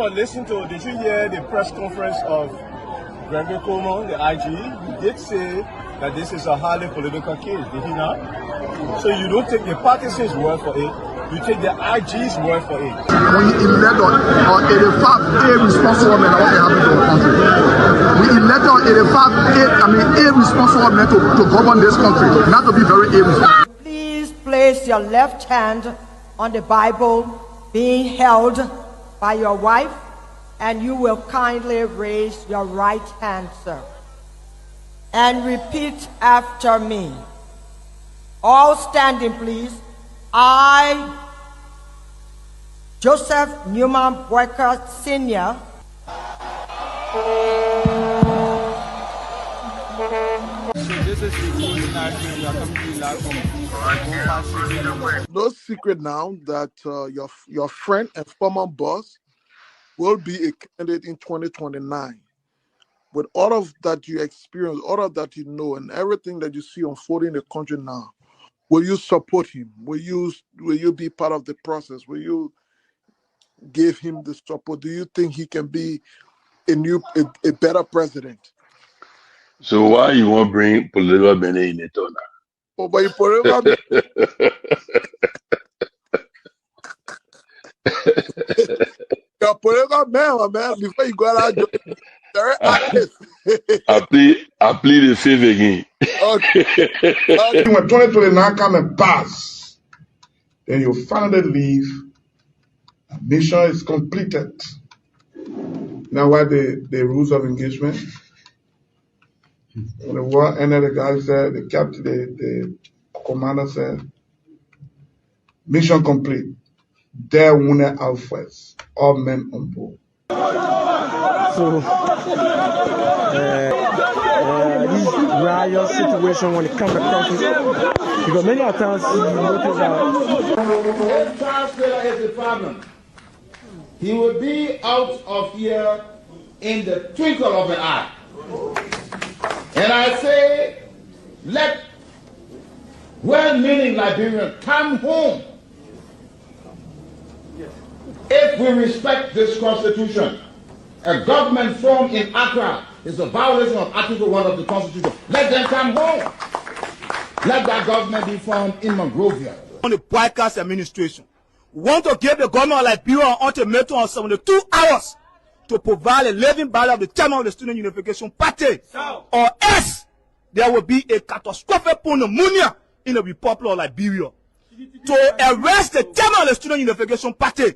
but listen to, did you hear the press conference of Seleke Kromah, the IG? He did say that this is a highly political case, did he not? So you don't take the partisans' word for it, you take the IG's word for it. We elect on 85 irresponsible men what happened to our country. We elect on 85 irresponsible men to govern this country, not to be very irresponsible. Please place your left hand on the Bible being held by your wife, and you will kindly raise your right hand, sir, and repeat after me. All standing, please. I, Joseph Newman Boyka Sr., no secret now that your friend and former boss will be a candidate in 2029. With all of that you experience, all of that you know, and everything that you see unfolding in the country now, will you support him? Will you be part of the process? Will you give him the support? Do you think he can be a better president? So why you want to bring political Benin in it now? Oh, but you political you're political man, before you go out, very active. I plead the fifth again. Okay. When 2029 come and pass, then you finally leave. Mission is completed. Now what the rules of engagement? When the war ended, the guy said, the captain, the commander said, mission complete. There wounded out first. All men on board. So this riot situation when it comes to countries, because many times you notice that if Charles Taylor is the problem, he will be out of here in the twinkle of an eye. And I say, let well-meaning Liberians come home. If we respect this constitution, a government formed in Accra is a violation of Article 1 of the Constitution. Let them come home. Let that government be formed in Monrovia. On the Boyka's administration, we want to give the government of Liberia an ultimatum of 72 hours to provide a living ballot of the chairman of the Student Unification Party, or else there will be a catastrophic pneumonia in the Republic of Liberia. To arrest the chairman of the Student Unification Party,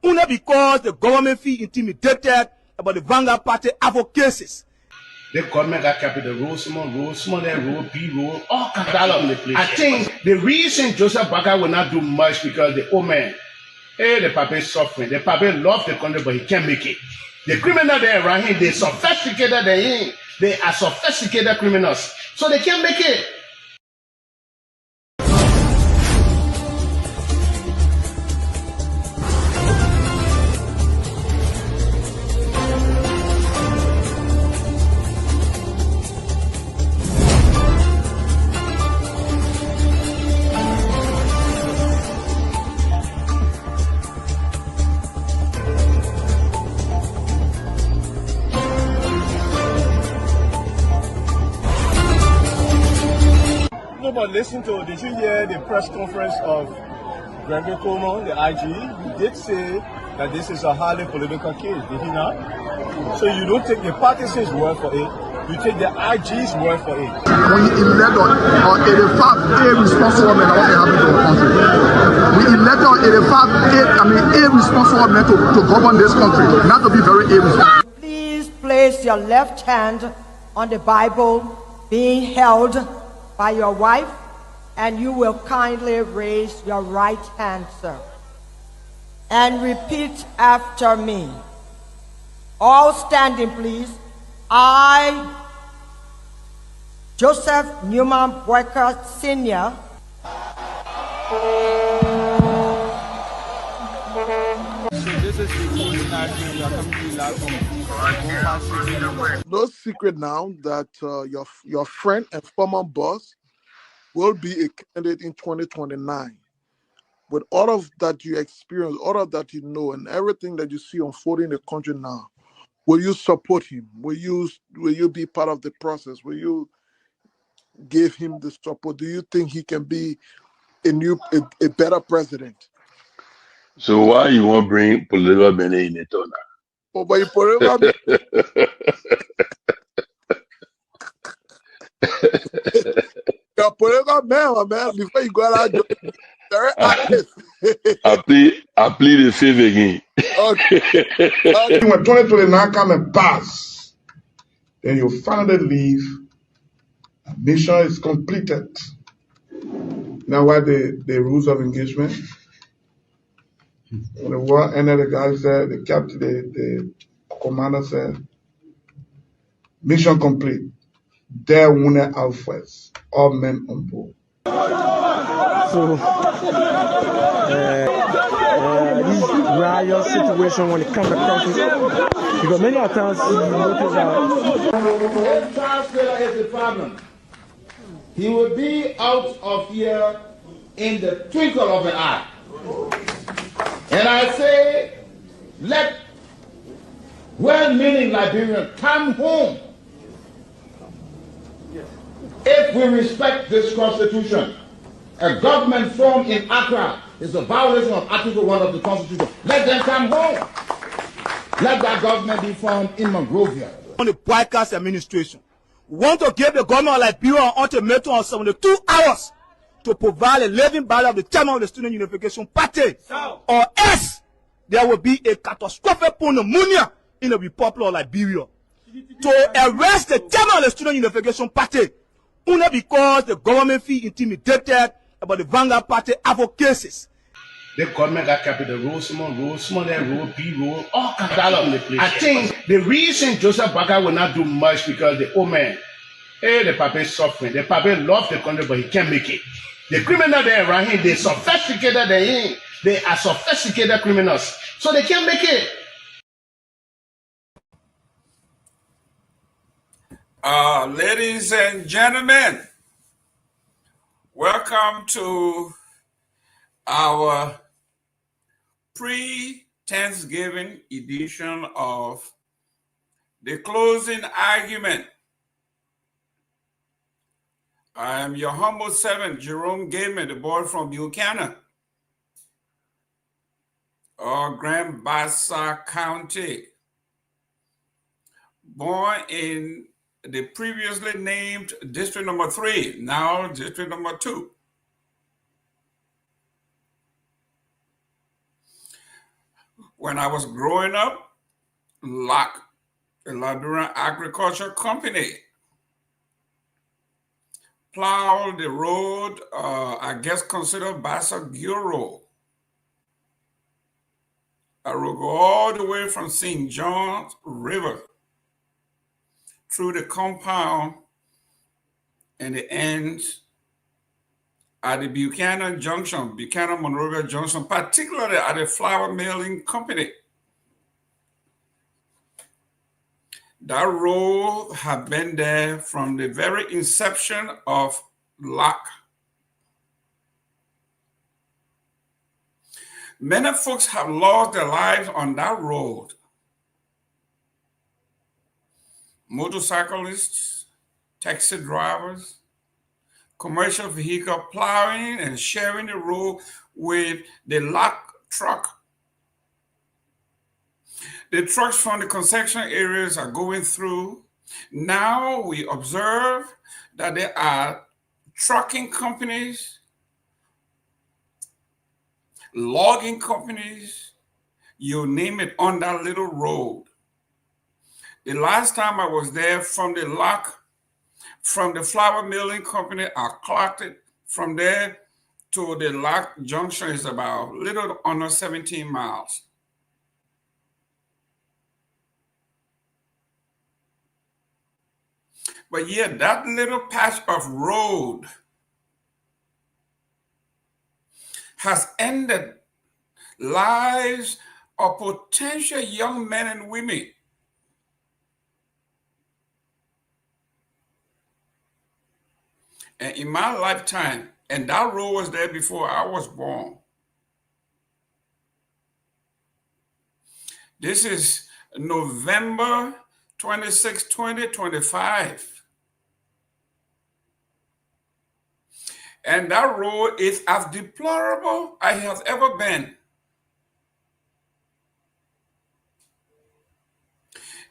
only because the government feel intimidated about the Vanguard Party advocacies. The government got capital road, small, B road, all kinds of places. I think the reason Joseph Baka will not do much because the old man, the papa is suffering. The papa loves the country, but he can't make it. The criminal there around him, they sophisticated than him. They are sophisticated criminals, so they can't make it. No, but listen to, did you hear the press conference of Seleke Kromah, the IG? He did say that this is a highly political case, did he not? So you don't take the partisans' word for it, you take the IG's word for it. We elect on 85 irresponsible men what happened to our country. We elect on 85 irresponsible men to govern this country, not to be very irresponsible. please place your left hand on the Bible being held by your wife, and you will kindly raise your right hand, sir, and repeat after me. All standing, please. I, Joseph Newman Boyka Sr., No secret now that your friend and former boss will be a candidate in 2029. with all of that you experience, all of that you know, and everything that you see unfolding in the country now, will you support him? Will you be part of the process? Will you give him the support? Do you think he can be a better president? So why you want to bring political Ben in it or not? Oh, but you political you're political man, before you go out, very active. I plead the fifth again. Okay. When 2029 come and pass, then you finally leave. Mission is completed. Now, what the rules of engagement? When the war ended, the guy said, the captain, the commander said, mission complete. Der Wune Alphes, all men on board. So this riot situation when it comes to country, because many times you notice that If Charles Taylor is the problem, he will be out of here in the twinkle of an eye. And I say, let well-meaning Liberians come home. If we respect this constitution, a government formed in Accra is a violation of Article 1 of the Constitution. Let them come home. Let that government be formed in Monrovia. On the broadcast administration, we want to give the government of Liberia an ultimatum of 72 hours to provide a living ballot of the chairman of the Student Unification Party, or else there will be a catastrophic pneumonia in the Republic of Liberia. To arrest the chairman of the Student Unification Party, only because the government feel intimidated about the Vanguard Party advocacies. The government got capital road, small, road, P road, all kinds of the place. I think the reason Joseph Baga will not do much because the old man, the papa is suffering. The papa loves the country, but he can't make it. The criminal there around him, they sophisticated than him. They are sophisticated criminals, so they can't make it. Ladies and gentlemen, welcome to our pre-Thanksgiving edition of the closing argument. I am your humble servant, Jerome Gayman, the boy from Buchanan, or Grand Bassa County, born in the previously named District Number 3, now District Number 2. When I was growing up, LAC, the Liberian Agriculture Company, plowed the road, I guess considered Bassa Bureau. I will go all the way from St. John's River through the compound and it ends at the Buchanan Junction, Buchanan Monrovia Junction, particularly at the flour milling company. That road had been there from the very inception of LAC. Many folks have lost their lives on that road. Motorcyclists, taxi drivers, commercial vehicle plowing and sharing the road with the LAC truck. The trucks from the construction areas are going through. Now we observe that there are trucking companies, logging companies, you name it, on that little road. The last time I was there from the LAC, from the flour milling company, I clocked it from there to the LAC junction is about a little under 17 miles. But yet that little patch of road has ended lives of potential young men and women. And in my lifetime, and that road was there before I was born, This is November 26, 2025. And that road is as deplorable as it has ever been.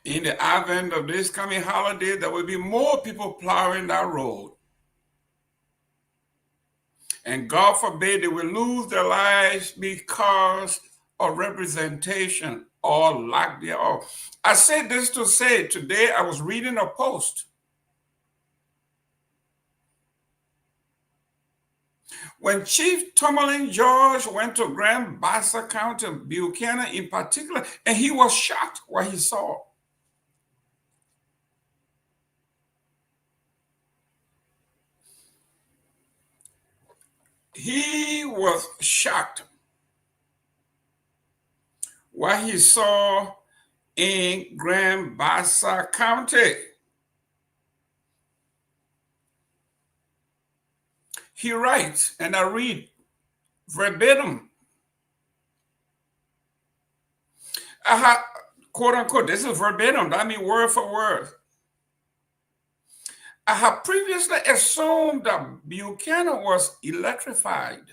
In the advent of this coming holiday, there will be more people plowing that road. And God forbid they will lose their lives because of representation or lack thereof. I say this to say, today I was reading a post. When Chief Tomalin George went to Grand Bassa County, Buchanan in particular, and he was shocked what he saw. He was shocked what he saw in Grand Bassa County. He writes, and I read verbatim. Quote unquote, this is verbatim, I mean word for word. I have previously assumed that Buchanan was electrified,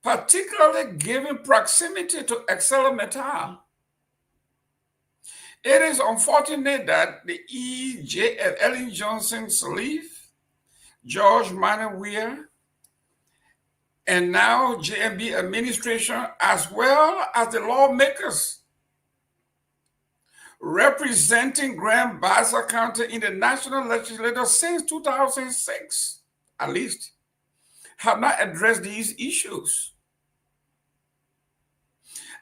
particularly given proximity to ArcelorMittal. It is unfortunate that the E.J. Ellen Johnson Sirleaf, George Myean, and now JMB administration, as well as the lawmakers representing Grand Bassa County in the national legislature since 2006, at least, have not addressed these issues.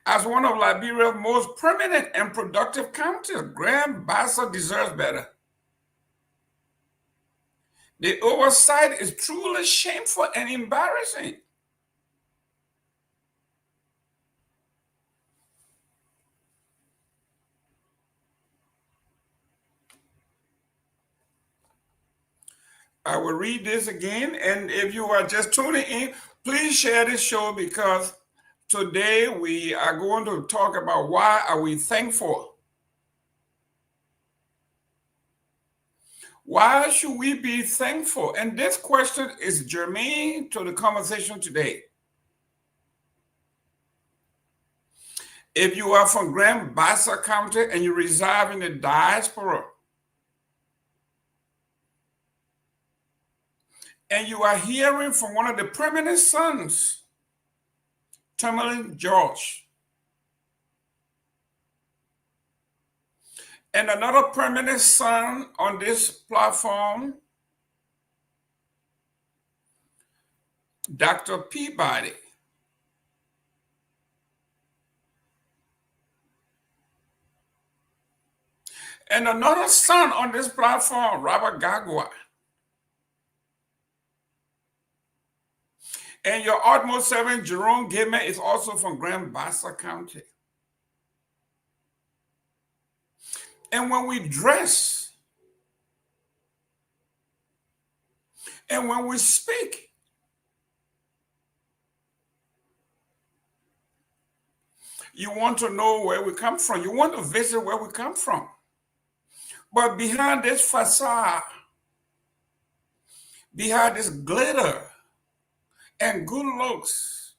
As one of Liberia's most prominent and productive counties, Grand Bassa deserves better. The oversight is truly shameful and embarrassing. I will read this again, and if you are just tuning in, please share this show, because today we are going to talk about why are we thankful. Why should we be thankful? And this question is germane to the conversation today. If you are from Grand Bassa County and you reside in the diaspora, and you are hearing from one of the prominent sons, Tomalin George, and another permanent son on this platform, Dr. Peabody. And another son on this platform, Robert Garguah. And your utmost servant, Jerome Gayman, is also from Grand Bassa County. And when we dress, and when we speak, you want to know where we come from. You want to visit where we come from. But behind this facade, behind this glitter and good looks,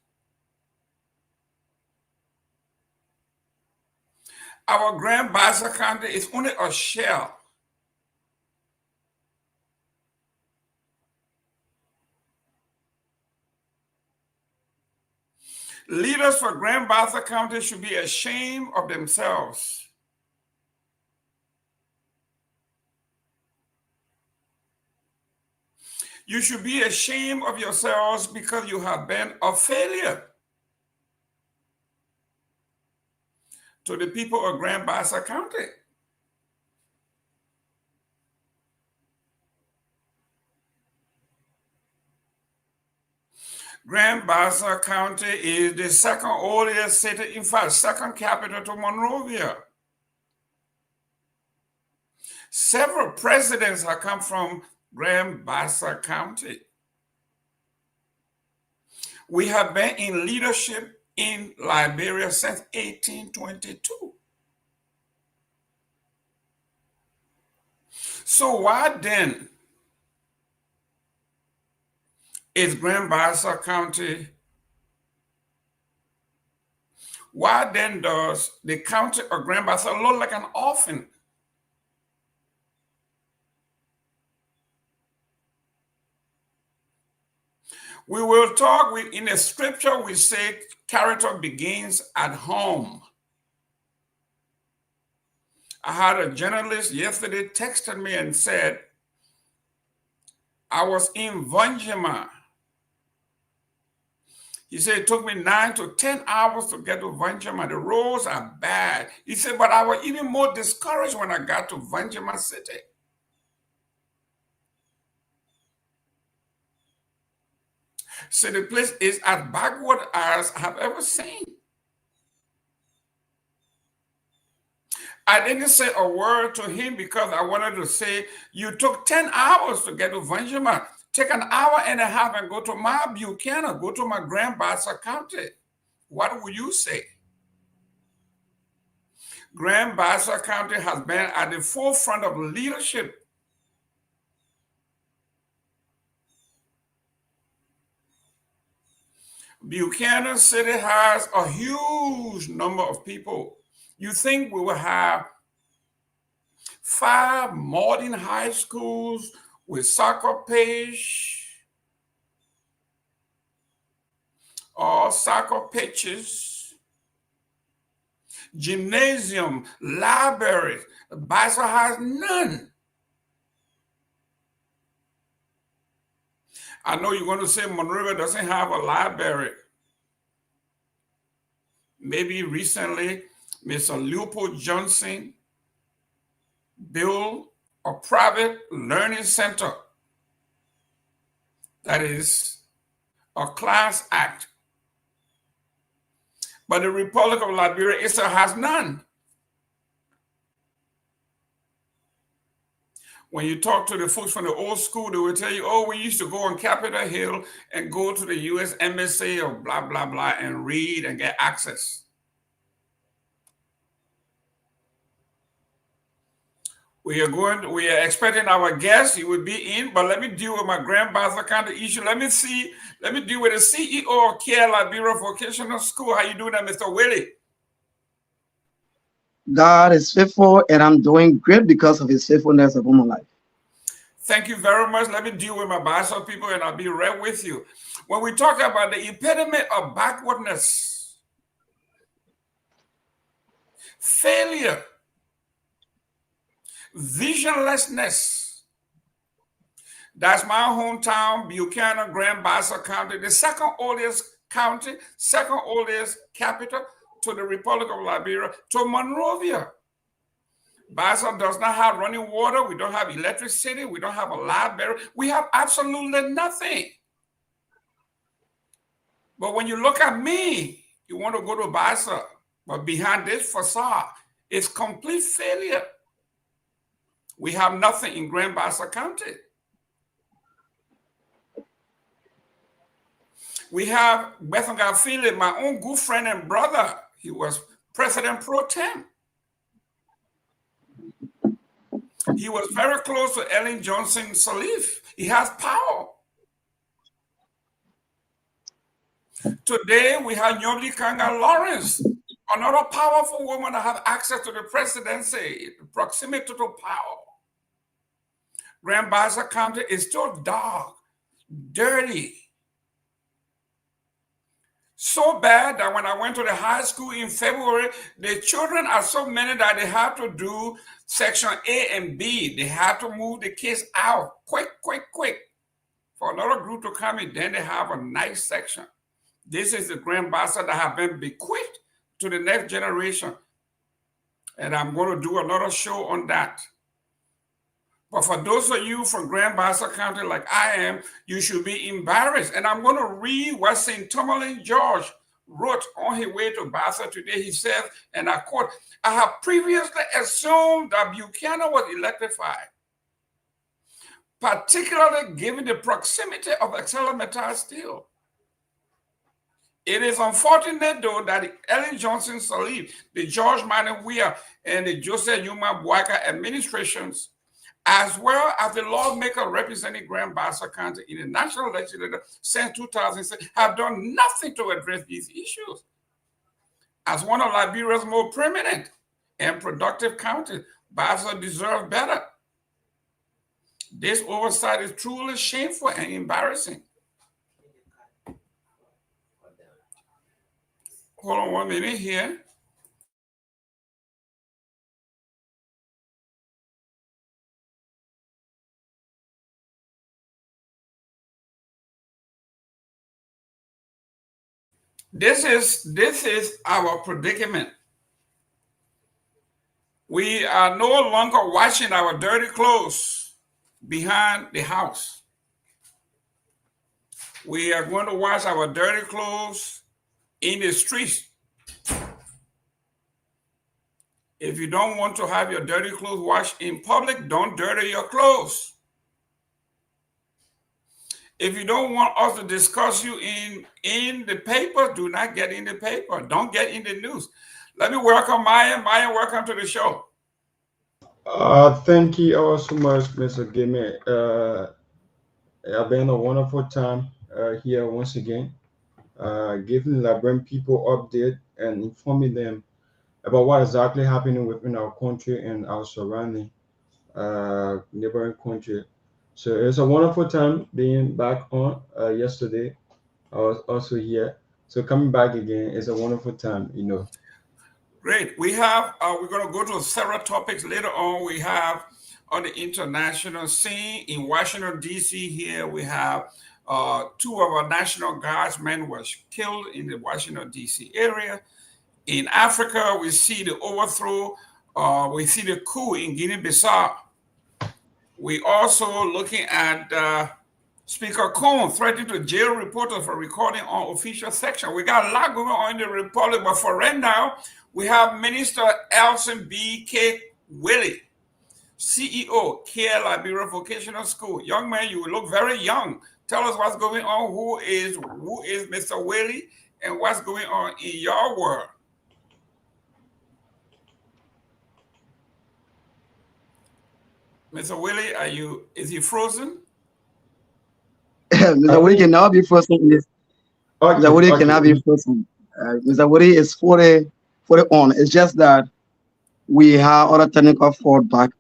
our Grand Bassa County is only a shell. Leaders for Grand Bassa County should be ashamed of themselves. You should be ashamed of yourselves because you have been a failure to the people of Grand Bassa County. Grand Bassa County is the second oldest city, in fact, second capital to Monrovia. Several presidents have come from Grand Bassa County. We have been in leadership in Liberia since 1822. So why then is Grand Bassa County, why then does the county of Grand Bassa look like an orphan? We will talk in the scripture, we say character begins at home. I had a journalist yesterday texted me and said, I was in Vanjima. He said it took me 9 to 10 hours to get to Vanjima. The roads are bad. He said, but I was even more discouraged when I got to Vanjima City. So the place is as backward as I have ever seen. I didn't say a word to him because I wanted to say, you took 10 hours to get to Vanjima. Take an hour and a half and go to my Buchanan, go to my Grand Bassa County. What would you say? Grand Bassa County has been at the forefront of leadership. Buchanan City has a huge number of people. You think we will have 5 modern high schools with soccer pitch or soccer pitches, gymnasium, libraries. Bassa has none. I know you're going to say Monrovia doesn't have a library. Maybe recently, Mr. Leopold Johnson built a private learning center that is a class act. But the Republic of Liberia itself has none. When you talk to the folks from the old school, they will tell you, oh, we used to go on Capitol Hill and go to the U.S. Embassy or blah, blah, blah, and read and get access. We are expecting our guests. He will be in, but let me deal with my Grand Bassa County issue. Let me deal with the CEO of Care Liberia Vocational School. How you doing that, Mr. Willie? God is faithful, and I'm doing great because of his faithfulness upon my life. Thank you very much. Let me deal with my Bassa people, and I'll be right with you. When we talk about the impediment of backwardness, failure, visionlessness, that's my hometown, Buchanan, Grand Bassa County, the second oldest county, second oldest capital to the Republic of Liberia, to Monrovia. Bassa does not have running water. We don't have electricity. We don't have a library. We have absolutely nothing. But when you look at me, you want to go to Bassa, but behind this facade is complete failure. We have nothing in Grand Bassa County. We have Bethan Gafile, my own good friend and brother. He was President Pro Tem. He was very close to Ellen Johnson Sirleaf. He has power. Today, we have Nyobli Kanga Lawrence, another powerful woman that has access to the presidency, proximity to power. Grand Bassa County is still dark, dirty. So bad that when I went to the high school in February, the children are so many that they have to do section A and B. They have to move the kids out quick for another group to come in. Then they have a nice section. This is the Grand Bassa that have been bequeathed to the next generation. And I'm going to do another show on that. But for those of you from Grand Bassa County like I am, you should be embarrassed. And I'm going to read what St. Tomalin George wrote on his way to Bassa today. He says, and I quote, I have previously assumed that Buchanan was electrified, particularly given the proximity of ArcelorMittal Steel. It is unfortunate, though, that the Ellen Johnson Sirleaf, the George Maden Weah, and the Joseph Yuma Boyka administrations, as well as the lawmaker representing Grand Bassa County in the national legislature since 2006, have done nothing to address these issues. As one of Liberia's more prominent and productive counties, Bassa deserves better. This oversight is truly shameful and embarrassing. Hold on 1 minute here. This is our predicament. We are no longer washing our dirty clothes behind the house. We are going to wash our dirty clothes in the streets. If you don't want to have your dirty clothes washed in public, don't dirty your clothes. If you don't want us to discuss you in the paper, do not get in the paper. Don't get in the news. Let me welcome Myean. Myean, welcome to the show. Thank you all so much, Mr. Gayman. It's been a wonderful time here once again, giving Liberian people update and informing them about what exactly happening within our country and our surrounding neighboring country. So it's a wonderful time being back on. Yesterday, I was also here. So coming back again is a wonderful time, you know. Great. We have, we're going to go to several topics later on. We have on the international scene in Washington, D.C. here, we have 2 of our National Guardsmen was killed in the Washington, D.C. area. In Africa, we see the overthrow, we see the coup in Guinea-Bissau. We also looking at Speaker Cohn threatening to jail reporters for recording on official section. We got a lot going on in the Republic, but for right now, we have Minister Elson B. Kehleboe, CEO, Care Liberia Vocational School. Young man, you look very young. Tell us what's going on. Who is Mr. Willie, and what's going on in your world? Mr. Willie, is he frozen? Mr. Willie cannot be frozen in this. Okay, Mr. Willie cannot be frozen. Mr. Willie is 40 on. It's just that we have other technical fault back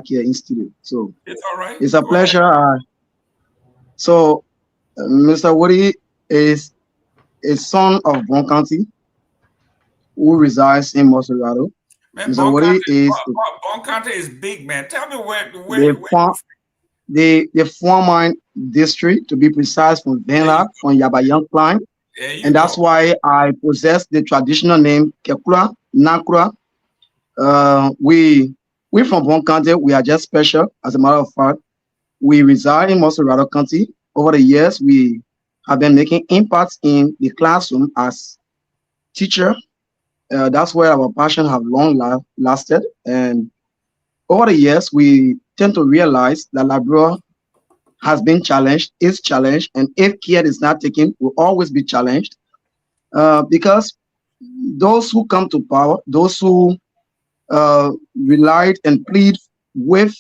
here in studio. So it's all right. It's a pleasure. So Mr. Willie is a son of Bon County who resides in Monserrado. Man, Bon County is big, man. Tell me where the former district, to be precise, from Venla, from Yabayang Klein. And that's why I possess the traditional name Kekura, Nakura. We from Bon County, we are just special. As a matter of fact, we reside in Monserrado County. Over the years, we have been making impacts in the classroom as teacher. That's where our passion have long lasted. And over the years, we tend to realize that Liberia has been challenged, is challenged, and if care is not taken, will always be challenged. Because those who come to power, those who relied and plead with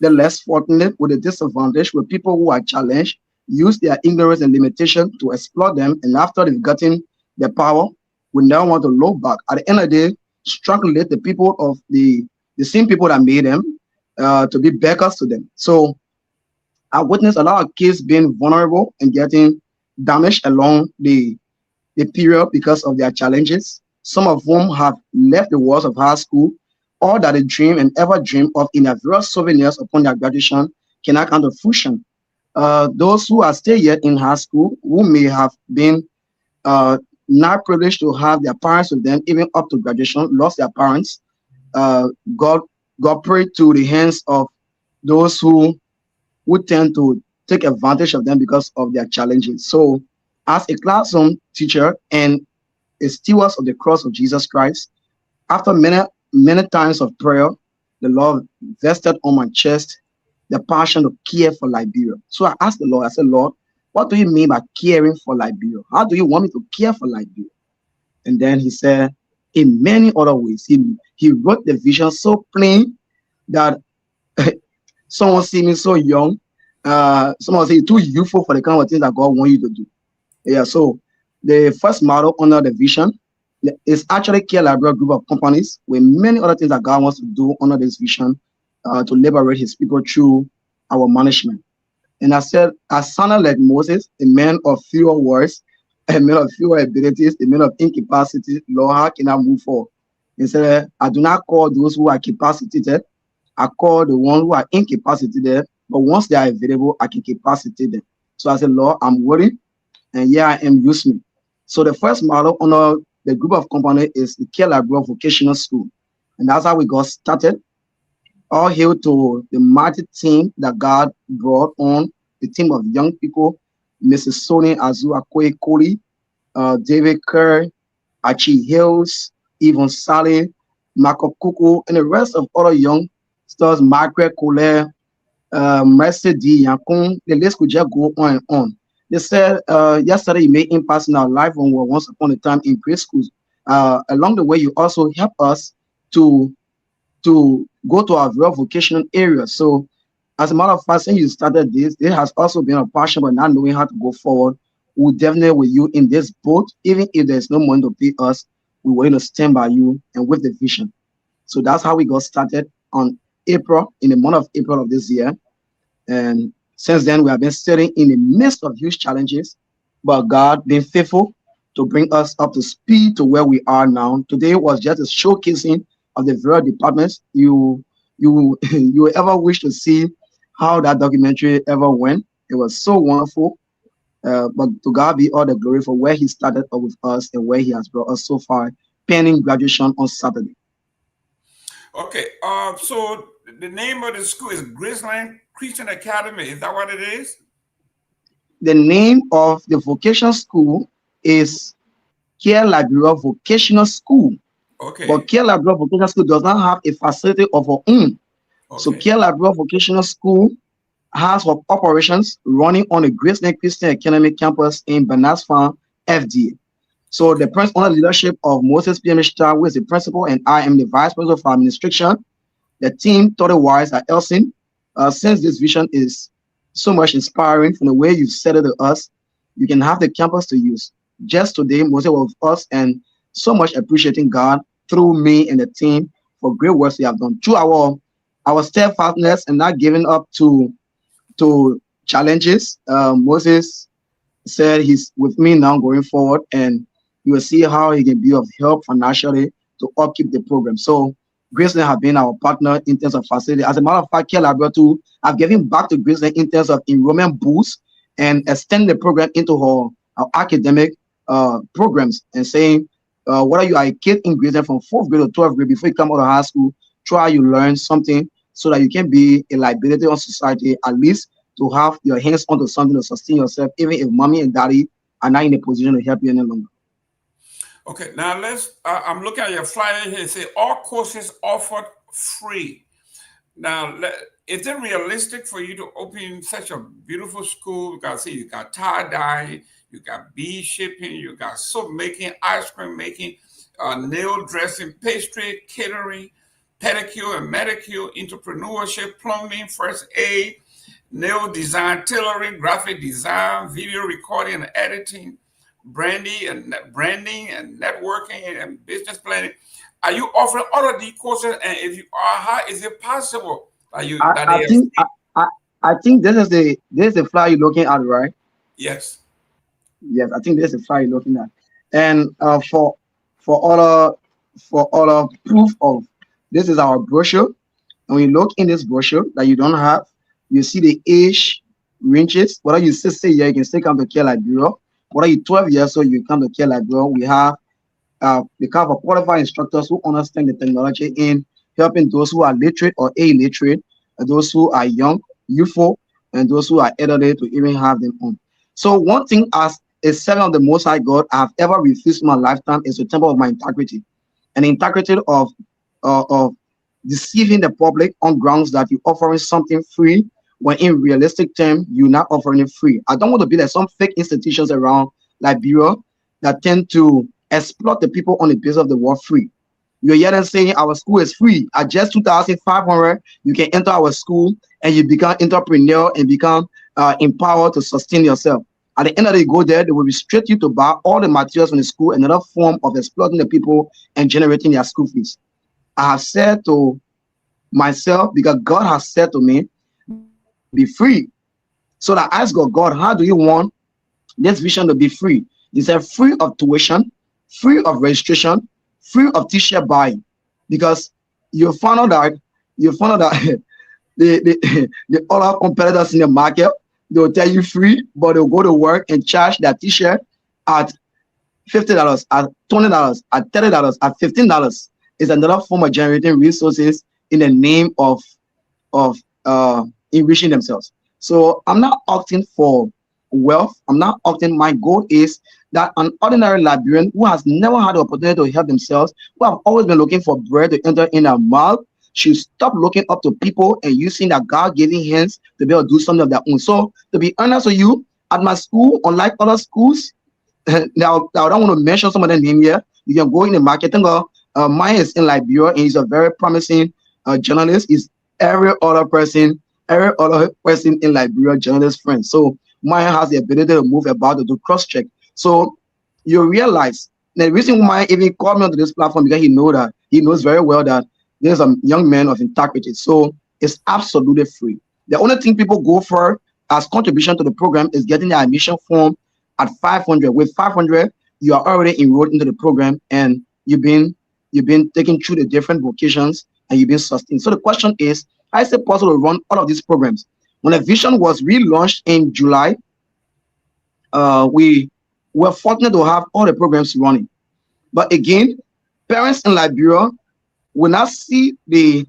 the less fortunate, with the disadvantaged, with people who are challenged, use their ignorance and limitation to exploit them, and after they've gotten the power, we now want to look back. At the end of the day, strangulate the people of the same people that made them to be beggars to them. So I witnessed a lot of kids being vulnerable and getting damaged along the period because of their challenges. Some of whom have left the walls of high school, all that they dream and ever dream of in their various souvenirs upon their graduation cannot come to fruition. Those who are still yet in high school, who may have been not privileged to have their parents with them, even up to graduation, lost their parents. God prayed to the hands of those who tend to take advantage of them because of their challenges. So, as a classroom teacher and a steward of the cross of Jesus Christ, after many times of prayer, the Lord vested on my chest the passion to care for Liberia. So I asked the Lord, I said, Lord, what do you mean by caring for Liberia? How do you want me to care for Liberia? And then he said, in many other ways, he wrote the vision so plain that someone see me so young, someone say too youthful for the kind of things that God wants you to do. Yeah, so the first model under the vision is actually Kehleboe group of companies with many other things that God wants to do under this vision to liberate his people through our management. And I said, I sounded like Moses, a man of fewer words, a man of fewer abilities, a man of incapacity. Lord, how can I move forward? He said, I do not call those who are capacitated. I call the ones who are incapacitated, but once they are available, I can capacitate them. So I said, Lord, I'm willing, and yeah, I am, use me. So the first model under the group of company is the Kehleboe Vocational School. And that's how we got started. All hail to the mighty team that God brought on, the team of young people, Mrs. Sony Azu Akoye Koli, David Kerr, Archie Hills, Yvonne Sally, Marco Kuku, and the rest of other young stars, Margaret Colette, Mercy D. Yankun. The list could just go on and on. They said yesterday you made impact in our life when we were once upon a time in grade schools. Along the way, you also help us to go to our real vocational area. So as a matter of fact, since you started this, there has also been a passion but not knowing how to go forward. We'll definitely with you in this boat, even if there's no money to pay us, we're willing to stand by you and with the vision. So that's how we got started in the month of April of this year. And since then, we have been sitting in the midst of huge challenges, but God being faithful to bring us up to speed to where we are now. Today was just a showcasing of the various departments. You ever wish to see how that documentary ever went. It was so wonderful. But to God be all the glory for where he started up with us and where he has brought us so far, pending graduation on Saturday. Okay, so the name of the school is Graceland Christian Academy. Is that what it is? The name of the vocational school is Kehleboe Vocational School. Okay. But Kehleboe Vocational School does not have a facility of her own. Okay. So Kehleboe Vocational School has her operations running on the Graceland Christian Academy campus in Bernards Farm, FDA. So the under the leadership of Moses PMH, who is the principal, and I am the vice president of administration. The team thought it wise at Elsin, since this vision is so much inspiring from the way you said it to us, you can have the campus to use. Just today, Moses was with us and so much appreciating God through me and the team for great work they have done. Through our steadfastness and not giving up to challenges, Moses said he's with me now going forward, and you will see how he can be of help financially to upkeep the program. So Graceland have been our partner in terms of facility. As a matter of fact, Kehleboe too have given back to Graceland in terms of enrollment boosts and extend the program into our academic programs, and saying whether you are a kid in Graceland from 4th grade or 12th grade, before you come out of high school, try you learn something so that you can be a liability on society, at least to have your hands onto something to sustain yourself, even if mommy and daddy are not in a position to help you any longer. Okay, now I'm looking at your flyer here. It says all courses offered free. Now, is it realistic for you to open such a beautiful school? Because see, you got tie-dye, you got bee shipping, you got soap making, ice cream making, nail dressing, pastry, catering, pedicure and manicure, entrepreneurship, plumbing, first aid, nail design, tailoring, graphic design, video recording and editing, branding and networking and business planning. Are you offering all of these courses? And if you are, how is it possible? I think this is the flyer you're looking at, right? Yes. Yes, I think this is the flyer you're looking at. And for all proof of this is our brochure. And when you look in this brochure that you don't have, you see the age ranges. Whether you say yeah, you can still come to Kehleboe. Whether you're 12 years old, you come to Kehleboe. We have the kind of qualified instructors who understand the technology in helping those who are literate or illiterate, those who are young, youthful, and those who are elderly to even have them on. So one thing as a servant of the Most High God I have ever refused in my lifetime is the temple of my integrity. And the integrity of deceiving the public on grounds that you're offering something free when in realistic terms, you're not offering it free. I don't want to be like some fake institutions around Liberia that tend to exploit the people on the basis of the word free. You hear them saying our school is free. At just 2,500, you can enter our school and you become entrepreneur and become empowered to sustain yourself. At the end of the day, you go there, they will restrict you to buy all the materials from the school, another form of exploiting the people and generating their school fees. I have said to myself, because God has said to me, be free. So that I asked God, how do you want this vision to be free? He said free of tuition, free of registration, free of t-shirt buying, because you found out that the other competitors in the market, they will tell you free, but they'll go to work and charge that t-shirt at $50, at $20, at $30, at $15. Is another form of generating resources in the name of enriching themselves. So I'm not opting for wealth. I'm not opting. My goal is that an ordinary Liberian who has never had the opportunity to help themselves, who have always been looking for bread to enter in their mouth, should stop looking up to people and using their God-given hands to be able to do something of their own. So to be honest with you, at my school, unlike other schools, now I don't want to mention some of the name here. You can go in the market and go. Myean is in Liberia and he's a very promising journalist. He's every other person in Liberia journalist friend. So Myean has the ability to move about to do cross-check. So you realize the reason why Myean even called me onto this platform, because he knows very well that there's a young man of integrity. So it's absolutely free. The only thing people go for as contribution to the program is getting the admission form at 500. With 500, you are already enrolled into the program and you've been taken through the different vocations and you've been sustained. So the question is, how is it possible to run all of these programs? When the vision was relaunched in July, we were fortunate to have all the programs running. But again, parents in Liberia will not see the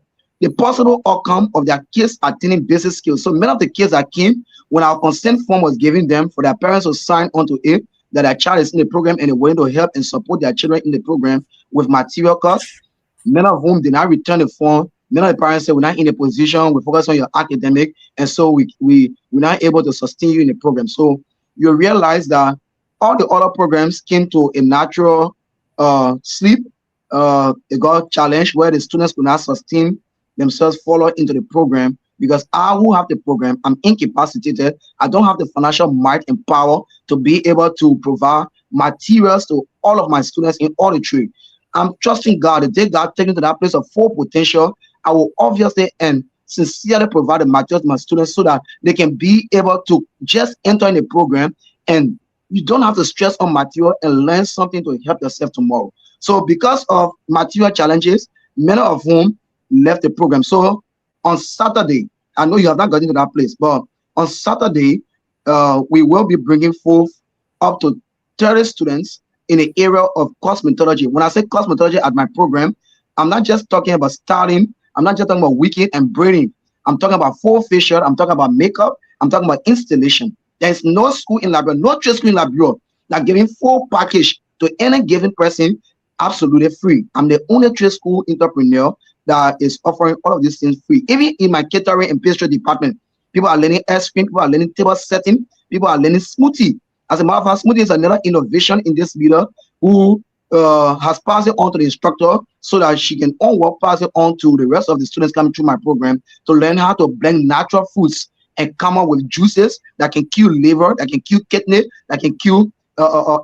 possible outcome of their kids attaining basic skills. So many of the kids that came, when our consent form was given them for their parents to sign onto it, that their child is in the program and they're willing to help and support their children in the program with material costs, many of whom did not return the form. Many of the parents said, we're not in a position, we focus on your academic, and so we're not able to sustain you in the program. So you realize that all the other programs came to a natural sleep. It got challenged where the students could not sustain themselves, follow into the program, because I who have the program, I'm incapacitated. I don't have the financial might and power to be able to provide materials to all of my students in all the trade. I'm trusting God. The day God takes me to that place of full potential, I will obviously and sincerely provide the materials to my students so that they can be able to just enter in the program and you don't have to stress on material and learn something to help yourself tomorrow. So because of material challenges, many of whom left the program. So on Saturday, I know you have not gotten to that place, but on Saturday, we will be bringing forth up to 30 students in the area of cosmetology. When I say cosmetology at my program, I'm not just talking about styling. I'm not just talking about wigging and braiding. I'm talking about full facial. I'm talking about makeup. I'm talking about installation. There is no school in Liberia, no trade school in Liberia that giving full package to any given person absolutely free. I'm the only trade school entrepreneur that is offering all of these things free. Even in my catering and pastry department, people are learning ice cream, people are learning table setting, people are learning smoothie. As a matter of fact, smoothie is another innovation in this leader who has passed it on to the instructor so that she can pass it on to the rest of the students coming through my program to learn how to blend natural foods and come up with juices that can kill liver, that can kill kidney, that can kill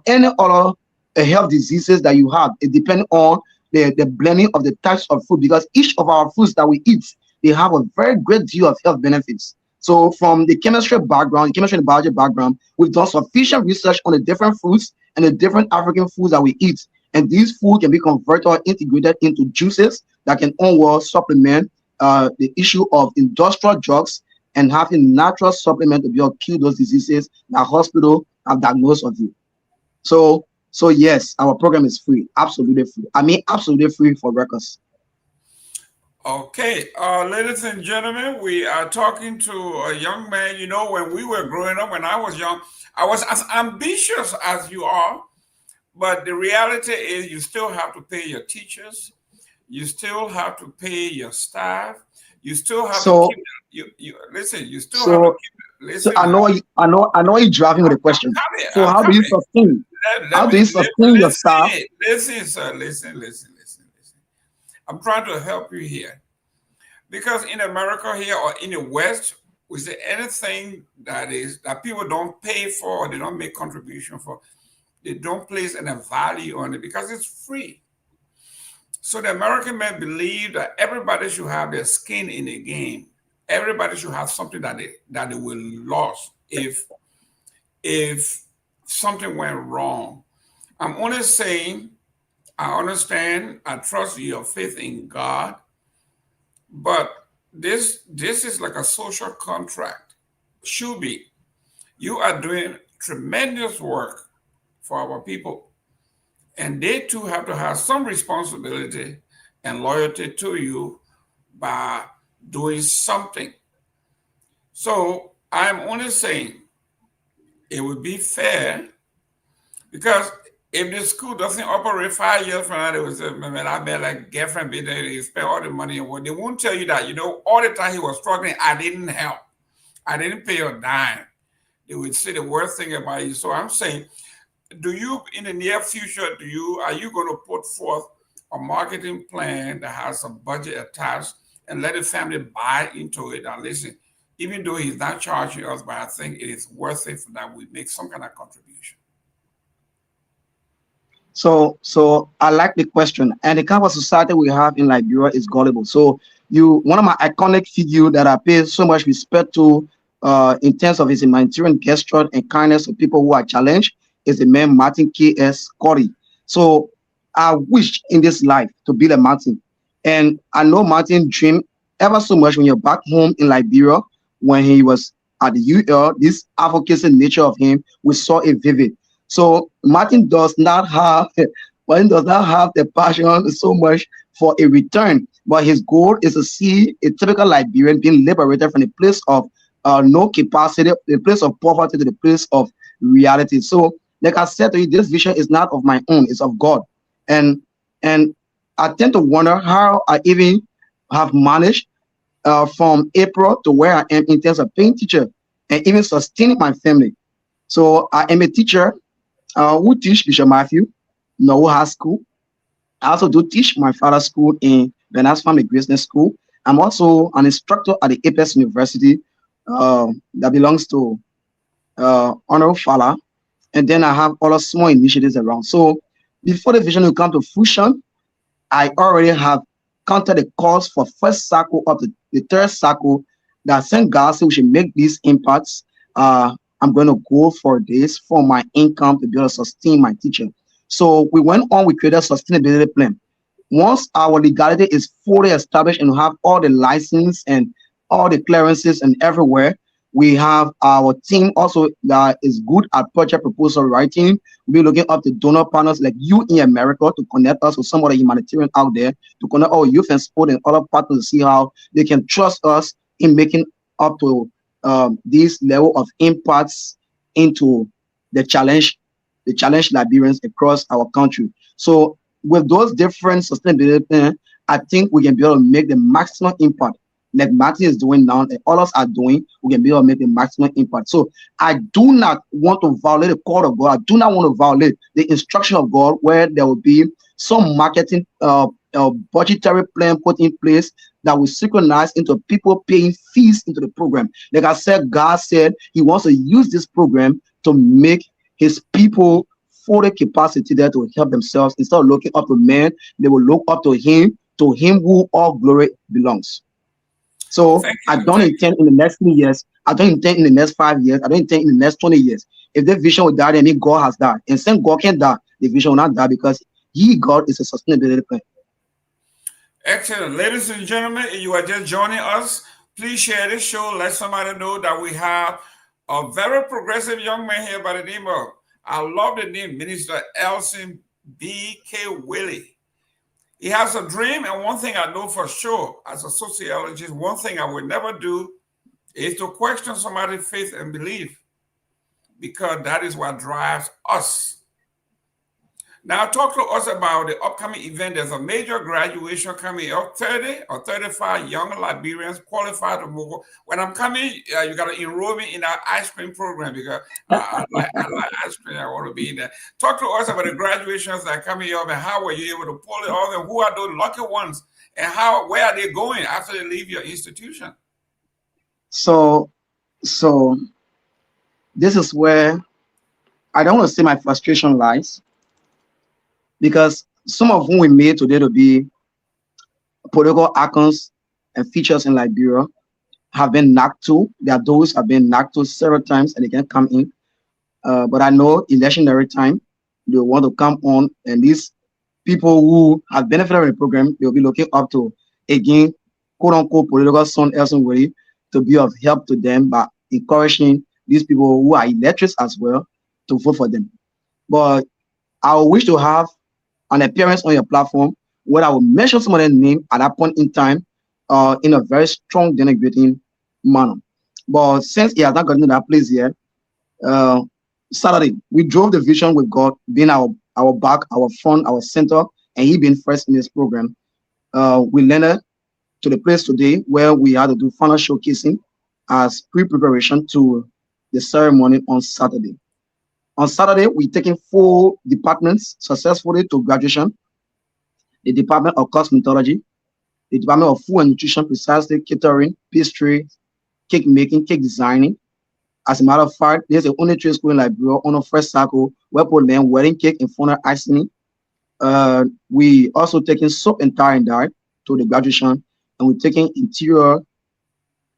any other health diseases that you have. It depends on the blending of the types of food, because each of our foods that we eat, they have a very great deal of health benefits. So from the chemistry background, chemistry and biology background, we've done sufficient research on the different foods and the different African foods that we eat. And these foods can be converted or integrated into juices that can supplement the issue of industrial drugs and having natural supplement to be able to kill those diseases that hospital have diagnosed of you. So yes, our program is free, absolutely free. I mean, absolutely free for records. Okay, ladies and gentlemen, we are talking to a young man. You know, when we were growing up, when I was young, I was as ambitious as you are, but the reality is you still have to pay your teachers, you still have to pay your staff, you still have to keep listen. You still have to keep it. Listen. So I know you're driving with a question. So how do you sustain? How do you sustain yourself? Listen, sir. Listen. I'm trying to help you here, because in America here or in the West, we say anything that people don't pay for, or they don't make contribution for, they don't place any value on it because it's free. So the American men believe that everybody should have their skin in the game. Everybody should have something that they will lose if something went wrong. I'm only saying, I understand, I trust your faith in God, but this is like a social contract. Should be. You are doing tremendous work for our people, and they too have to have some responsibility and loyalty to you by doing something. So I'm only saying it would be fair, because if the school doesn't operate 5 years from now, they will say, man, I bet like girlfriend be there, they spend all the money. And what they won't tell you that, all the time he was struggling, I didn't help. I didn't pay a dime. They would say the worst thing about you. So I'm saying, do you, in the near future, are you going to put forth a marketing plan that has a budget attached and let the family buy into it? And listen, even though he's not charging us, but I think it is worth it for that we make some kind of contribution. So I like the question. And the kind of society we have in Liberia is gullible. So one of my iconic figures that I pay so much respect to in terms of his humanitarian gesture and kindness to people who are challenged is the man Martin K.S. Corey. So I wish in this life to be like Martin. And I know Martin dreamed ever so much when you're back home in Liberia, when he was at the UL, this advocacy nature of him, we saw it vivid. So Martin does not have the passion so much for a return, but his goal is to see a typical Liberian being liberated from the place of no capacity, the place of poverty, to the place of reality. So, like I said to you, this vision is not of my own; it's of God. And I tend to wonder how I even have managed from April to where I am in terms of being teacher and even sustaining my family. So I am a teacher who teach Bishop Matthew, Nyenwolo High School. I also do teach my father's school in Bernard's Family Business School. I'm also an instructor at the Apex University that belongs to Honorable Fala. And then I have other small initiatives around. So before the vision will come to fruition, I already have counted the calls for first cycle up to the third cycle that St. God said we should make these impacts. I'm going to go for this for my income to be able to sustain my teaching. So we went on, we created a sustainability plan. Once our legality is fully established and we have all the license and all the clearances and everywhere, we have our team also that is good at project proposal writing. We're looking up to donor partners like you in America to connect us with some of the humanitarian out there, to connect our youth and sport and other partners to see how they can trust us in making up to this level of impacts into the challenge Liberians across our country. So with those different sustainability plans, I think we can be able to make the maximum impact, like Martin is doing now and others are doing. We can be able to make the maximum impact. So I do not want to violate the call of God. I do not want to violate the instruction of God, where there will be some marketing budgetary plan put in place that will synchronize into people paying fees into the program. Like I said, God said he wants to use this program to make his people full capacity there to help themselves. Instead of looking up to men, they will look up to him who all glory belongs. So I don't intend in the next 3 years, I don't intend in the next 5 years, I don't intend in the next 20 years. If the vision will die, then God has died. And since God can't die, the vision will not die, because God is a sustainability plan. Excellent. Ladies and gentlemen, if you are just joining us, please share this show. Let somebody know that we have a very progressive young man here by the name of, I love the name, Minister Elson B.K. Willie. He has a dream, and one thing I know for sure as a sociologist, one thing I would never do is to question somebody's faith and belief, because that is what drives us. Now talk to us about the upcoming event. There's a major graduation coming up. 30 or 35 young Liberians qualified to move. When I'm coming, you got to enroll me in our ice cream program because I like ice cream. I want to be in there. Talk to us about the graduations that are coming up and how were you able to pull it off and who are those lucky ones and where are they going after they leave your institution? So this is where I don't want to say my frustration lies, because some of whom we made today to be political icons and features in Liberia have been knocked to. There are those who have been knocked to several times and they can come in. But I know electionary time, they want to come on, and these people who have benefited from the program, they'll be looking up to, again, quote unquote, political son elsewhere to be of help to them by encouraging these people who are electors as well to vote for them. But I wish to have an appearance on your platform where I will mention some of their name at that point in time in a very strong denigrating manner. But since he has not gotten to that place yet, Saturday, we drove the vision with God being our back, our front, our center, and he being first in this program. We landed to the place today where we had to do final showcasing as pre-preparation to the ceremony on Saturday. On Saturday, we're taking 4 departments successfully to graduation. The Department of Cosmetology, the Department of Food and Nutrition, precisely catering, pastry, cake making, cake designing. As a matter of fact, there's the only trade school in Liberia on the first cycle where people learn wedding cake and funnel icing. We also taking soap and tie and dye to the graduation, and we're taking interior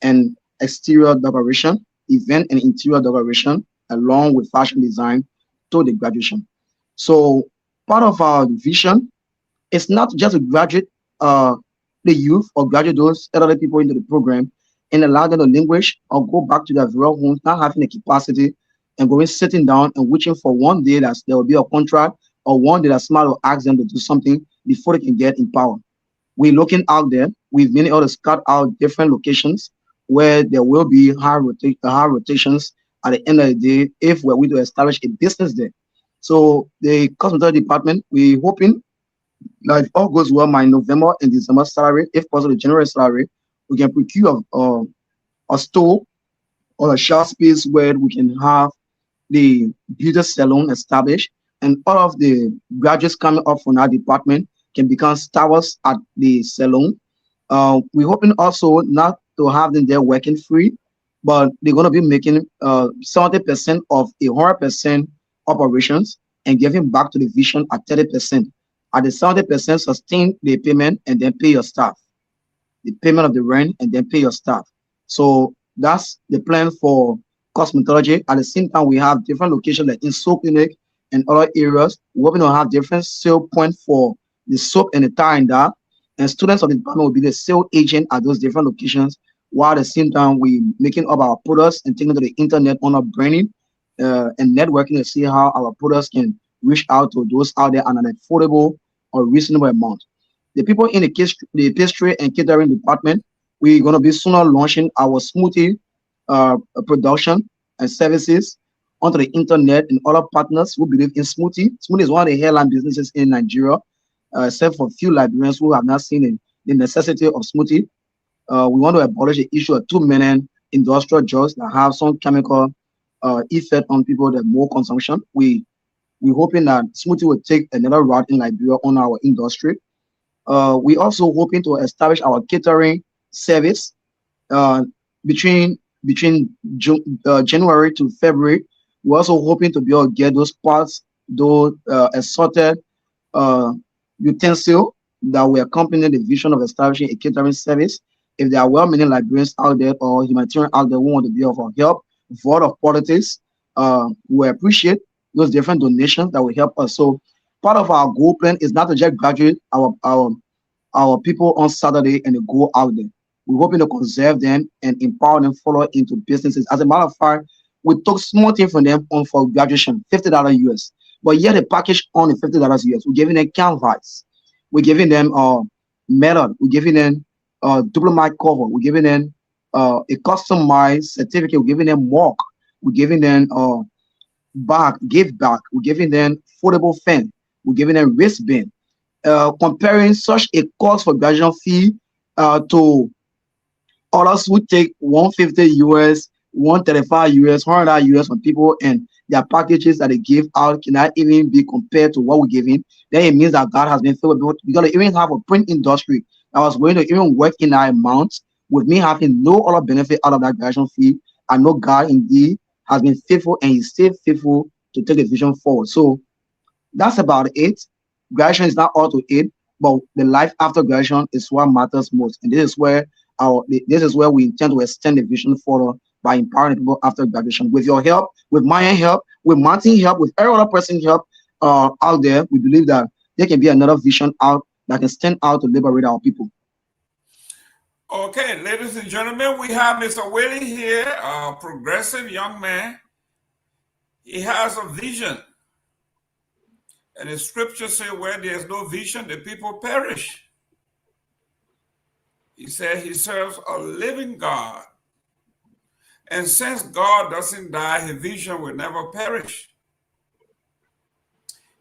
and exterior decoration, event and interior decoration, along with fashion design to the graduation. So part of our vision is not just to graduate the youth or graduate those elderly people into the program and allow them to language or go back to their real homes, not having the capacity and going sitting down and wishing for one day that there will be a contract or one day that somebody will ask them to do something before they can get in power. We're looking out there. We've been able to scout out different locations where there will be high rotations at the end of the day if we're going to establish a business there. So the cosmetology department, we're hoping that if all goes well, my November and December salary, if possible, January salary, we can procure a store or a shop space where we can have the beauty salon established, and all of the graduates coming up from our department can become stars at the salon. We're hoping also not to have them there working free, but they're going to be making 70% of 100% operations and giving back to the vision at 30%. At the 70%, sustain the payment and then pay your staff. The payment of the rent and then pay your staff. So that's the plan for cosmetology. At the same time, we have different locations like in soap clinic and other areas. We're going to have different sale points for the soap and the tie and dye. And students of the department will be the sale agent at those different locations, while at the same time we making up our products and taking to the internet on our branding and networking to see how our products can reach out to those out there at an affordable or reasonable amount. The people in the pastry and catering department, we're going to be sooner launching our smoothie production and services onto the internet, and other partners who believe in smoothie. Smoothie is one of the hairline businesses in Nigeria, except for a few Liberians who have not seen the necessity of smoothie. We want to abolish the issue of 2 million industrial drugs that have some chemical effect on people that more consumption. We're hoping that smoothie will take another route in Liberia on our industry. We also hoping to establish our catering service between January to February. We're also hoping to be able to get those parts, those assorted utensils that will accompany the vision of establishing a catering service. If there are well-meaning Liberians out there or humanitarians out there who want to be of help, vote of politics, we appreciate those different donations that will help us. So part of our goal plan is not to just graduate our people on Saturday and go out there. We're hoping to conserve them and empower them, follow into businesses. As a matter of fact, we took small thing from them on for graduation, $50 US. But yet the package on the $50 US, we're giving them canvas, we're giving them medal, we're giving them diploma cover, we're giving them a customized certificate, we're giving them mug, we're giving them bag, gift bag, we're giving them foldable fan, we're giving them wristband. Comparing such a cost for graduation fee to others who take 150 US, 135 US, 100 US from people, and their packages that they give out cannot even be compared to what we're giving, then it means that God has been filled with people. We're going to even have a print industry that was going to even work in our amount with me having no other benefit out of that graduation fee. I know God indeed has been faithful, and he's still faithful to take the vision forward. So that's about it. Graduation is not all to it, but the life after graduation is what matters most. And this is where we intend to extend the vision further by empowering people after graduation. With your help, with Myean help, with Martin help, with every other person help out there, we believe that there can be another vision out that can stand out to liberate our people. Okay, ladies and gentlemen, we have Mr. Willie here, a progressive young man. He has a vision. And the scripture says, where there's no vision, the people perish. He said he serves a living God. And since God doesn't die, his vision will never perish.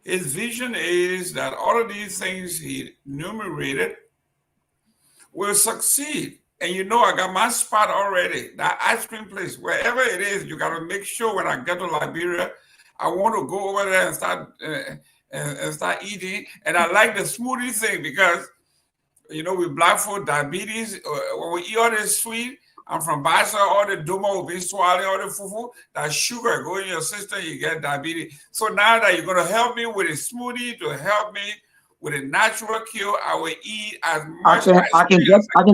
His vision is that all of these things he enumerated will succeed. And you know, I got my spot already, that ice cream place, wherever it is, you got to make sure when I get to Liberia, I want to go over there and start eating. And I like the smoothie thing because, you know, with black folk, diabetes, when we eat all this sweet, I'm from Basa, all the Dopoh will be swallowing, all the fufu, that sugar go in your system, you get diabetes. So now that you're going to help me with a smoothie, to help me with a natural cure, I will eat as much I can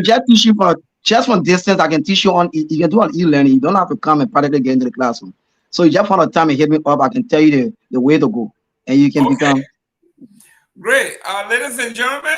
just teach you from distance. I can teach you you can do an e-learning. You don't have to come and practically get into the classroom. So you just want to time and hit me up. I can tell you the way to go, and you can become. Great. Ladies and gentlemen,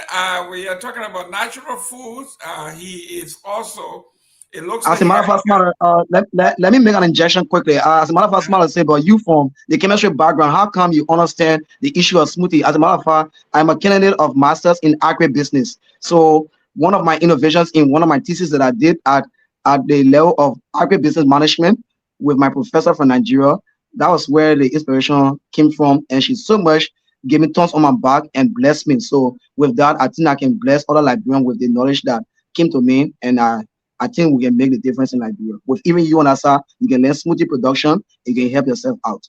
we are talking about natural foods. He is also, it looks as a matter of fact, let me make an injection quickly. As a matter of fact, Smart, say, but you from the chemistry background, how come you understand the issue of smoothie? As a matter of fact, I'm a candidate of masters in agribusiness. So one of my innovations in one of my theses that I did at the level of agribusiness management with my professor from Nigeria, that was where the inspiration came from. And she so much gave me tons on my back and blessed me. So with that, I think I can bless other Liberians with the knowledge that came to me, and I think we can make the difference in Liberia. With even you and Asa, you can learn smoothie production. You can help yourself out.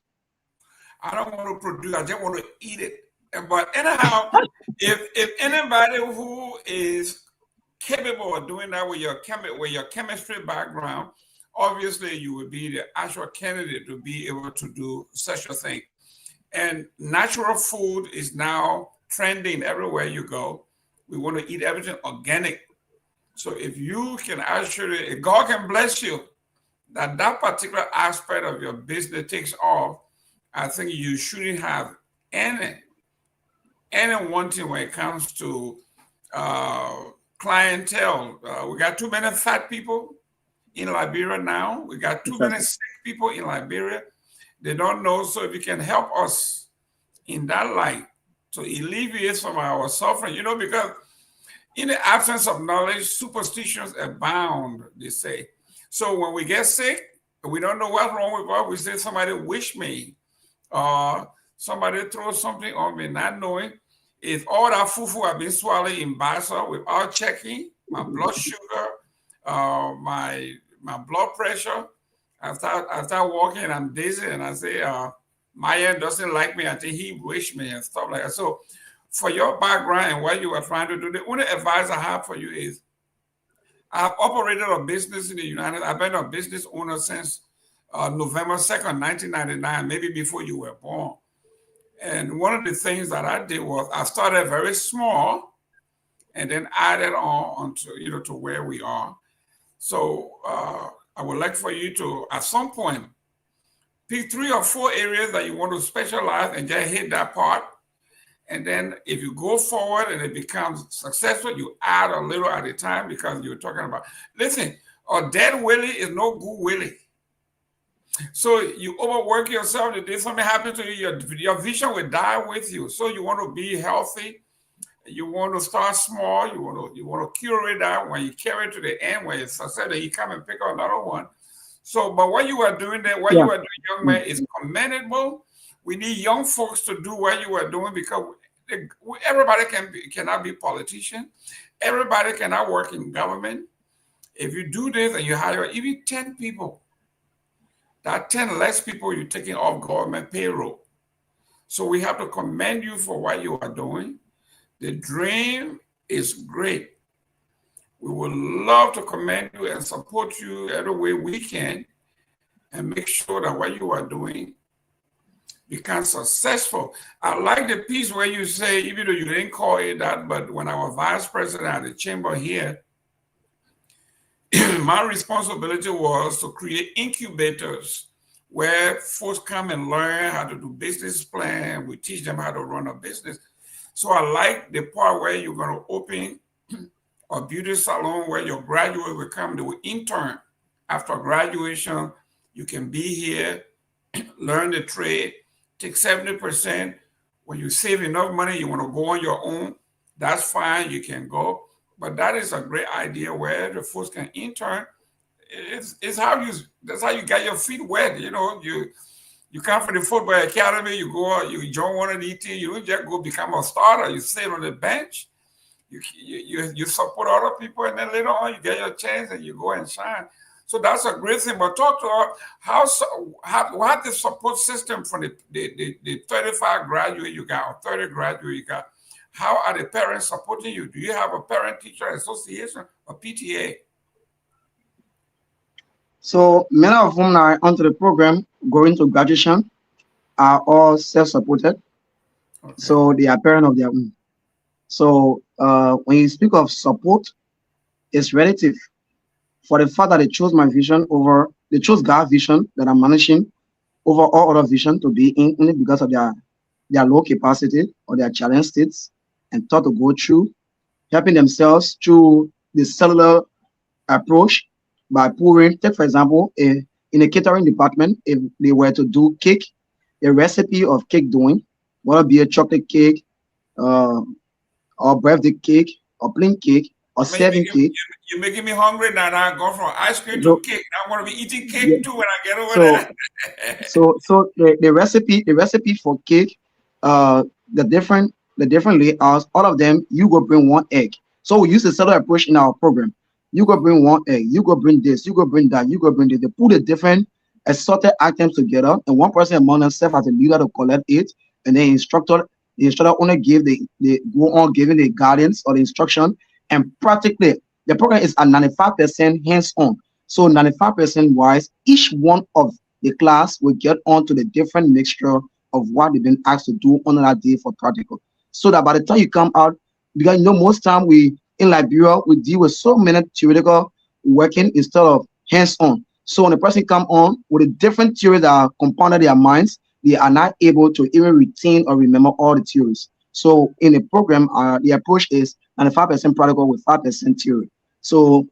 I don't want to produce. I just want to eat it. But anyhow, if anybody who is capable of doing that with your chemistry background, obviously you would be the actual candidate to be able to do such a thing. And natural food is now trending everywhere you go. We want to eat everything organic. So if you can actually, if God can bless you, that particular aspect of your business takes off, I think you shouldn't have any wanting when it comes to clientele. We got too many fat people in Liberia now. We got too many sick people in Liberia. They don't know. So if you can help us in that light to alleviate some of our suffering, you know, because in the absence of knowledge, superstitions abound, they say. So when we get sick, we don't know what's wrong with us, we say somebody wish me, or somebody throw something on me, not knowing. If all that fufu I've been swallowing in Basa without checking, my blood sugar, my blood pressure, I start walking and I'm dizzy and I say, Myean doesn't like me, I think he wish me and stuff like that. So for your background and what you are trying to do, the only advice I have for you is, I've operated a business in the United States. I've been a business owner since November 2nd, 1999, maybe before you were born. And one of the things that I did was I started very small and then added on to where we are. So I would like for you to, at some point, pick 3 or 4 areas that you want to specialize and just hit that part. And then if you go forward and it becomes successful, you add a little at a time, because you're talking about, listen, a dead Willie is no good Willie. So you overwork yourself, if something happens to you, your vision will die with you. So you want to be healthy. You want to start small. You want to curate that. When you carry it to the end, when it's successful, you come and pick up another one. So, but what you are doing there, you are doing, young man, is commendable. We need young folks to do what you are doing, because everybody cannot be politician. Everybody cannot work in government. If you do this and you hire even 10 people, that 10 less people you're taking off government payroll. So we have to commend you for what you are doing. The dream is great. We would love to commend you and support you every way we can, and make sure that what you are doing becomes successful. I like the piece where you say, even though you didn't call it that, but when I was vice president at the chamber here, my responsibility was to create incubators where folks come and learn how to do business plan. We teach them how to run a business. So I like the part where you're going to open a beauty salon where your graduates will come, they will intern. After graduation, you can be here, learn the trade, take 70%. When you save enough money, you want to go on your own, that's fine, you can go. But that is a great idea where the folks can intern. That's how you get your feet wet. You know, you come from the football academy, you go, you join one of the teams, you don't just go become a starter, you sit on the bench, you support other people, and then later on you get your chance and you go and shine. So that's a great thing. But talk to us, what the support system for the 35 graduate you got, or 30 graduate you got? How are the parents supporting you? Do you have a parent-teacher association or PTA? So many of whom are onto the program going to graduation are all self-supported. Okay. So they are parents of their own. So when you speak of support, it's relative. For the fact that they chose my vision over, they chose God's vision that I'm managing over all other vision to be in, only because of their low capacity or their challenge states, and thought to go through, helping themselves through the cellular approach by pouring, take for example, in a catering department, if they were to do cake, a recipe of cake doing, whether it be a chocolate cake, or birthday cake, or plain cake, or serving cake. You're making me hungry now. I go from ice cream to cake. I want to be eating cake too when I get over there. So the recipe for cake, the different layouts, all of them, you go bring one egg. So we use the cellular approach in our program. You go bring one egg, you go bring this, you go bring that, you go bring this. They put the different assorted items together, and one person among themselves as a leader to collect it, and then the instructor only give they go on giving the guidance or the instruction, and practically the program is at 95% hands-on. So 95% wise, each one of the class will get on to the different mixture of what they've been asked to do on that day for practical. So that by the time you come out, because you know most time in Liberia, we deal with so many theoretical working instead of hands-on. So when a person come on with a different theories that are compounded their minds, they are not able to even retain or remember all the theories. So in the program, the approach is 95% practical with 5% theory. So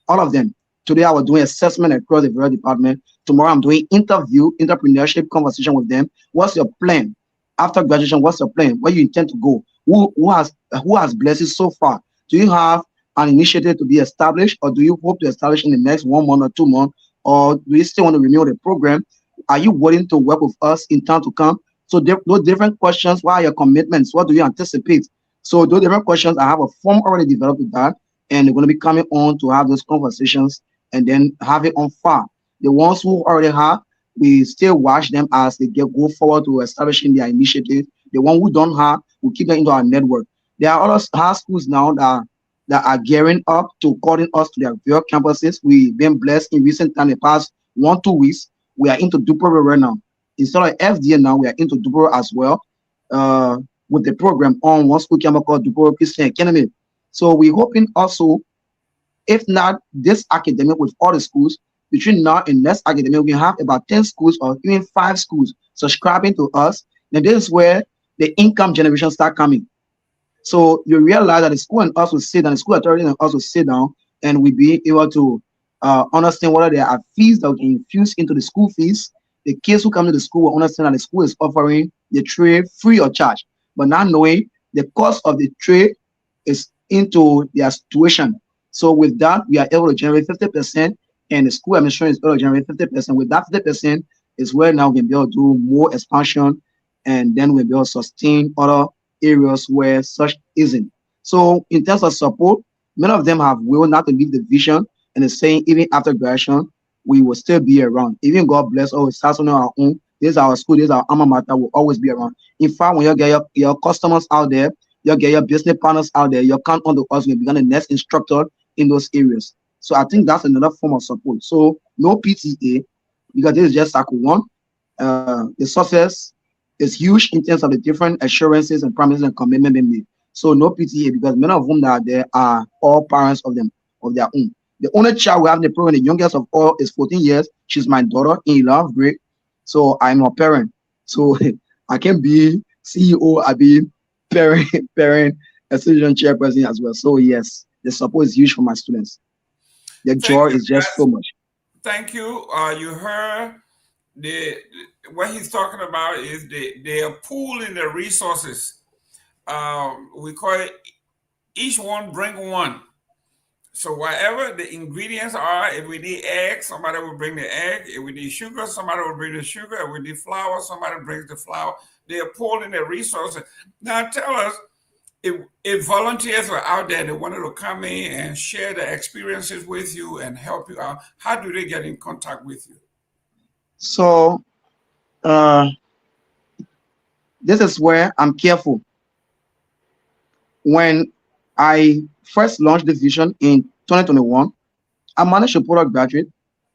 all of them. Today I was doing assessment across the various department. Tomorrow I'm doing entrepreneurship conversation with them. What's your plan? After graduation, what's your plan? Where you intend to go? Who has blessed you so far? Do you have an initiative to be established, or do you hope to establish in the next 1 month or 2 months, or do you still want to renew the program? Are you willing to work with us in time to come? So those different questions. What are your commitments? What do you anticipate? So those different questions, I have a form already developed with that, and they're going to be coming on to have those conversations and then have it on file. The ones who already have, we still watch them as they go forward to establishing their initiative. The one who don't have, we keep them into our network. There are other high schools now that are gearing up to calling us to their various campuses. We've been blessed in recent time, the past 1-2 weeks. We are into Dopoh right now. Instead of FDA now, we are into Dopoh as well, with the program on one school campus called Dopoh Christian Academy. So we're hoping also, if not this academic with all the schools, between now and next academic, we have about 10 schools or even 5 schools subscribing to us. Then this is where the income generation start coming. So you realize that the school and us will sit down, the school authority and us will sit down, and we be able to understand whether there are fees that we can infuse into the school fees. The kids who come to the school will understand that the school is offering the trade free of charge, but not knowing the cost of the trade is into their tuition. So with that, we are able to generate 50%, and the school administration is able to generate 50%. With that 50%, is where now we can be able to do more expansion, and then we'll be able to sustain other areas where such isn't. So in terms of support, many of them have will not to leave the vision and is saying even after graduation, we will still be around. Even God bless us, we start on our own. This is our school, this is our alma mater, will always be around. In fact, when you get your customers out there, you get your business partners out there, you count on the us, we become the next instructor in those areas. So I think that's another form of support. So no PTA, because this is just cycle one. The success is huge in terms of the different assurances and promises and commitment being made. So no PTA, because many of whom that are there are all parents of them, of their own. The only child we have in the program, the youngest of all, is 14 years. She's my daughter in 11th grade. So I'm a parent. So I can be CEO, I be parent association chairperson as well. So yes, the support is huge for my students. The joy is just so much. Thank you. You heard what he's talking about is they are pooling the resources. We call it each one bring one. So whatever the ingredients are, if we need egg, somebody will bring the egg. If we need sugar, somebody will bring the sugar. If we need flour, somebody brings the flour. They are pooling the resources. Now tell us, if volunteers are out there, they wanted to come in and share their experiences with you and help you out, how do they get in contact with you? So this is where I'm careful. When I first launched the vision in 2021, I managed to put out graduate,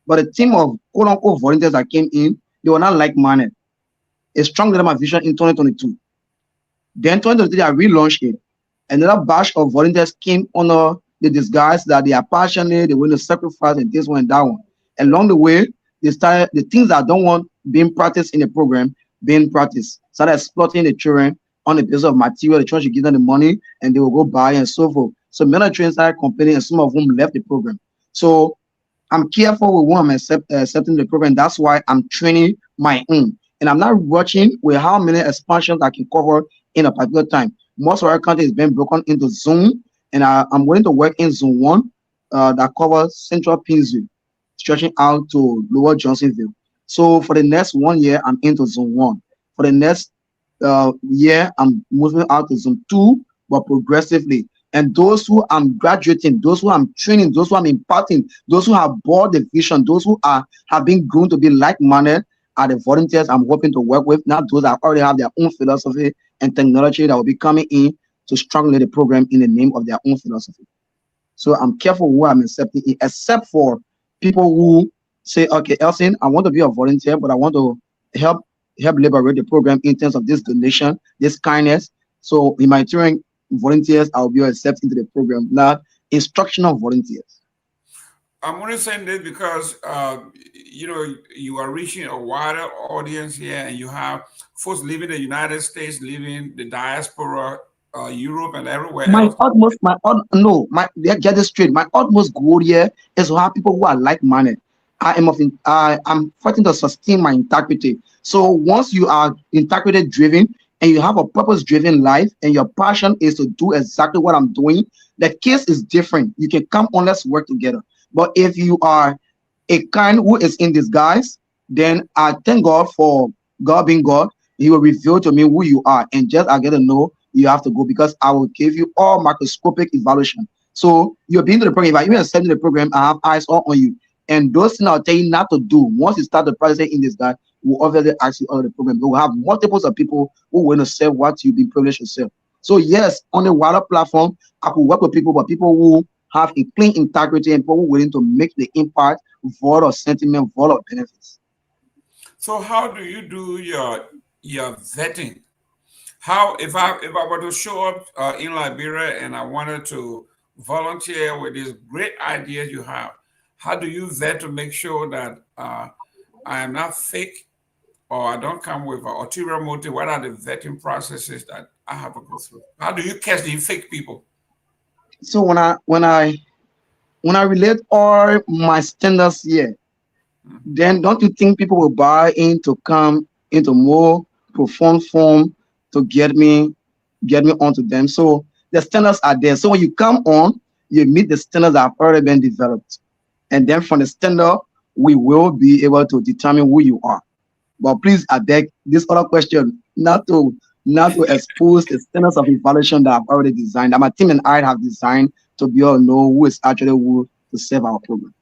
but a team of quote-unquote volunteers that came in, they were not like-minded. It strong my vision in 2022. Then 2023, I relaunched it. Another batch of volunteers came under the disguise that they are passionate, they want to sacrifice, and this one and that one. Along the way, they started the things that I don't want being practiced in the program being practiced. Started exploiting the children on the basis of material. The church should give them the money and they will go buy and so forth. So many children started complaining, and some of whom left the program. So I'm careful with who I'm accepting the program. That's why I'm training my own. And I'm not watching with how many expansions I can cover in a particular time. Most of our content is being broken into zone, and I'm willing to work in zone 1 that covers Central Painesville, stretching out to Lower Johnsonville. So for the next 1 year, I'm into zone 1. For the next year, I'm moving out to zone 2, but progressively. And those who I'm graduating, those who I'm training, those who I'm imparting, those who have bought the vision, those who have been grown to be like-minded are the volunteers I'm hoping to work with, not those that already have their own philosophy and technology that will be coming in to strongly the program in the name of their own philosophy. So I'm careful who I'm accepting, except for people who say, okay, Elsin, I want to be a volunteer, but I want to help liberate the program in terms of this donation, this kindness. So humanitarian volunteers, I'll be accepted into the program, not instructional volunteers. I'm only saying this because, you know, you are reaching a wider audience here, and you have folks living in the United States, living the diaspora, Europe, and everywhere else. Get this straight. My utmost goal here is to have people who are like-minded. I'm fighting to sustain my integrity. So once you are integrity-driven and you have a purpose-driven life, and your passion is to do exactly what I'm doing, the case is different. You can come on, let's work together. But if you are a kind who is in disguise, then I thank God for God being God. He will reveal to me who you are, and just I get to know you have to go, because I will give you all microscopic evaluation. So you're being to the program. If I even accept the program, I have eyes all on you, and those things I'll tell you not to do. Once you start the process in this guy, we'll obviously ask you out of the program. We'll have multiples of people who want to serve what you've been privileged to serve. So yes, on a wider platform, I could work with people, but people who have a clean integrity and people willing to make the impact, vote of sentiment, vote of benefits. So how do you do your vetting? How, if I were to show up in Liberia and I wanted to volunteer with these great ideas you have, how do you vet to make sure that I am not fake, or I don't come with an ulterior motive? What are the vetting processes that I have to go through? How do you catch the fake people? So when I relate all my standards here, then don't you think people will buy in to come into more profound form to get me onto them? So the standards are there. So when you come on, you meet the standards that have already been developed, and then from the standard, we will be able to determine who you are. But please, I beg this other question not to expose the standards of evaluation that I've already designed, that my team and I have designed to be able to know who is actually who to serve our program.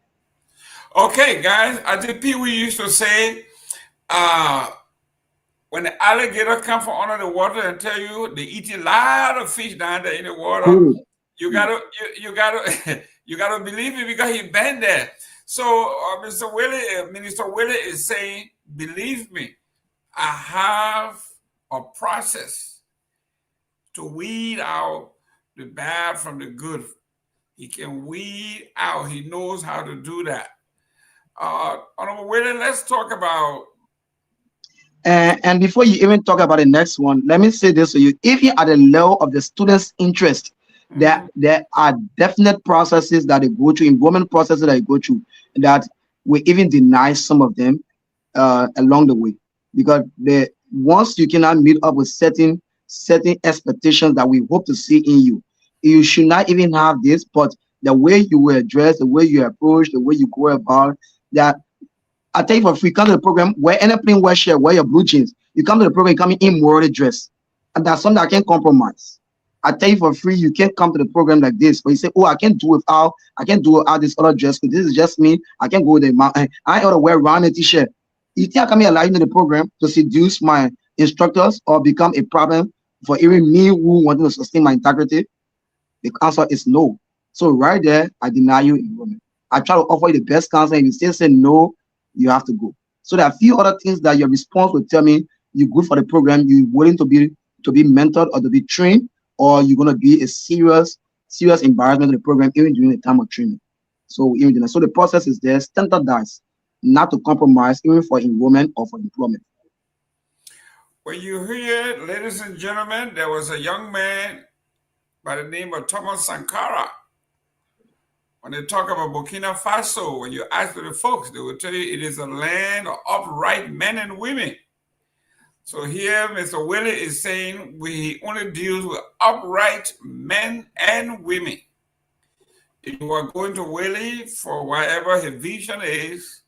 Okay, guys, I think Pewee used to say, when the alligator come from under the water and tell you they eat a lot of fish down there in the water, you gotta you gotta believe it because he been there. So Mr. Willie, Minister Willie is saying, believe me, I have a process to weed out the bad from the good. He can weed out. He knows how to do that. Honorable Willie, let's talk about. And before you even talk about the next one, let me say this to you. If you are at the level of the student's interest, there are definite processes that they go through, enrollment processes that they go through, that we even deny some of them along the way. Because once you cannot meet up with certain expectations that we hope to see in you, you should not even have this, but the way you were dressed, the way you approach, the way you go about that. I tell you for free, come to the program, wear any plain white shirt, wear your blue jeans. You come to the program, you come in immorally dressed. And that's something I can't compromise. I tell you for free, you can't come to the program like this. But you say, oh, I can't do without this other dress code. This is just me. I can't go there. I ought to wear round a t-shirt. You think I come here allowing to the program to seduce my instructors or become a problem for even me who want to sustain my integrity? The answer is no. So right there, I deny you enrollment. I try to offer you the best counsel, and you still say no, you have to go. So there are a few other things that your response will tell me you're good for the program, you're willing to be mentored or to be trained, or you're going to be a serious embarrassment to the program even during the time of training. So the process is there, standardized, not to compromise even for enrollment or for deployment. When you hear, ladies and gentlemen, there was a young man by the name of Thomas Sankara. When they talk about Burkina Faso, when you ask the folks, they will tell you it is a land of upright men and women. So here, Mr. Willie is saying we only deal with upright men and women. If you are going to Willie for whatever his vision is,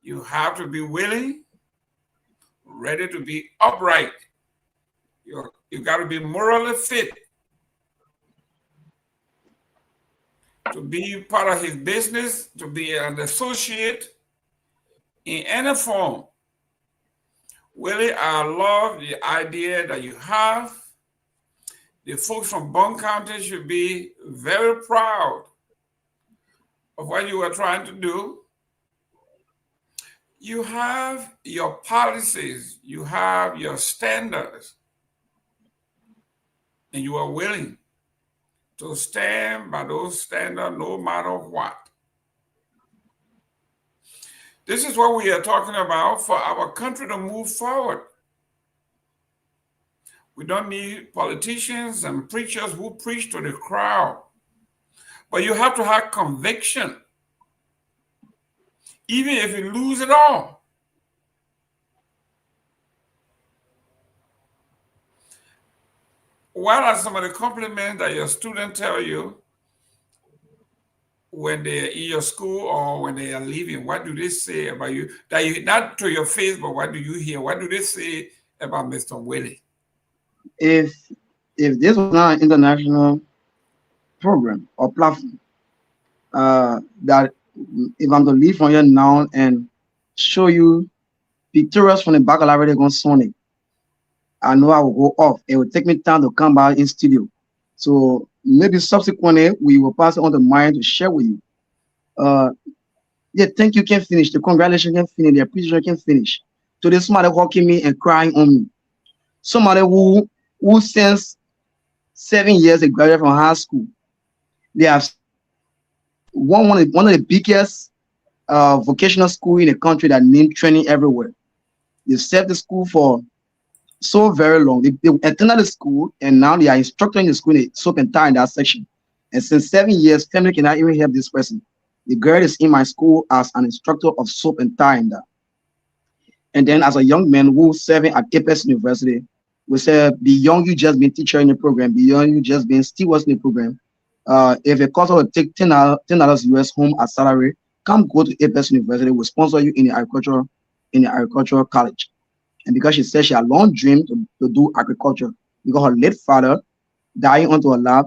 you have to be willing, ready to be upright. You got to be morally fit to be part of his business, to be an associate in any form. Willie, I love the idea that you have. The folks from Bond County should be very proud of what you are trying to do. You have your policies, you have your standards, and you are willing to stand by those standards no matter what. This is what we are talking about for our country to move forward. We don't need politicians and preachers who preach to the crowd, but you have to have conviction, even if you lose it all. What are some of the compliments that your students tell you when they're in your school or when they are leaving? What do they say about you? That you, not to your face, but what do you hear? What do they say about Mr. Willie? If this was not an international program or platform, that if I'm to leave from here now and show you pictures from the back of already gone Sonic, I know I will go off. It will take me time to come back in studio. So maybe subsequently we will pass it on to Myean to share with you. Yeah, thank you can finish. The congratulations can finish. The appreciation can finish. Today somebody walking me and crying on me. Somebody who since 7 years they graduated from high school. They have one of the biggest vocational school in the country that need training everywhere. They served the school for so very long. They attended the school and now they are instructor in the school in soap and tie in that section. And since 7 years, family cannot even help this person. The girl is in my school as an instructor of soap and tie in that. And then as a young man who serving at Apex University, we said beyond you just being teacher in the program, beyond you just being stewards in the program, if a course will take $10 US home as salary, come go to Apex University. We'll sponsor you in the agricultural college. And because she said she had long dream to do agriculture, because her late father dying onto her lap,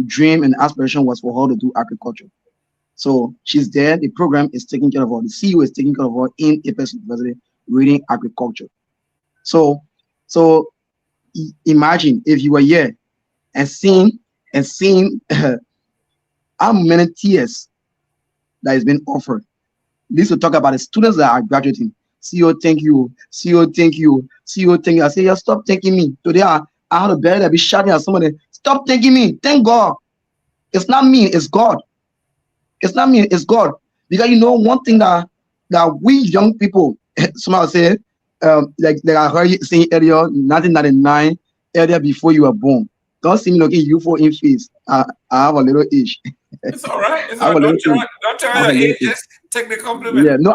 dream and aspiration was for her to do agriculture. So she's there. The program is taking care of her. The CEO is taking care of her in Apex University, reading agriculture. So imagine if you were here and seeing how many tears that is being offered. This will talk about the students that are graduating. CEO, thank you. CEO, thank you. CEO, thank you. I say, yeah, stop thanking me. Today I had a bear that be shouting at somebody. Stop thanking me. Thank God. It's not me. It's God. It's not me. It's God. Because you know one thing that we young people, somebody said, like I heard you saying earlier, 1999, earlier before you were born. Don't see me looking you for in face. I have a little age. It's all right. It's all right. Don't tell your age. Just take the compliment. Yeah, no,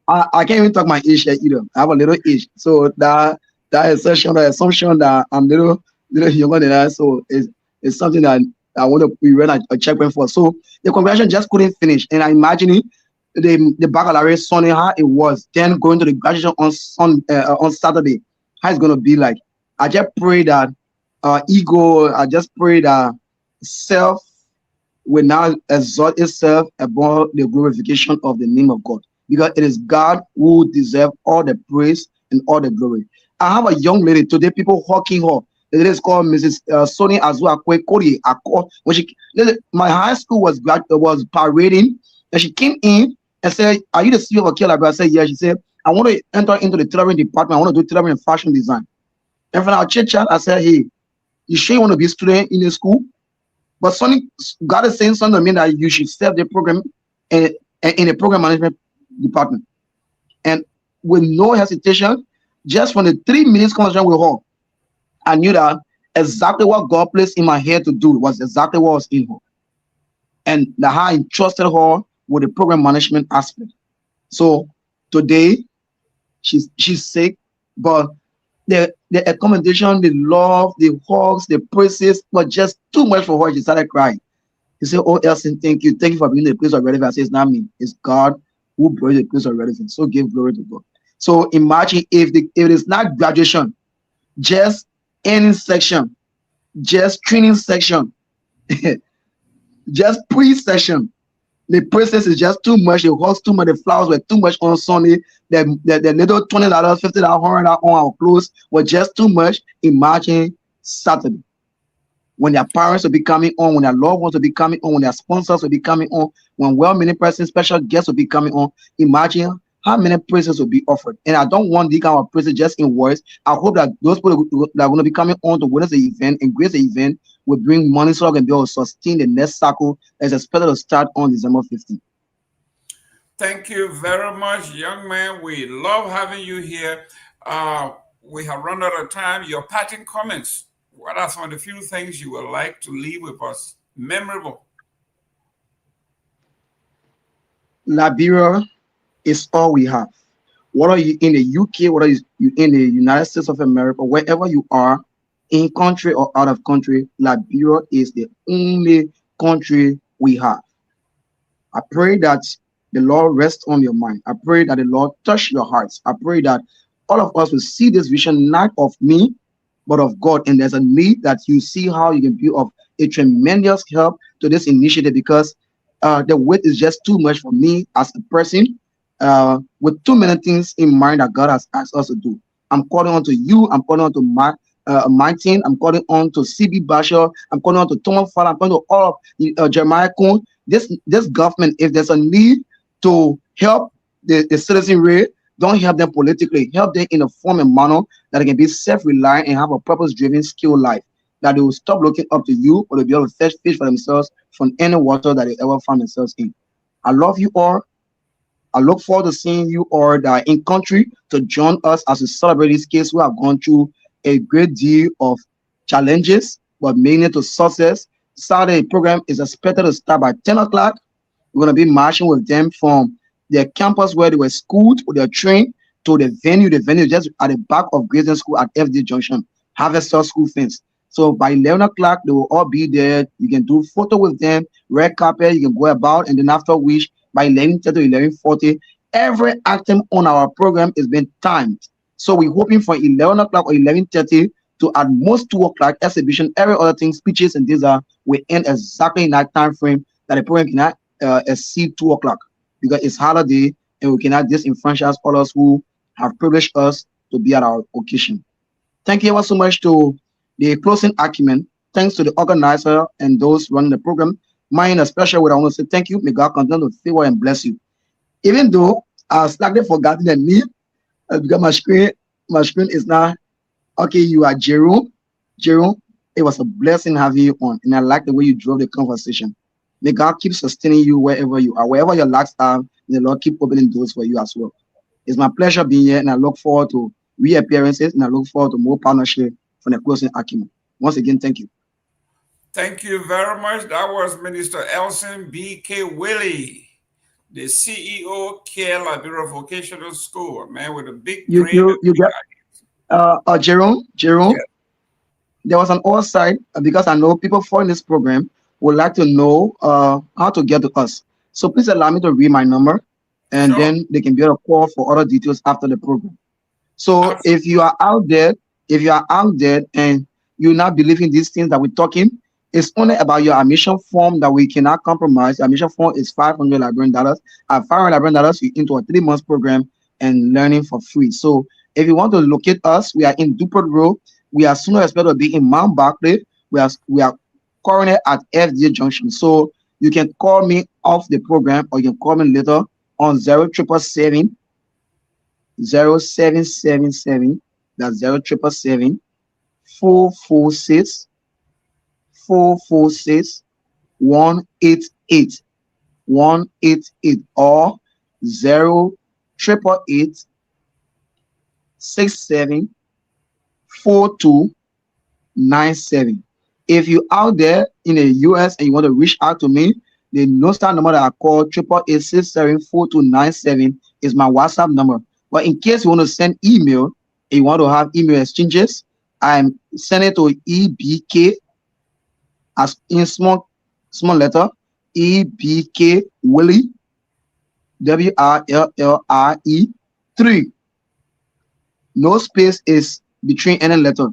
I can't even talk my age yet either. I have a little age. So that assumption that I'm little younger than that. So it's something that I want to be ready a checkpoint for. So the congregation just couldn't finish. And I imagine the baccalaureate Sunday, how it was, then going to the graduation on Saturday, how it's gonna be like. I just pray that ego, I just pray that self will now exalt itself above the glorification of the name of God. Because it is God who deserves all the praise and all the glory. I have a young lady today, people hawking her. The lady is called Mrs. Soni Azua Kori. When my high school was parading, and she came in and said, "Are you the CEO of Kehleboe?" I said, "Yeah." She said, "I want to enter into the tailoring department. I want to do tailoring and fashion design." And from our chit chat, I said, "Hey, you sure you want to be a student in the school?" But God is saying something to me that you should serve the program in the program management department. And with no hesitation, just from the 3 minutes conversation with her, I knew that exactly what God placed in my head to do was exactly what was in her. And that I entrusted her with the program management aspect. So today, she's sick, but the accommodation, the love, the hugs, the praises was just too much for her. She started crying. He said, "Oh, Elson, thank you. Thank you for being the place of relevance." I said, "It's not me. It's God who brought you the place of relevance." So give glory to God. So imagine if it is not graduation, just any section, just training section, just pre-session. The process is just too much. It costs too much. The flowers were too much on Sunday. The little $20, $50, $100 on our clothes were just too much. Imagine Saturday, when their parents will be coming on, when their loved ones will be coming on, when their sponsors will be coming on, when well-meaning persons, special guests will be coming on. Imagine how many praises will be offered. And I don't want these kind of praises just in words. I hope that those people that are going to be coming on to witness the event and grace the event will bring money so I can be able to sustain the next cycle that's expected to start on December 15th. Thank you very much, young man. We love having you here. We have run out of time. Your parting comments. What are some of the few things you would like to leave with us? Memorable. Liberia is all we have. Whether you're in the UK, whether you're in the United States of America, wherever you are, in country or out of country, Liberia is the only country we have. I pray that the Lord rest on your mind. I pray that the Lord touch your hearts. I pray that all of us will see this vision not of me, but of God. And there's a need that you see how you can be of a tremendous help to this initiative, because the weight is just too much for me as a person with too many things in mind that God has asked us to do. I'm calling on to you. I'm calling on to my team. I'm calling on to CB Basher. I'm calling on to Tomalin. I'm calling to all of Jeremiah Kuhn. This government, if there's a need to help the citizenry, don't help them politically. Help them in a form and manner that they can be self-reliant and have a purpose-driven, skill life. That they will stop looking up to you, or they'll be able to fetch fish for themselves from any water that they ever find themselves in. I love you all. I look forward to seeing you all that are in country to join us as we celebrate this case who have gone through a great deal of challenges, but making it to success. Saturday program is expected to start by 10 o'clock. We're going to be marching with them from their campus where they were schooled or they're trained to the venue. The venue is just at the back of Graydon School at FD Junction, Harvester School fence. So by 11 o'clock, they will all be there. You can do photo with them, red carpet, you can go about, and then after which, by 11:30 to 11:40, every item on our program is being timed. So we're hoping for 11 o'clock or 11:30 to at most 2 o'clock exhibition. Every other thing, speeches and these will end exactly in that time frame that the program cannot exceed 2 o'clock because it's holiday and we cannot disenfranchise others who have privileged us to be at our occasion. Thank you ever so much to the closing argument. Thanks to the organizer and those running the program. Mine especially, what I want to say thank you. May God continue to favor and bless you. Even though I slightly forgotten the name, because my screen is now okay. You are Jerome. Jerome, it was a blessing having you on, and I like the way you drove the conversation. May God keep sustaining you wherever you are, wherever your lacks are. May the Lord keep opening doors for you as well. It's my pleasure being here, and I look forward to reappearances, and I look forward to more partnership from the closing argument. Once again, thank you. Thank you very much. That was Minister Elson B.K. Willie, the CEO, Liberia Vocational School, a man with a big dream. You got Jerome. Yeah. There was an oversight because I know people following this program would like to know how to get to us. So please allow me to read my number, and then they can be able to call for other details after the program. So if you are out there, and you're not believing these things that we're talking, it's only about your admission form that we cannot compromise. The admission form is $500 Liberian dollars. At $500 Liberian dollars, you're into a 3-month program and learning for free. So if you want to locate us, we are in Dopoh Road. We are sooner expected to be in Mount Barclay. We are currently at FDA Junction. So you can call me off the program, or you can call me later on 0777 0777. That's 0777 446 188 or 0888 67 4297. If you're out there in the US and you want to reach out to me, the no-star number that I call 888-674297 is my WhatsApp number. But in case you want to send email and you want to have email exchanges, I'm sending it to EBK as in small letter EBK Willie WRLLIE 3. No space is between any letter.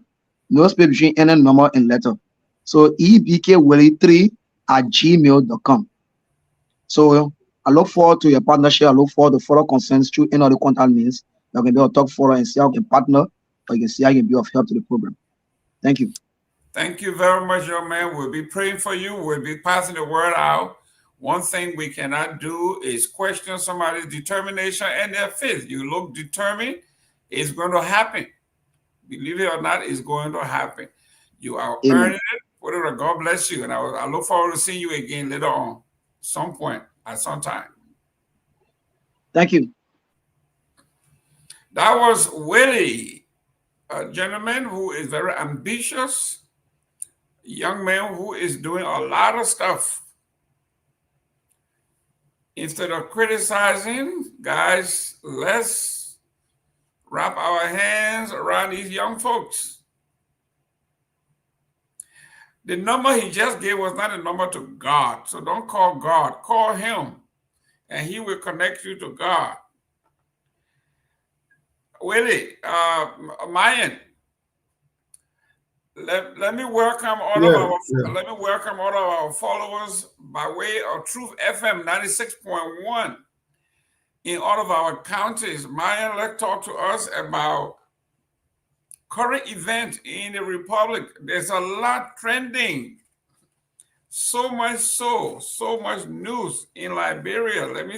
No space between any number and letter. So ebkwilly3@gmail.com. So I look forward to your partnership. I look forward to further concerns through any other contact means that can be able to talk further and see how we can partner, or you can see how you can be of help to the program. Thank you. Thank you very much, young man. We'll be praying for you. We'll be passing the word out. One thing we cannot do is question somebody's determination and their faith. You look determined, it's going to happen. Believe it or not, it's going to happen. You are earning it. Whatever, God bless you. And I look forward to seeing you again later on, some point, at some time. Thank you. That was Willie, a gentleman who is very ambitious, young man who is doing a lot of stuff. Instead of criticizing, guys, let's wrap our hands around these young folks. The number he just gave was not a number to God. So don't call God. Call him, and he will connect you to God. Willie, Myean, let me welcome all of our followers by way of Truth FM 96.1 in all of our counties. Myean, let's talk to us about current events in the Republic. There's a lot trending. So much news in Liberia. Let me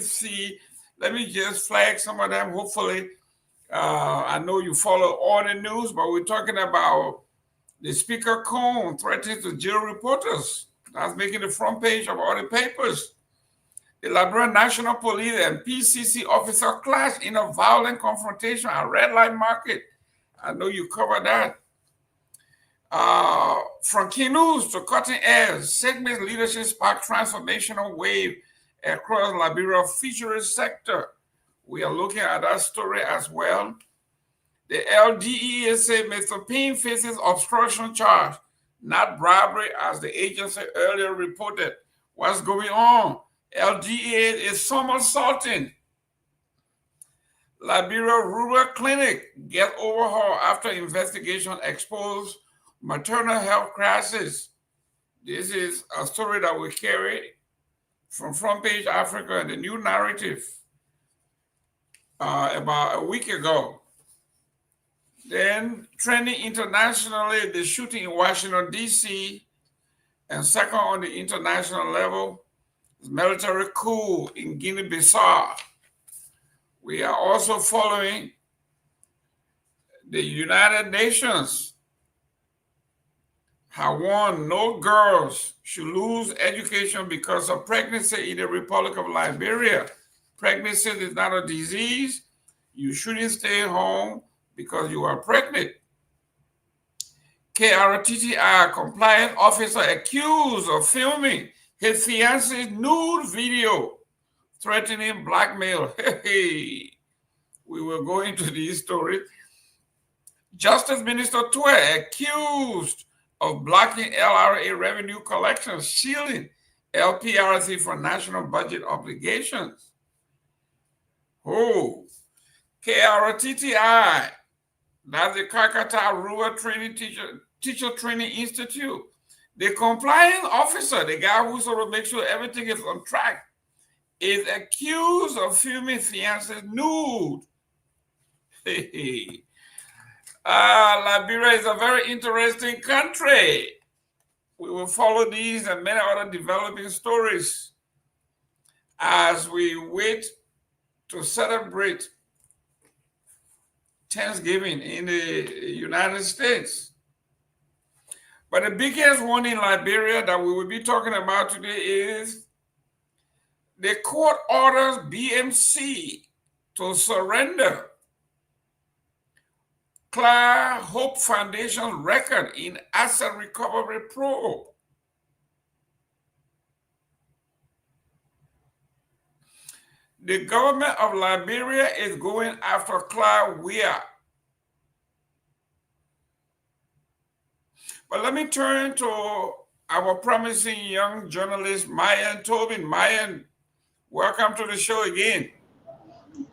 just flag some of them. Hopefully, I know you follow all the news, but we're talking about the Speaker Cone threatens to jail reporters. That's making the front page of all the papers. The Liberian National Police and PCC officer clash in a violent confrontation at Red Light Market. I know you covered that. From key news to cutting edge, segment leadership spark transformational wave across Liberia fisheries sector. We are looking at that story as well. The LDEA say Mr. Payne faces obstruction charge, not bribery, as the agency earlier reported. What's going on? LDEA is somersaulting. Liberia Rural Clinic get overhaul after investigation exposed maternal health crisis. This is a story that we carry from Front Page Africa and the New Narrative about a week ago. Then trending internationally, the shooting in Washington, D.C., and second on the international level is military coup in Guinea-Bissau. We are also following the United Nations have warned no girls should lose education because of pregnancy in the Republic of Liberia. Pregnancy is not a disease. You shouldn't stay home because you are pregnant. KRTTI compliance officer accused of filming his fiance's nude video, threatening blackmail. Hey, we will go into these stories. Justice Minister Pewee accused of blocking LRA revenue collections, shielding LPRC from national budget obligations. Oh, KRTTI, that's the Calcutta Rural Training Teacher Training Institute. The compliance officer, the guy who sort of makes sure everything is on track, is accused of filming fiance's nude. Hey. Liberia is a very interesting country. We will follow these and many other developing stories as we wait to celebrate Thanksgiving in the United States. But the biggest one in Liberia that we will be talking about today is the court orders BMC to surrender Clark Hope Foundation record in asset recovery probe. The government of Liberia is going after Clark Weir. But let me turn to our promising young journalist, Myean Tobin. Myean, welcome to the show again.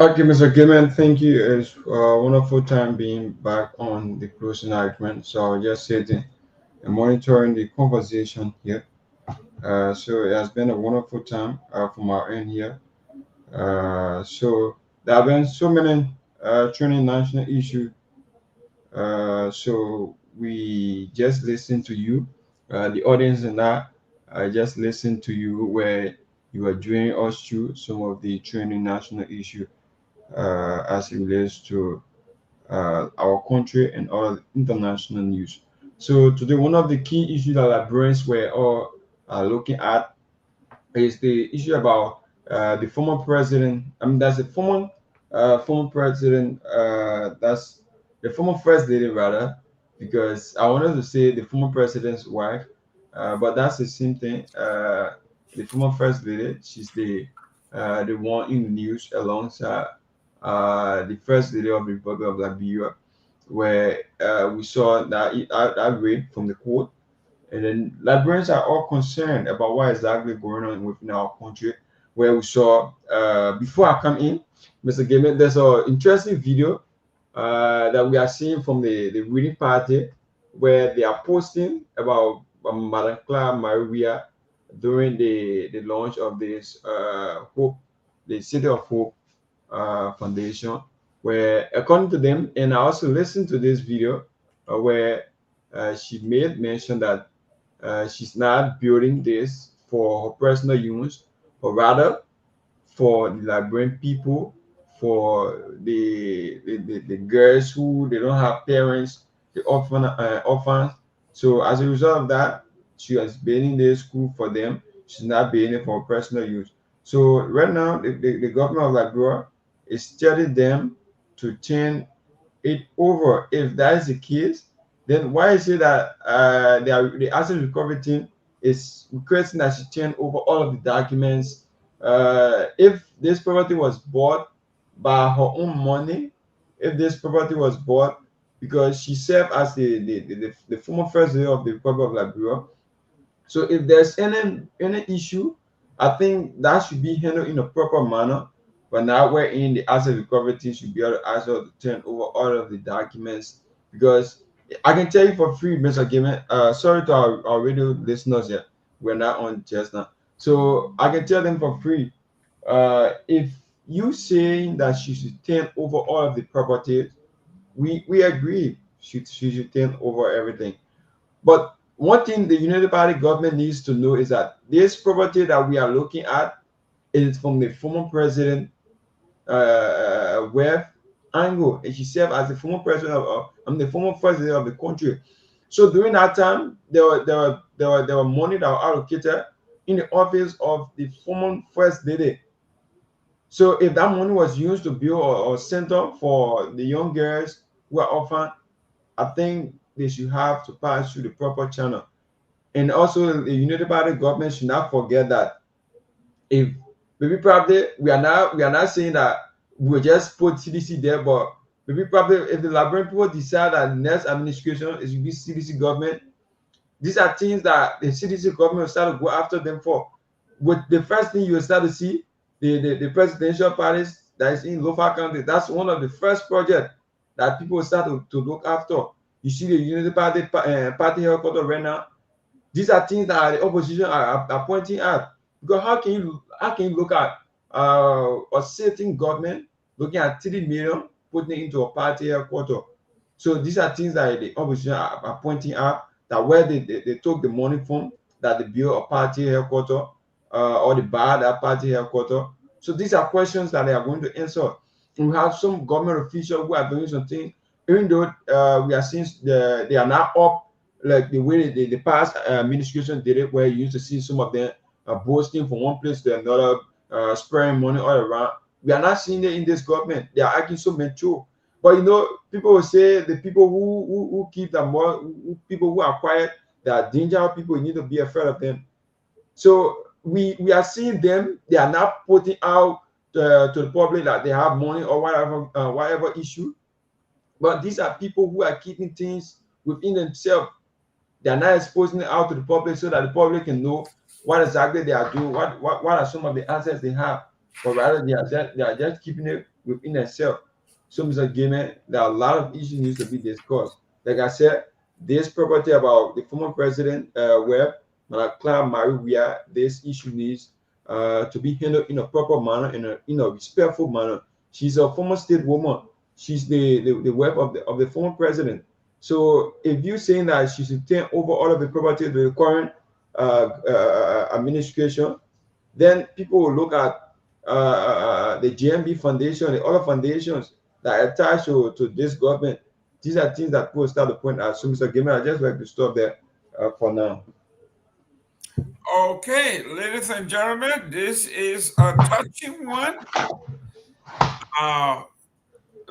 Okay, Mr. Gayman, thank you. It's a wonderful time being back on the closing argument. So I'll just sitting and monitoring the conversation here. So it has been a wonderful time from our end here. So there have been so many training national issues. So we just listen to you, the audience, and I just listen to you where you are doing us through some of the training national issues as it relates to our country and all international news. So today, one of the key issues that Liberians were all looking at is the issue about the former president. I mean, that's the former president. That's the former first lady, rather, because I wanted to say the former president's wife, but that's the same thing. The former first lady, she's the one in the news alongside the first lady of the Republic of Liberia, where we saw that raid from the court. And then Liberians are all concerned about what exactly going on within our country, where we saw, before I come in, Mr. Gayman, there's an interesting video that we are seeing from the ruling party, where they are posting about Madam Clark Maria during the launch of this Hope, the City of Hope Foundation, where according to them, and I also listened to this video where she made mention that she's not building this for her personal use, but rather for the Liberian people, for the girls who they don't have parents, the orphans. So as a result of that, she has been in the school for them. She's not being it for personal use. So right now, the government of Liberia is telling them to turn it over. If that is the case, then why is it that the asset recovery team is requesting that she turn over all of the documents? If this property was bought by her own money, if this property was bought because she served as the former first lady of the Republic of Liberia, so if there's any issue, I think that should be handled in a proper manner. But now we're in the asset recovery team should be able to ask her to turn over all of the documents, because I can tell you for free, Mr. Gayman. Sorry to our radio listeners here. We're not on just now. So I can tell them for free. If you saying that she should turn over all of the properties, we agree she should turn over everything. But one thing the United Party government needs to know is that this property that we are looking at is from the former president Web Angle, and she served as the former president the former president of the country. So during that time, there were money that were allocated in the office of the former first lady. So if that money was used to build a center for the young girls who are orphaned, I think they should have to pass through the proper channel. And also, the United Party government should not forget that if maybe probably we are not saying that we'll just put CDC there, but maybe probably if the Liberian people decide that the next administration is to be CDC government, these are things that the CDC government will start to go after them for. With the first thing you will start to see, the presidential parties that is in local country, that's one of the first projects that people will start to look after. You see the Unity Party party headquarters right now. These are things that the opposition are pointing at. Because how can you look at a sitting government looking at 3 million, putting it into a party headquarters? So these are things that the opposition are pointing out, that where they took the money from, that they build a party headquarters, or they buy that party headquarters. So these are questions that they are going to answer. And we have some government officials who are doing something, even though we are seeing they are now up like the way the past administration did it, where you used to see some of them boasting from one place to another, spraying money all around. We are not seeing it in this government. They are acting so mature. But you know, people will say the people who keep them more, people who are quiet, they are dangerous people. You need to be afraid of them. So we are seeing them. They are not putting out to the public that they have money or whatever issue. But these are people who are keeping things within themselves. They are not exposing it out to the public so that the public can know what exactly they are doing, what are some of the assets they have. But rather they are just keeping it within themselves. So, Mr. Gayman, there are a lot of issues needs to be discussed. Like I said, this property about the former president, Webb, Maria, this issue needs to be handled in a proper manner, in a respectful manner. She's a former state woman. She's the wife of the former president. So if you're saying that she should turn over all of the property to the current administration, then people will look at the GMB Foundation, the other foundations that are attached to this government. These are things that people start to point out. So, Mr. Gayman, I just like to stop there for now. Okay, ladies and gentlemen, this is a touching one.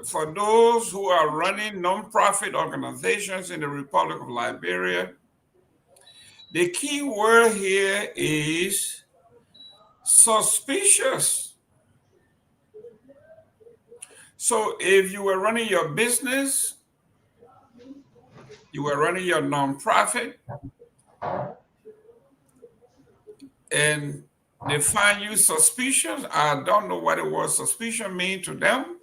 For those who are running non-profit organizations in the Republic of Liberia, the key word here is suspicious. So if you were running your business, you were running your non-profit, and they find you suspicious, I don't know what the word suspicion means to them.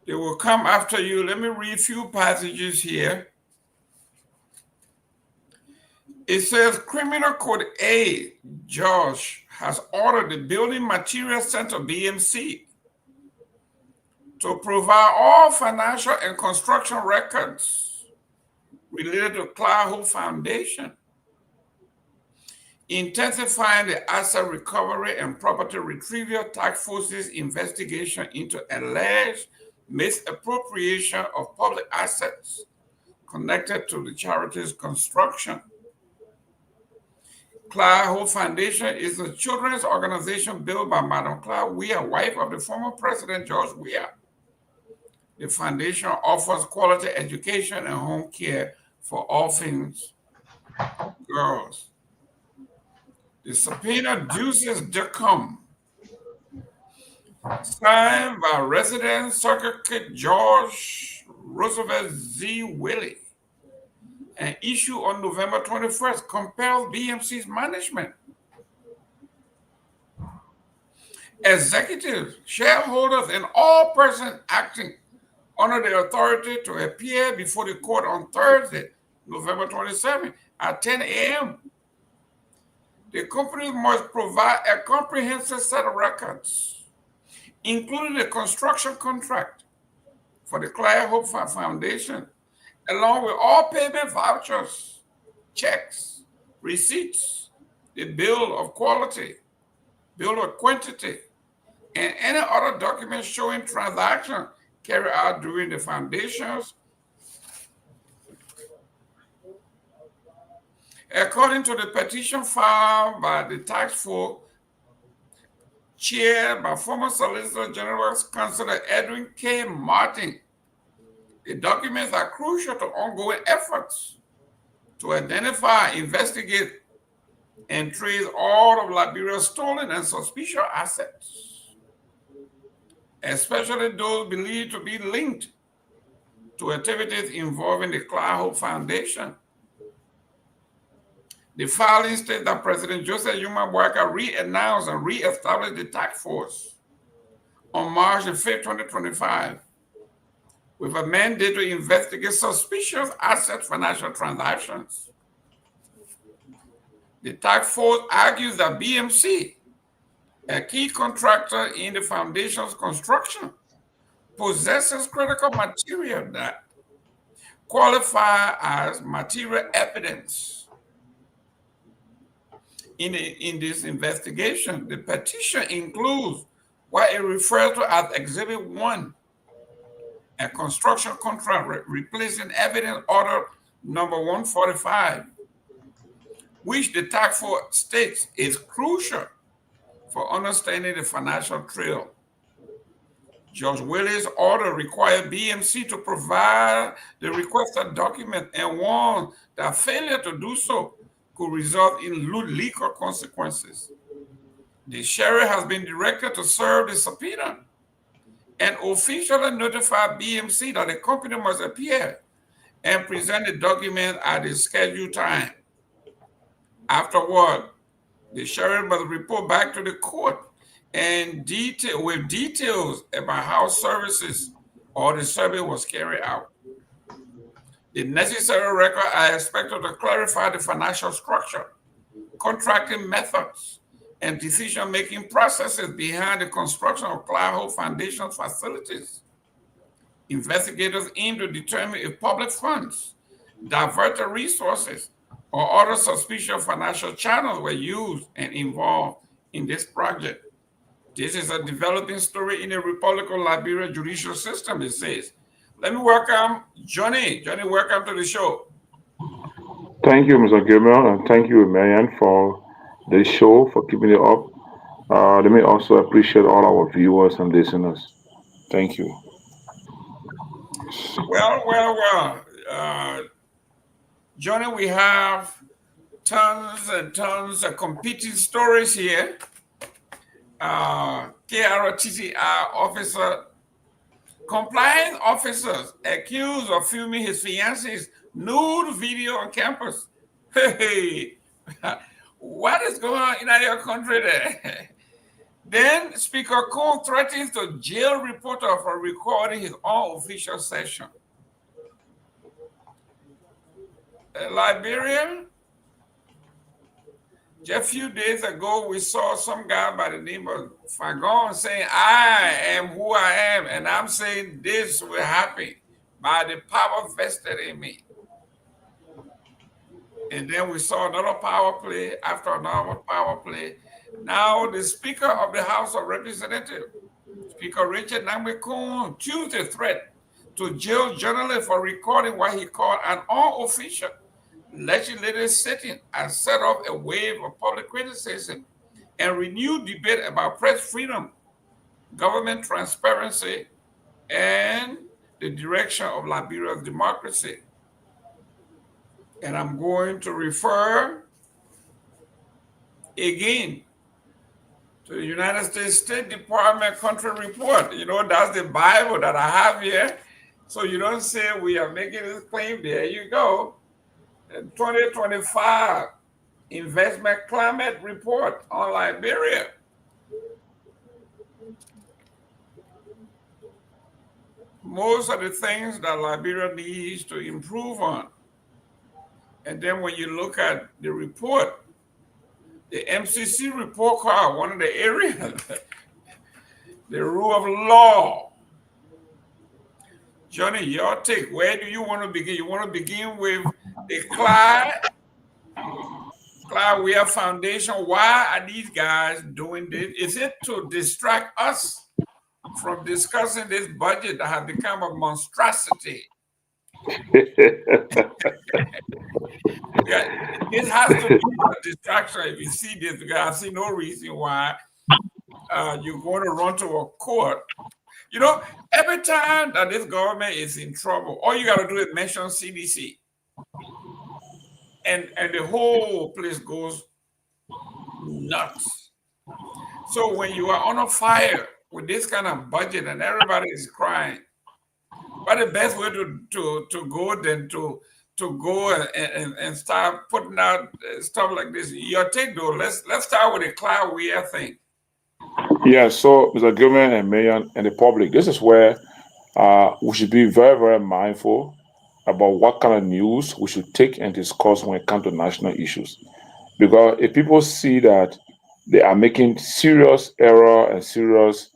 They will come after you. Let me read a few passages here. It says, Criminal Code A, George, has ordered the Building Materials Center, BMC, to provide all financial and construction records related to Kehleboe Foundation, intensifying the asset recovery and property retrieval task force's investigation into alleged misappropriation of public assets connected to the charity's construction. Kehleboe Foundation is a children's organization built by Madam Weah, wife of the former President George Weah. The foundation offers quality education and home care for orphans girls. The subpoena duces decum, signed by resident Circuit George Roosevelt Z. Willie, and issued on November 21st, compels BMC's management executives, shareholders, and all persons acting under the authority to appear before the court on Thursday, November 27 at 10 a.m. The company must provide a comprehensive set of records, including the construction contract for the Kehleboe Foundation, along with all payment vouchers, checks, receipts, the bill of quality, bill of quantity, and any other documents showing transactions carried out during the foundation's. According to the petition filed by the task force, chaired by former Solicitor General Councilor Edwin K. Martin, the documents are crucial to ongoing efforts to identify, investigate, and trace all of Liberia's stolen and suspicious assets, especially those believed to be linked to activities involving the Kehleboe Foundation. The filing states that President Joseph Yuma Boakai re-announced and re-established the task force on March 5, 2025, with a mandate to investigate suspicious asset financial transactions. The task force argues that BMC, a key contractor in the foundation's construction, possesses critical material that qualify as material evidence. In this investigation, the petition includes what it refers to as Exhibit 1, a construction contract replacing evidence order number 145, which the task force states is crucial for understanding the financial trail. Judge Willie's order required BMC to provide the requested document and warned that failure to do so could result in legal consequences. The sheriff has been directed to serve the subpoena and officially notify BMC that the company must appear and present the document at the scheduled time. Afterward, the sheriff must report back to the court and with details about how services or the survey was carried out. The necessary records are expected to clarify the financial structure, contracting methods, and decision-making processes behind the construction of Kehleboe Foundation facilities. Investigators aim to determine if public funds, diverted resources, or other suspicious financial channels were used and involved in this project. This is a developing story in the Republic of Liberia judicial system, it says. Let me welcome Johnny. Johnny, welcome to the show. Thank you, Mr. Gayman, and thank you, Myean, for the show, for keeping it up. Let me also appreciate all our viewers and listeners. Thank you. Well. Johnny, we have tons and tons of competing stories here. KRTTI officer, compliance officers accused of filming his fiance's nude video on campus. Hey, what is going on in your country there? Then Speaker Cole threatens to jail reporter for recording his own official session. Liberia, just a few days ago, we saw some guy by the name of Fagon saying, I am who I am, and I'm saying this will happen by the power vested in me. And then we saw another power play after another power play. Now the Speaker of the House of Representatives, Speaker Richard Nagbe, Tuesday threat to jail journalists for recording what he called an unofficial legislative sitting and set off a wave of public criticism and renewed debate about press freedom, government transparency, and the direction of Liberia's democracy. And I'm going to refer again to the United States State Department country report. You know, that's the Bible that I have here. So you don't say we are making this claim. There you go. 2025 Investment Climate Report on Liberia. most of the things that Liberia needs to improve on. And then when you look at the report, the MCC report card, one of the areas, the rule of law. Johnny, your take, where do you want to begin? You want to begin with the Clyde Weir Foundation. Why are these guys doing this? Is it to distract us from discussing this budget that has become a monstrosity? Yeah, this has to be a distraction if you see this, because I see no reason why you're going to run to a court. You know, every time that this government is in trouble, all you got to do is mention CDC. And the whole place goes nuts. So when you are on a fire with this kind of budget and everybody is crying, what the best way to go than to go and start putting out stuff like this? Your take though, let's start with the Clyde Weir thing. Yeah, so Mr. Gayman and Myean and the public, this is where we should be very, very mindful about what kind of news we should take and discuss when it comes to national issues. Because if people see that they are making serious error and serious,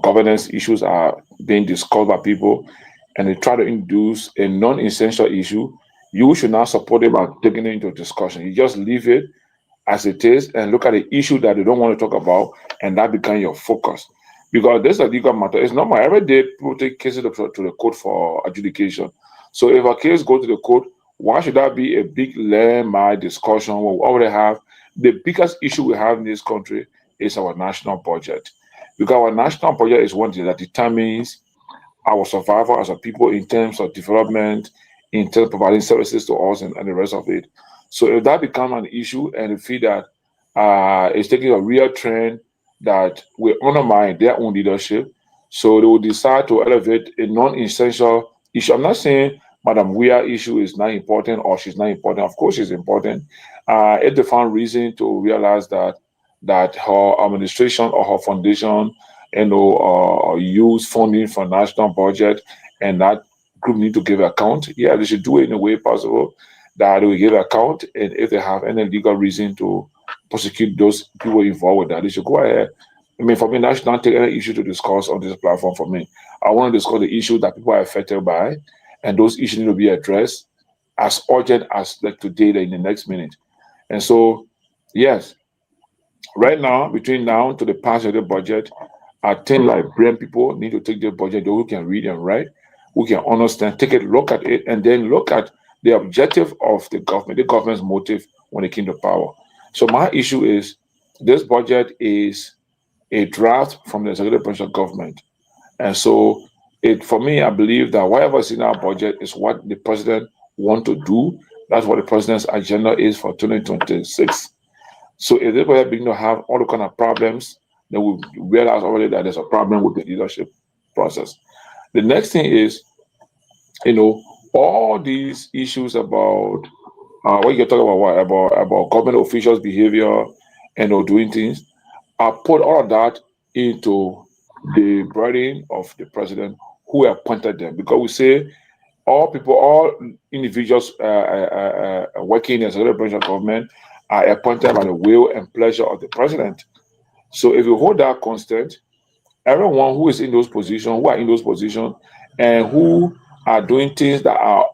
governance issues are being discussed by people, and they try to induce a non-essential issue, you should not support it by taking it into discussion. You just leave it as it is and look at the issue that they don't want to talk about, and that becomes your focus. Because this is a legal matter. It's normal. Every day people take cases to the court for adjudication. So if a case goes to the court, why should that be a big landmark discussion when we already have the biggest issue we have in this country is our national budget? Because our national budget is one thing that determines our survival as a people in terms of development, in terms of providing services to us and the rest of it. So if that becomes an issue and you feel that it's taking a real trend that will undermine their own leadership, so they will decide to elevate a non-essential issue. I'm not saying Madam Weir issue is not important or she's not important. Of course she's important. If they found reason to realize that her administration or her foundation, use funding from national budget and that group need to give account, yeah, they should do it in a way possible that they will give account, and if they have any legal reason to prosecute those people involved with that, they should go ahead. I mean, for me, that should not take any issue to discuss on this platform for me. I want to discuss the issue that people are affected by, and those issues need to be addressed as urgent as like today, in the next minute. And so, yes, right now, between now to the passage of the budget, I think like brain people need to take the budget, those who can read and write, who can understand, take a look at it, and then look at the objective of the government's motive when it came to power. So my issue is this budget is a draft from the executive branch of government. And so for me, I believe that whatever is in our budget is what the president wants to do. That's what the president's agenda is for 2026. So if this budget begin to have all the kind of problems, then we realize already that there's a problem with the leadership process. The next thing is, all these issues about what you're talking about government officials' behavior and doing things, I put all of that into the burden of the president who appointed them. Because we say all individuals working in the executive branch of government are appointed by the will and pleasure of the president. So if you hold that constant, everyone who is in those positions, and who are doing things that are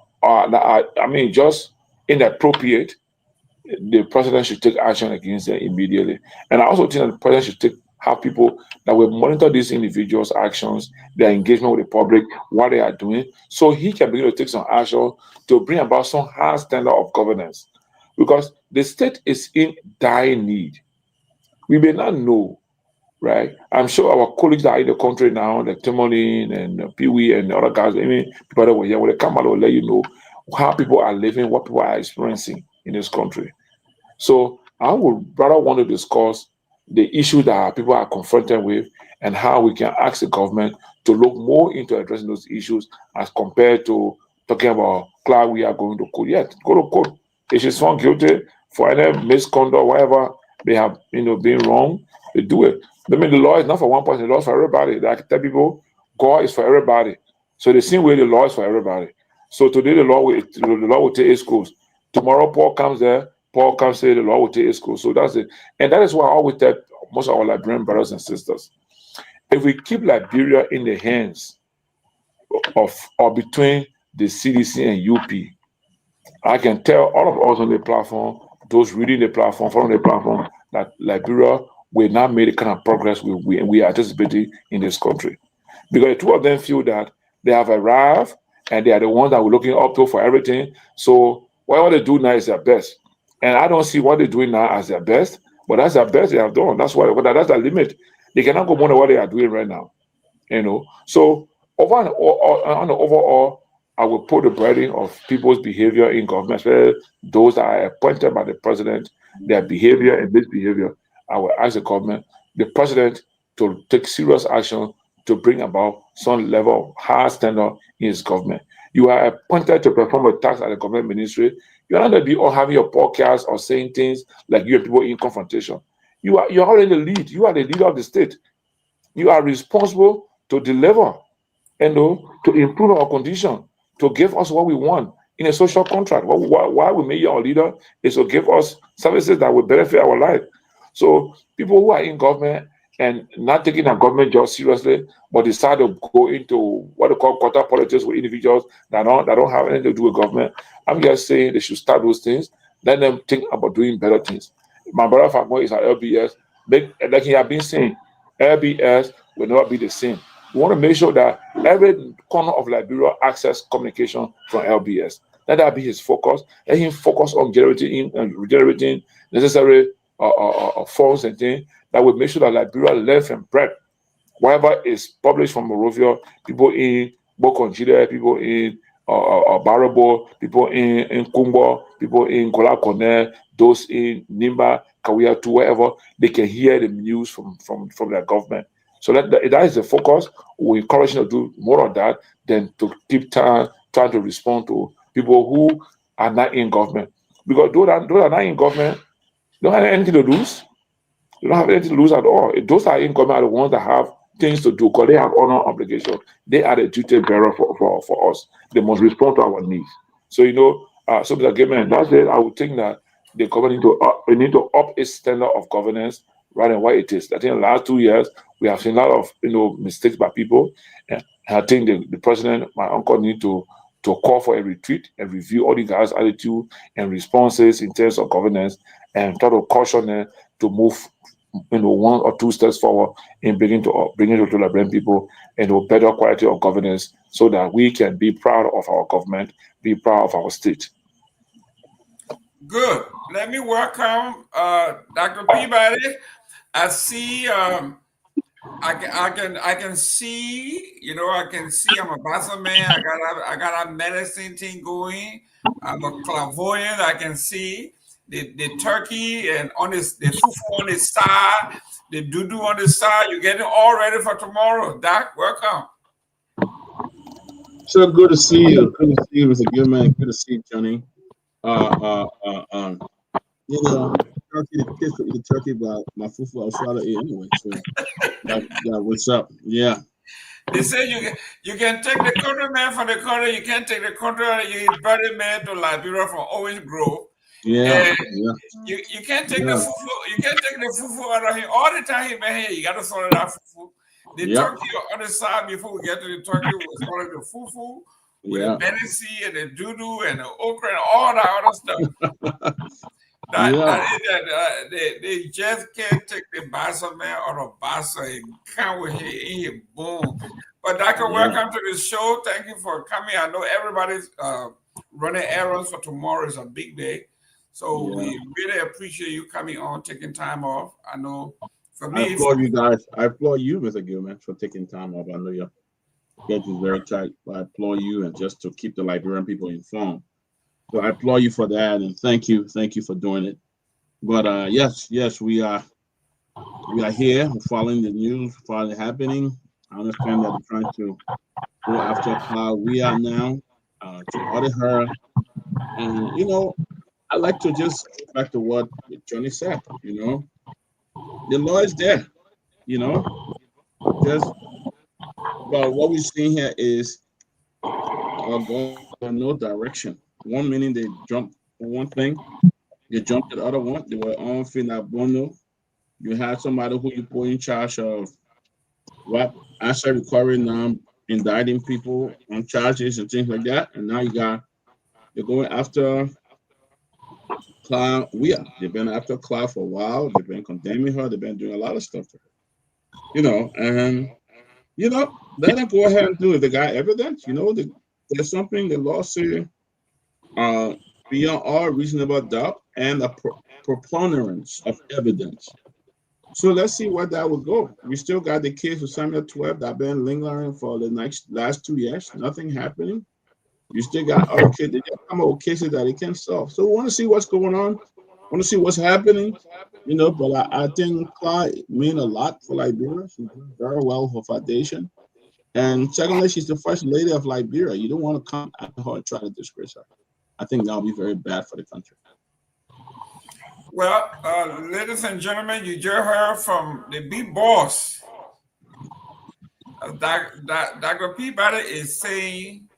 just inappropriate, the president should take action against them immediately. And I also think that the president should have people that will monitor these individuals' actions, their engagement with the public, what they are doing, so he can begin to take some action to bring about some high standard of governance. Because the state is in dire need. We may not know, right? I'm sure our colleagues that are in the country now, like Tomalin and Pewee and the other guys, people that were here, when they come out, will let you know how people are living, what people are experiencing in this country. So I would rather want to discuss the issues that people are confronted with and how we can ask the government to look more into addressing those issues as compared to talking about Clyde we are going to court. Yes, go to court. If she's found guilty for any misconduct, whatever they have been wrong, they do it. I mean, the law is not for one person, the law is for everybody. Like I tell people, God is for everybody. So the same way the law is for everybody. So today the law will take its course. Tomorrow Paul comes there, Paul comes say the law will take its course. So that's it. And that is why I always tell most of our Liberian brothers and sisters, if we keep Liberia in the hands of or between the CDC and UP, I can tell all of us on the platform, those reading the platform, following the platform, that Liberia will not make the kind of progress we are anticipating in this country. Because the two of them feel that they have arrived and they are the ones that we're looking up to for everything. So whatever they do now is their best. And I don't see what they're doing now as their best, but that's their best they have done. That's that's their limit. They cannot go more than what they are doing right now. So on the overall, I will put the burden of people's behavior in government, especially those that are appointed by the president, their behavior and misbehavior. I will ask the government, the president, to take serious action to bring about some level of high standard in his government. You are appointed to perform a task at the government ministry. You are not going to be all having your podcast or saying things like you and people in confrontation. You are already the lead. You are the leader of the state. You are responsible to deliver and to improve our condition, to give us what we want in a social contract. Why we make you our leader is to give us services that will benefit our life. So people who are in government and not taking a government job seriously, but decide to go into what they call quarter politics with individuals that don't have anything to do with government, I'm just saying they should start those things. Let them think about doing better things. My brother Fagmo is at LBS. Like he has been saying, LBS will never be the same. We want to make sure that every corner of Liberia access communication from LBS. Let that be his focus. Let him focus on generating necessary funds and things that will make sure that Liberia live and bread. Whatever is published from Morovia, people in Bokonjide, people in Barabo, people in Kumbo, people in Kola Kone, those in Nimba, Kawiatu, wherever, they can hear the news from their government. So that is the focus. We encourage them to do more of that than to keep trying to respond to people who are not in government. Because those are not in government, don't have anything to lose. They don't have anything to lose at all. Those are in government are the ones that have things to do because they have honor obligation. They are the duty bearer for us. They must respond to our needs. So so Mr. Gayman, that's it. I would think that the government need to up its standard of governance rather than what it is. I think in the last 2 years we have seen a lot of mistakes by people, and I think the president, my uncle, need to call for a retreat and review all the guys' attitude and responses in terms of governance and try to caution them to move 1 or 2 steps forward in bringing to Liberian people into a better quality of governance so that we can be proud of our government, be proud of our state. Good. Let me welcome Dr. Peabody. I see I can see, I can see I'm a bossa man. I got a medicine thing going. I'm a clairvoyant. I can see the turkey and the fufu on the side, the doo-doo on the side. You're getting all ready for tomorrow. Doc, welcome. So good to see you. Good to see you, Mr. Gayman. Good to see you, Johnny. The turkey, but my fufu I'll swallow it anyway. So that what's up? Yeah. They say you can take the country man from the country, you can't take the country you eat Birdie Man to Liberia from Orange Grove. Yeah. You can't take the fufu, you can't take the fufu out of here. All the time he been here, you gotta sort it out fufu. The turkey on the side before we get to the turkey was sort of the fufu with the benesi and the doo-doo and the okra and all that other stuff. They just can't take the bossa man or the bossa and come with him in here, boom. But Doctor, welcome to the show. Thank you for coming. I know everybody's running errands for tomorrow. Is a big day. So we really appreciate you coming on, taking time off. I know for me, I applaud you guys. I applaud you, Mr. Gayman, for taking time off. I know your schedule is very tight, but I applaud you and just to keep the Liberian people informed. So I applaud you for that, and thank you for doing it. But yes, we are here. We're following the news, following the happening. I understand that they're trying to go after how we are now to audit her, and I like to just go back to what Johnny said. The law is there. you know, just but what we're seeing here is going in no direction. 1 minute they jump on one thing, they jump to the other one. They were on Bono. You had somebody who you put in charge of what asset recovery now, indicting people on charges and things like that. And now they're going after Cloud. They've been after Cloud for a while. They've been condemning her. They've been doing a lot of stuff to her. You know, and let them go ahead and do it. They got evidence. There's something the law says beyond all reasonable doubt and a preponderance of evidence. So let's see where that will go. We still got the case of Samuel 12 that been lingering for the last 2 years. Nothing happening. You still got other cases. They just come up with cases that they can't solve. So we want to see what's going on. Want to see what's happening. But I think Clyde mean a lot for Liberia. She's doing very well for foundation. And secondly, she's the first lady of Liberia. You don't want to come after her and try to disgrace her. I think that'll be very bad for the country. Well, ladies and gentlemen, you just heard from the big boss. Dr. Peabody is saying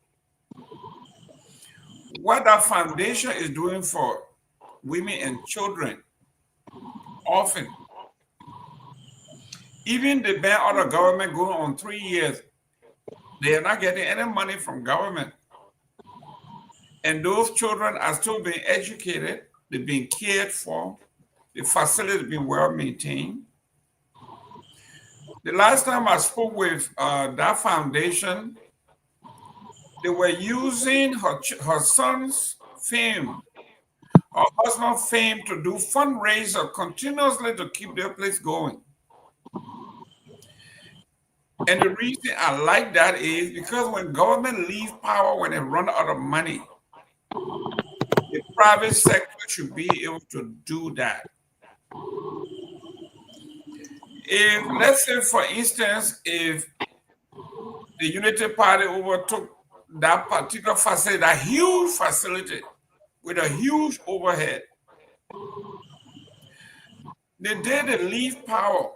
what that foundation is doing for women and children. Often, even the ban of the government going on 3 years, they are not getting any money from government. And those children are still being educated. They're being cared for. The facility has been well maintained. The last time I spoke with that foundation, they were using her son's fame, her husband's fame to do fundraiser continuously to keep their place going. And the reason I like that is because when government leaves power, when they run out of money, the private sector should be able to do that. If, let's say, for instance, if the Unity Party overtook that particular facility, that huge facility with a huge overhead, the day they leave power,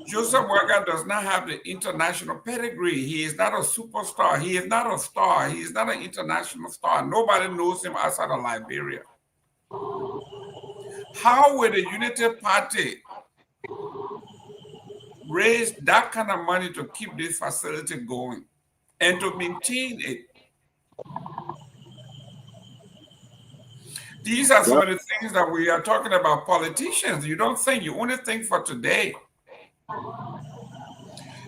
Joseph Wega does not have the international pedigree. He is not a superstar. He is not a star. He is not an international star. Nobody knows him outside of Liberia. How will the Unity Party raise that kind of money to keep this facility going and to maintain it? These are some of the things that we are talking about. Politicians, you don't think, you only think for today.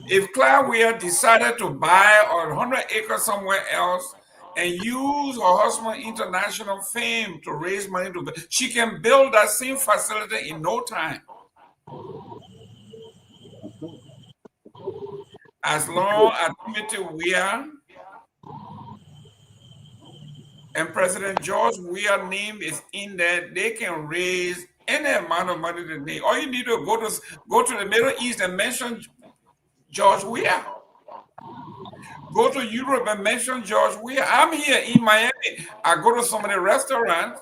If Claire Weir decided to buy 100 acres somewhere else and use her husband's international fame to raise money, she can build that same facility in no time. As long as Timothy Weir and President George Weir's name is in there, they can raise any amount of money they need. All you need to go to the Middle East and mention George Weir. Go to Europe and mention George Weir. I'm here in Miami. I go to some of the restaurants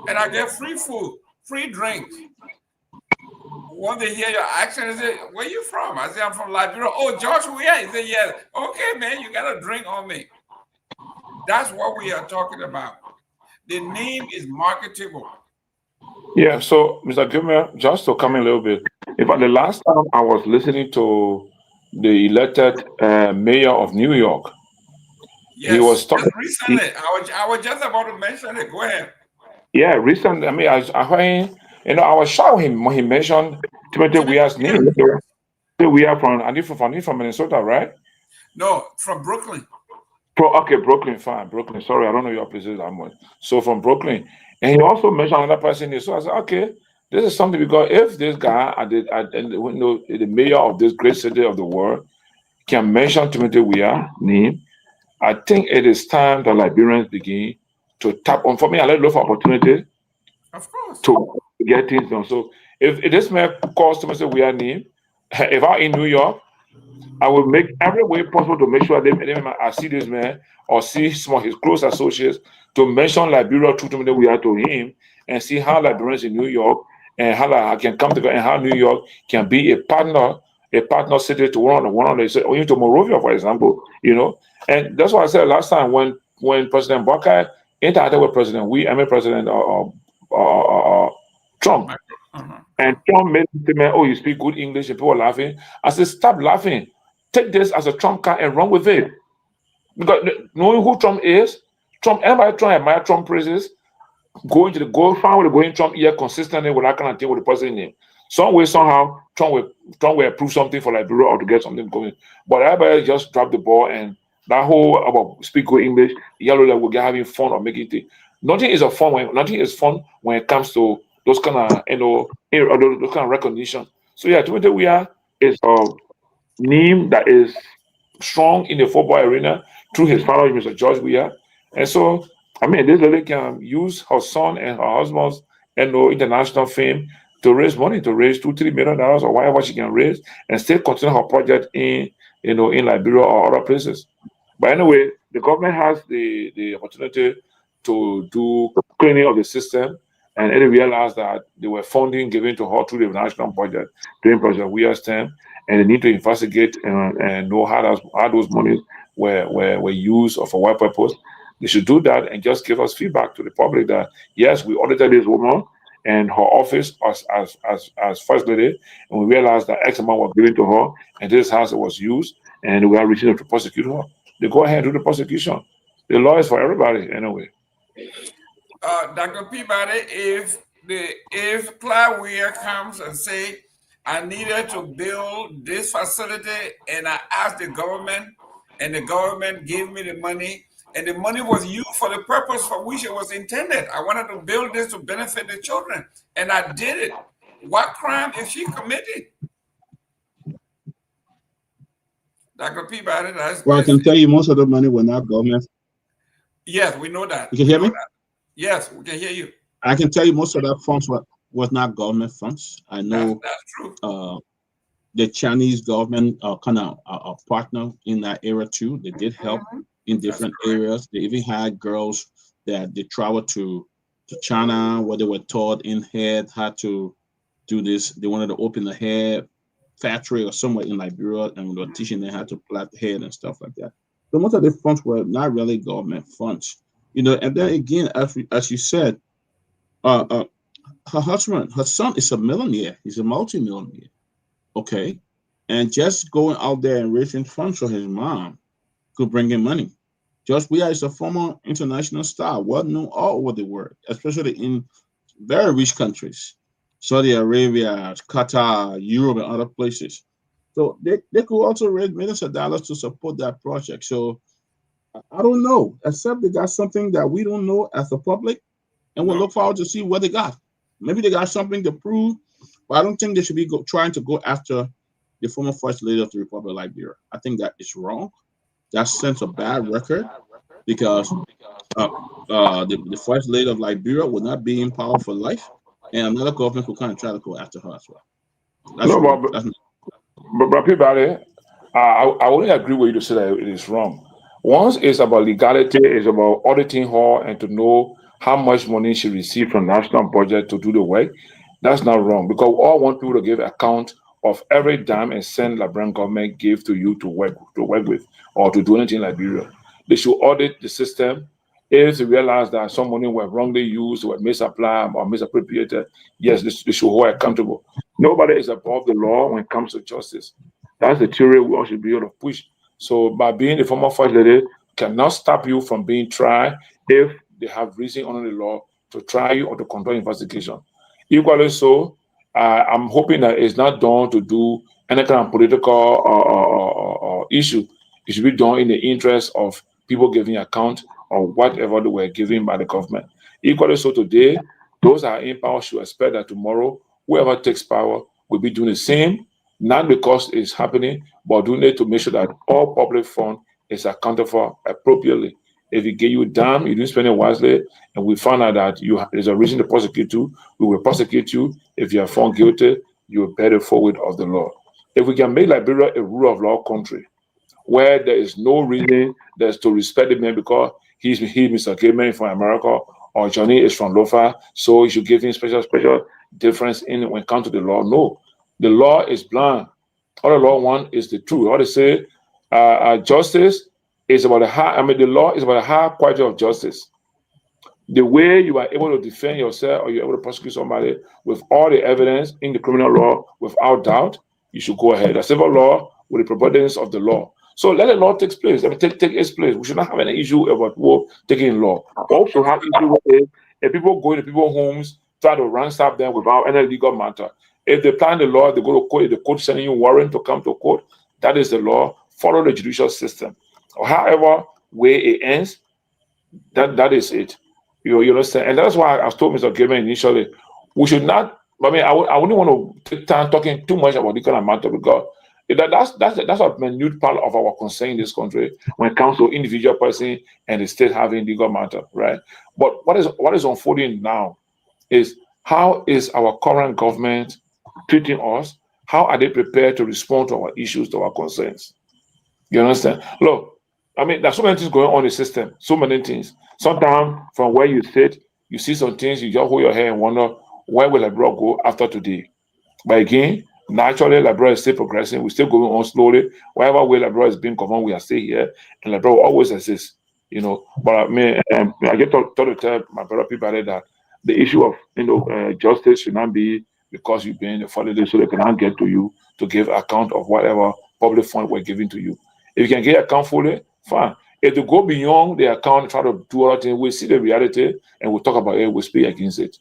and I get free food, free drinks. When they hear your accent, they say, "Where you from?" I say, "I'm from Liberia." "Oh, George Weir." He say, "Yeah." "Okay, man, you got a drink on me." That's what we are talking about. The name is marketable. Yeah, so Mr. Gilmer, just to come in a little bit, in fact, the last time I was listening to the elected mayor of New York, yes, he was talking recently. I was just about to mention it. Go ahead. Yeah, recently. I mean, I heard, I was shocked when he mentioned Timothy Weir's name. We are from Minnesota, right? No, from Brooklyn. Okay, Brooklyn, fine. Brooklyn. Sorry, I don't know your places that much. So from Brooklyn. And he also mentioned another person. So I said, okay, this is something, because if this guy, the mayor of this great city of the world, can mention Timothy Weir's name, I think it is time that Liberians begin to tap on. For me, I look for opportunities, of course, to get things done. So if this man calls Timothy Weir's name, if I'm in New York, I will make every way possible to make sure I see this man or see some of his close associates to mention Liberia through Timothy Weir to him and see how Liberians in New York and how I can come together, and how New York can be a partner city to one of the, or even to Monrovia, for example, and that's why I said last time when President Buckeye interacted with President Trump, and Trump made the statement, "Oh, you speak good English," and people were laughing. I said, "Stop laughing. Take this as a Trump card and run with it." Because knowing who Trump is, everybody trying to admire Trump praises, going to the find with the going Trump ear consistently with that kind of thing with the president name. Some way, somehow, Trump will approve something for Liberia or to get something going. But everybody just dropped the ball, and that whole about speak good English, yellow that we're having fun or making it. Nothing is fun when it comes to those kind of those kind of recognition. So yeah, Timothy Weah is a name that is strong in the football arena through his father, Mr. George Weah. And so, I mean, this lady can use her son and her husband's international fame to raise money, to raise $2-3 million or whatever she can raise, and still continue her project in Liberia or other places. But anyway, the government has the opportunity to do cleaning of the system, and they realized that there were funding given to her through the national budget during President Weah's term, and they need to investigate and know how those monies were used or for what purpose. They should do that and just give us feedback to the public that yes, we audited this woman and her office as first lady, and we realized that X amount was given to her, and this house was used, and we are reaching out to prosecute her. They go ahead and do the prosecution. The law is for everybody anyway. Dr. Peabody, if Clyde Weah comes and say, I needed to build this facility, and I asked the government, and the government gave me the money, and the money was used for the purpose for which it was intended. I wanted to build this to benefit the children, and I did it. What crime is she committing? Dr. Peabody, I can tell you most of the money were not government. Yes, we know that. You can hear me? Yes, we can hear you. I can tell you most of that funds was not government funds. I know that's true. The Chinese government kind of a partner in that area too. They did help in different areas. They even had girls that they traveled to China where they were taught in head how to do this. They wanted to open a hair factory or somewhere in Liberia, and they were teaching them how to plait the hair and stuff like that. So most of the funds were not really government funds, And then again, as you said, her husband, her son is a millionaire. He's a multi-millionaire. Okay, and just going out there and raising funds for his mom could bring in money. George Weah is a former international star, well known all over the world, especially in very rich countries, Saudi Arabia, Qatar, Europe, and other places. So they could also raise millions of dollars to support that project. So I don't know, except they got something that we don't know as the public, and we'll look forward to see what they got. Maybe they got something to prove, but I don't think they should be trying to go after the former First Lady of the Republic of Liberia. I think that is wrong. That sends a bad record because the First Lady of Liberia will not be in power for life, and another government will kind of try to go after her as well. But Peabody, I only agree with you to say that it is wrong. Once it's about legality, it's about auditing her and to know how much money she received from national budget to do the work. That's not wrong, because we all want people to give account of every dime and cent Liberian government gave to you to work with or to do anything in Liberia. They should audit the system. If they realize that some money were wrongly used, were misapplied or misappropriated, yes, they should hold accountable. Nobody is above the law when it comes to justice. That's the theory we all should be able to push. So by being a former First Lady cannot stop you from being tried if they have reason under the law to try you or to conduct investigation. Equally so, I'm hoping that it's not done to do any kind of political issue. It should be done in the interest of people giving account of whatever they were given by the government. Equally so today, those that are in power should expect that tomorrow, whoever takes power will be doing the same, not because it's happening, but doing it to make sure that all public fund is accounted for appropriately. If we give you a dime, you didn't spend it wisely, and we find out that there's a reason to prosecute you, we will prosecute you. If you are found guilty, you will bear the forward of the law. If we can make Liberia a rule of law country, where there is no reason there's to respect the man because he's Mr. Gayman from America, or Johnny is from Lofa, so you should give him special difference in when it comes to the law. No, the law is blind. All the law wants is the truth. All they say, justice is about the law is about a high quality of justice. The way you are able to defend yourself or you're able to prosecute somebody with all the evidence in the criminal law without doubt, you should go ahead. The civil law with the preponderance of the law. So let the law take place. Let it take its place. We should not have any issue about war taking law. Also have issue with if people go into people's homes, try to ransack them without any legal matter. If they plan the law, they go to court, if the court sending you a warrant to come to court, that is the law. Follow the judicial system. Or however way it ends, that is it. You understand? And that's why I told Mr. Gayman initially, we should not, I wouldn't want to take time talking too much about the kind of matter because that's a minute part of our concern in this country when it comes to individual person and the state having legal matter, right? But what is unfolding now is how is our current government treating us? How are they prepared to respond to our issues, to our concerns? You understand? Look, there's so many things going on in the system, so many things. Sometimes from where you sit, you see some things, you just hold your head and wonder, where will Liberia go after today? But again, naturally, Liberia is still progressing. We're still going on slowly. Whatever way Liberia is being governed, we are still here. And Liberia will always exist, But I get to tell my brother Peabody that the issue of, justice should not be because you've been in the holiday so they cannot get to you to give account of whatever public fund we're giving to you. If you can get account fully, fine. If they go beyond the account and try to do other things, we see the reality and we'll talk about it, we'll speak against it.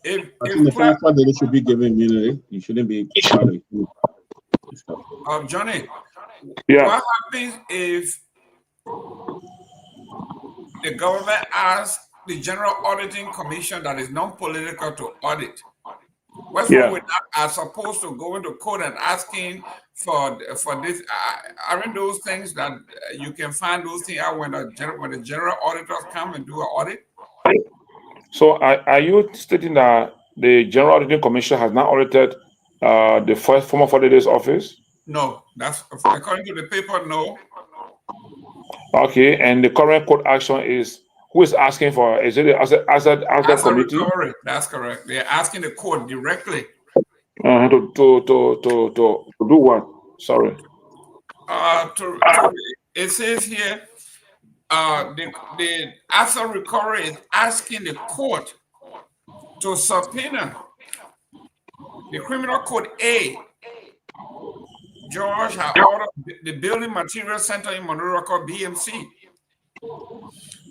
I think the fact that they should be given immunity, you shouldn't be Johnny, yeah. What happens if the government asks the General Auditing Commission that is non-political to audit? What's wrong with that as opposed to going to court and asking for this? Aren't those things that you can find those things out when the general auditors come and do an audit? So are you stating that the General Auditing Commission has not audited the former 40 days office? No, that's according to the paper, no. Okay, and the current court action is who is asking for? Is it the asset committee? Recovery. That's correct. They're asking the court directly. To do what? Sorry. It says here, the asset recovery is asking the court to subpoena the Criminal Code A. George has ordered the Building Materials Center in Monroe called BMC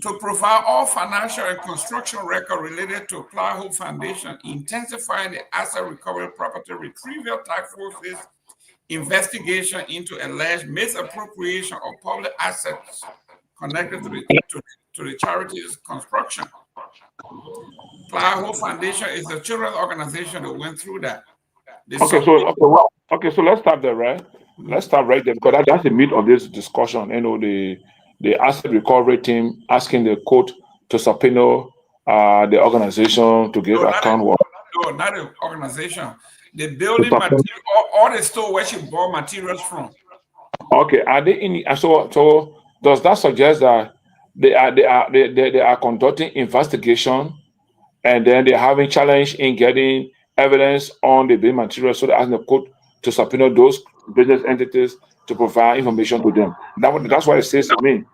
to provide all financial and construction records related to Kehleboe Foundation, intensifying the asset recovery property retrieval task force's investigation into alleged misappropriation of public assets connected to the charity's construction. Kehleboe Foundation is a children's organization that went through that. Okay, so let's start there, right? Let's start right there because that's the meat of this discussion. The asset recovery team asking the court to subpoena the organization to give account. No, not the organization. The building material, all the store where she bought materials from. Okay, are they in? So does that suggest that they are conducting investigation, and then they're having challenge in getting evidence on the building material, so they're asking the court to subpoena those business entities to provide information to them? That's what it says to me.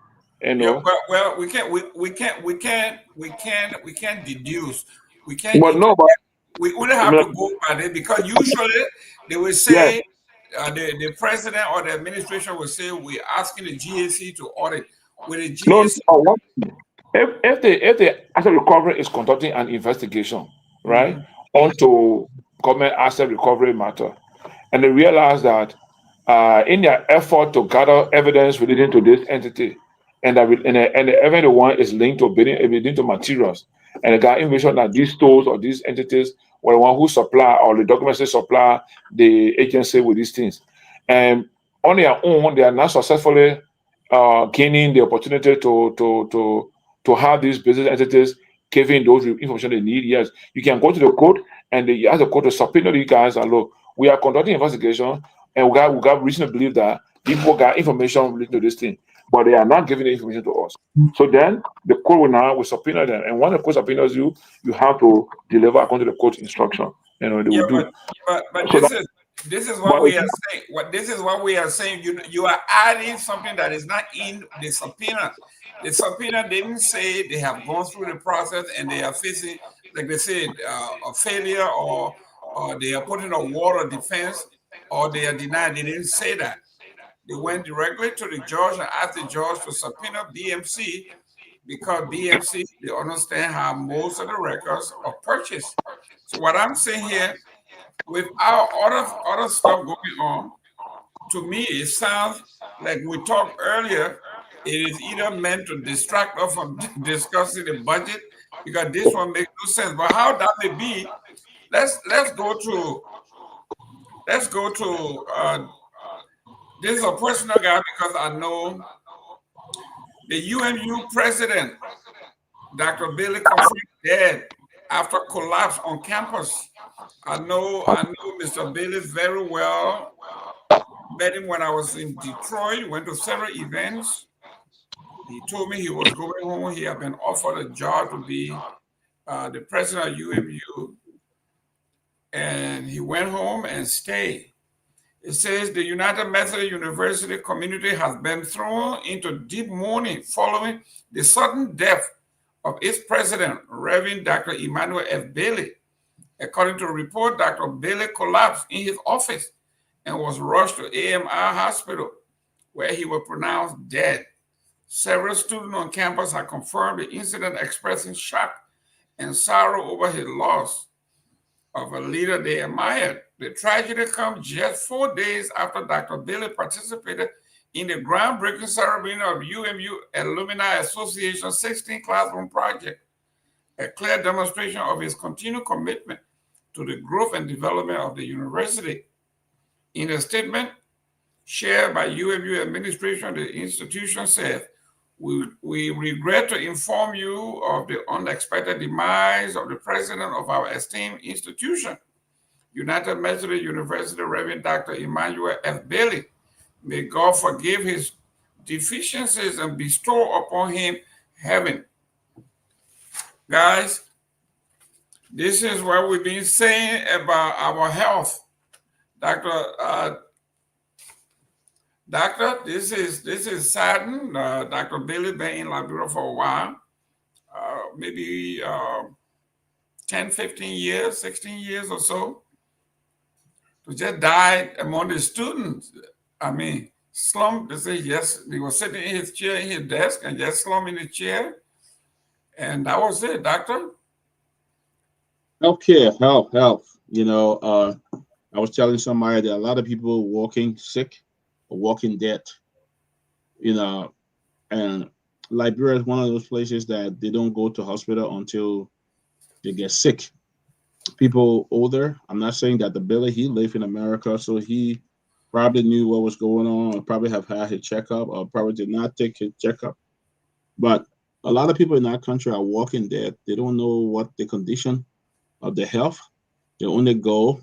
Yeah, well, we can't deduce. We can't. But no, we only have to go by it because usually they will say the president or the administration will say we're asking the GAC to audit. With the GAC, if the asset recovery is conducting an investigation, right, onto government asset recovery matter, and they realize that in their effort to gather evidence relating to this entity, and every one is linked to materials, and they got information that these stores or these entities were the one who supply or the documents they supply the agency with these things, and on their own they are not successfully gaining the opportunity to have these business entities giving those information they need. Yes, you can go to the court and you ask the court to subpoena you guys and look, we are conducting investigation and we got reason to believe that people got information related to this thing. but they are not giving the information to us. So then the court will subpoena them, and when the court subpoenas you, you have to deliver according to the court's instruction. They will do. But so this is what we are saying. This is what we are saying. You are adding something that is not in the subpoena. The subpoena didn't say they have gone through the process and they are facing, like they said, a failure or they are putting a water defense or they are denied. They didn't say that. They went directly to the judge and asked the judge to subpoena BMC because BMC, they understand how most of the records are purchased. So what I'm saying here, with our other stuff going on, to me, it sounds like we talked earlier, it is either meant to distract us from discussing the budget, because this one makes no sense. But how that may be, let's go to this is a personal guy because I know the UMU president, Dr. Billy confirmed dead after collapse on campus. I know Mr. Billy very well. Met him when I was in Detroit, went to several events. He told me he was going home. He had been offered a job to be the president of UMU. And he went home and stayed. It says the United Methodist University community has been thrown into deep mourning following the sudden death of its president, Reverend Dr. Emmanuel F. Bailey. According to a report, Dr. Bailey collapsed in his office and was rushed to AMI Hospital, where he was pronounced dead. Several students on campus have confirmed the incident, expressing shock and sorrow over his loss of a leader they admired. The tragedy comes just 4 days after Dr. Bailey participated in the groundbreaking ceremony of UMU Alumni Association 16 Classroom Project, a clear demonstration of his continued commitment to the growth and development of the university. In a statement shared by UMU administration, the institution said, we regret to inform you of the unexpected demise of the president of our esteemed institution, United Methodist University, Reverend Dr. Emmanuel F. Bailey. May God forgive his deficiencies and bestow upon him heaven. Guys, this is what we've been saying about our health. Doctor, this is saddened. Dr. Bailey been in Liberia for a while, maybe 10, 15 years, 16 years or so. To just die among the students. I mean, slump, they say yes, he was sitting in his chair, in his desk, and just slumped in the chair. And that was it, doctor. Healthcare, health. You know, I was telling somebody that a lot of people walking sick or walking dead, you know, and Liberia is one of those places that they don't go to hospital until they get sick. People older, I'm not saying that the Billy, he lived in America, so he probably knew what was going on, or probably have had his checkup, or probably did not take his checkup. But a lot of people in our country are walking dead. They don't know what the condition of their health. They only go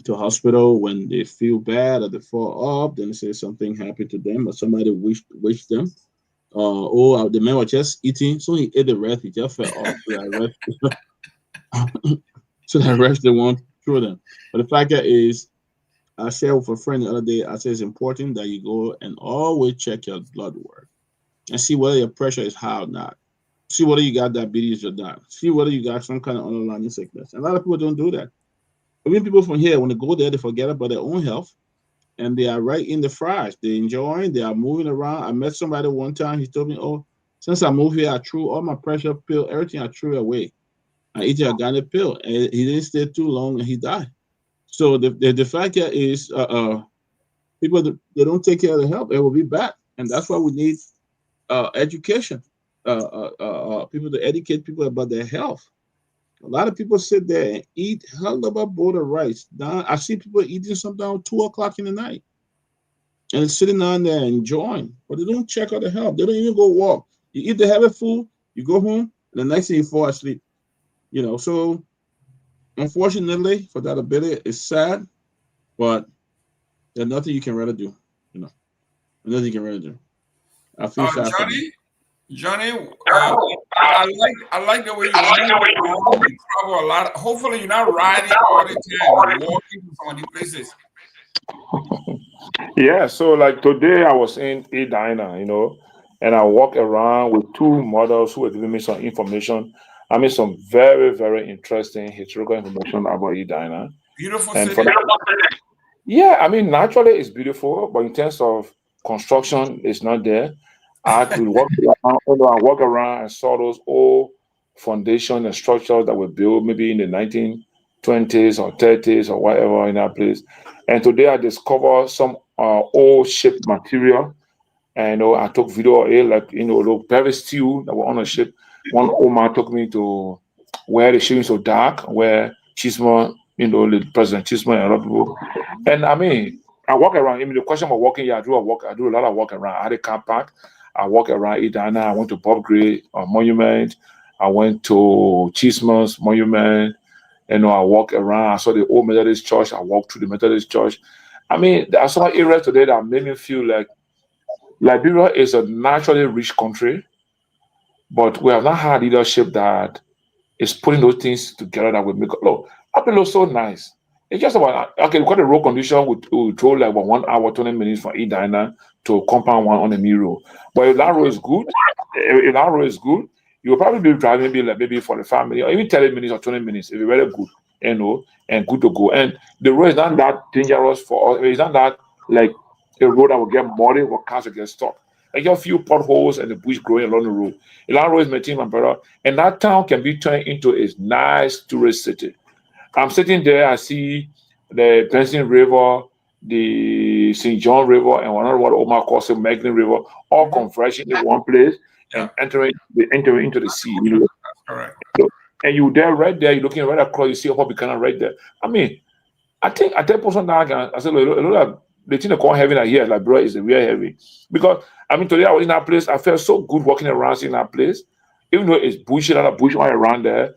to hospital when they feel bad or they fall up, then they say something happened to them or somebody wished them. The man was just eating, so he ate the rest, he just fell off. So that rest they won't throw them. But the fact that is, I shared with a friend the other day, I said it's important that you go and always check your blood work and see whether your pressure is high or not. See whether you got diabetes or not. See whether you got some kind of underlying sickness. And a lot of people don't do that. Even people from here, when they go there, they forget about their own health, and they are right in the fries. They're enjoying, they are moving around. I met somebody one time, he told me, oh, since I moved here, I threw all my pressure pill, everything I threw away. I eat a organic pill, and he didn't stay too long, and he died. So the fact that is, people, they don't take care of their health, it will be bad. And that's why we need education, people to educate people about their health. A lot of people sit there and eat hell of a bowl of rice. Now, I see people eating sometimes 2 o'clock in the night and sitting down there enjoying, but they don't check out the health. They don't even go walk. You eat the heavy food, you go home, and the next thing you fall asleep. You know, so unfortunately for that ability, it's sad, but there's nothing you can really do. You know, nothing you can really do. I feel sad for them. Johnny, I like the way you travel a lot. Hopefully, you're not riding all the time. You're walking to some of these places. Yeah, so like today I was in a diner, and I walked around with two models who were giving me some information. I mean, some very, very interesting historical information about Edina. Beautiful And city. Yeah, I mean, naturally it's beautiful, but in terms of construction, it's not there. I could walk around, I walk around and saw those old foundation and structures that were built maybe in the 1920s or 30s or whatever in that place. And today I discovered some old ship material. And I took video of it, like the very steel that were on the ship. One old man took me to where the ship is so dark, where Chisma, the President Chisma and a lot of people. And I mean, I walk around. I mean, the question of walking, yeah, I do a lot of walk around. I had a car park. I walk around Edina. I went to Bob Gray Monument. I went to Chisma's Monument. I walk around. I saw the old Methodist church. I walked through the Methodist church. I mean, there are some areas today that made me feel like Liberia is a naturally rich country, but we have not had leadership that is putting those things together that will make it look. It looks so nice. It's just about, okay, we got a road condition, we drove like about 1 hour, 20 minutes from Edina to compound one on the Miro. But if that road is good, you'll probably be driving maybe 45 minutes or even 30 minutes or 20 minutes if it's very good, and good to go. And the road is not that dangerous for us. It's not that like a road that will get muddy or cars will get stuck. Like you have a few potholes and the bush growing along the road. A lot of roads maintained, my brother, and that town can be turned into a nice tourist city. I'm sitting there, I see the Benson River, the St. John River, and another what Omar calls the Magdalene River, all converging in one place and entering into the sea. Correct. And you there, right there, you're looking right across, you see Hobbikana right there. I mean, I think at that point, I said, look, the thing they call heaven I hear, like, bro, is a real heavy. Because, I mean, today I was in that place, I felt so good walking around in that place, even though it's bushy, a lot of bush all around there.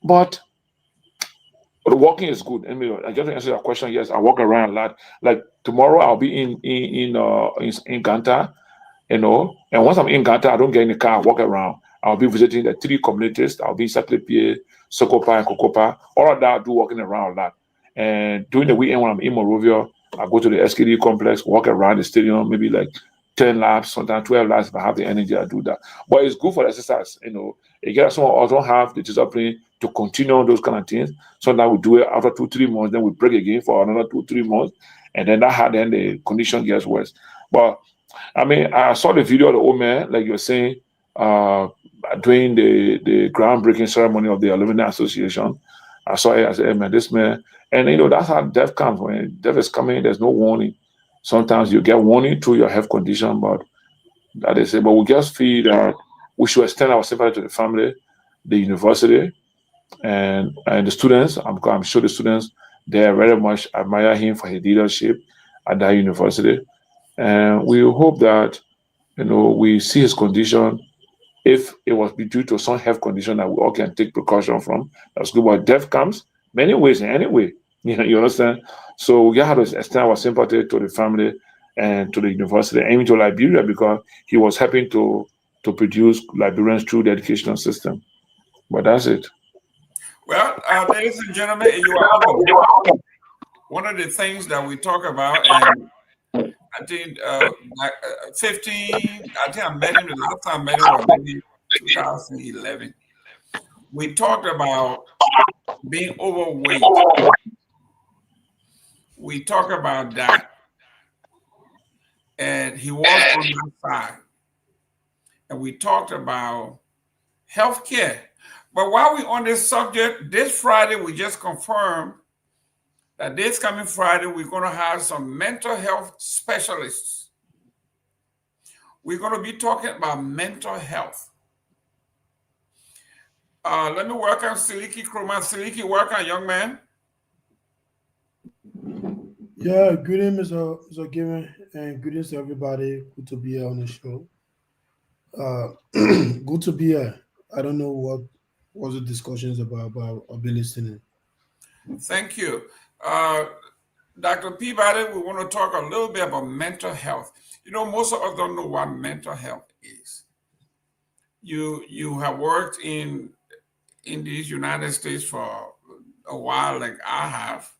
But the walking is good. I mean, I just answer your question. Yes, I walk around a lot. Like tomorrow, I'll be in Ganta, and once I'm in Ganta, I don't get in the car. I walk around. I'll be visiting the 3 communities. I'll be in Saklepie, Sokopa, and Kokopa. All of that, I do walking around a lot. And during the weekend when I'm in Monrovia, I go to the SKD complex, walk around the stadium, maybe like 10 laps, sometimes 12 laps. If I have the energy, I do that. But it's good for the exercise. Again, some of us don't have the discipline to continue on those kind of things. Sometimes we do it after 2-3 months, then we break again for another 2-3 months, and then then the condition gets worse. But I mean, I saw the video of the old man, like you were saying, during the groundbreaking ceremony of the Alumni Association. I saw it. I said, hey, man, this man, and that's how death comes. When death is coming, there's no warning. Sometimes you get warning through your health condition, but that is it. But we just feel that we should extend our sympathy to the family, the university, and the students. I'm sure the students, they very much admire him for his leadership at that university. And we hope that, we see his condition. If it was due to some health condition that we all can take precaution from, that's good. But death comes many ways in any way. You understand? So we have to extend our sympathy to the family and to the university, and even to Liberia, because he was helping to produce Liberians through the educational system. But that's it. Well, ladies and gentlemen, you are one of the things that we talk about, and I think 15, I think I met him the last time I met him was maybe 2011. We talked about being overweight. We talked about that. And he was on my side. And we talked about healthcare. But while we're on this subject, this Friday, we just confirmed that this coming Friday, we're going to have some mental health specialists. We're going to be talking about mental health. Let me welcome Seleke Kromah. Seleke, welcome, young man. Yeah, good evening, Mr. Gayman, and good evening to everybody. Good to be here on the show. Good to be here. I don't know what the discussion is about. I'll be listening. Thank you. Dr. Peabody, we want to talk a little bit about mental health. You know, most of us don't know what mental health is. You have worked in these United States for a while, like I have.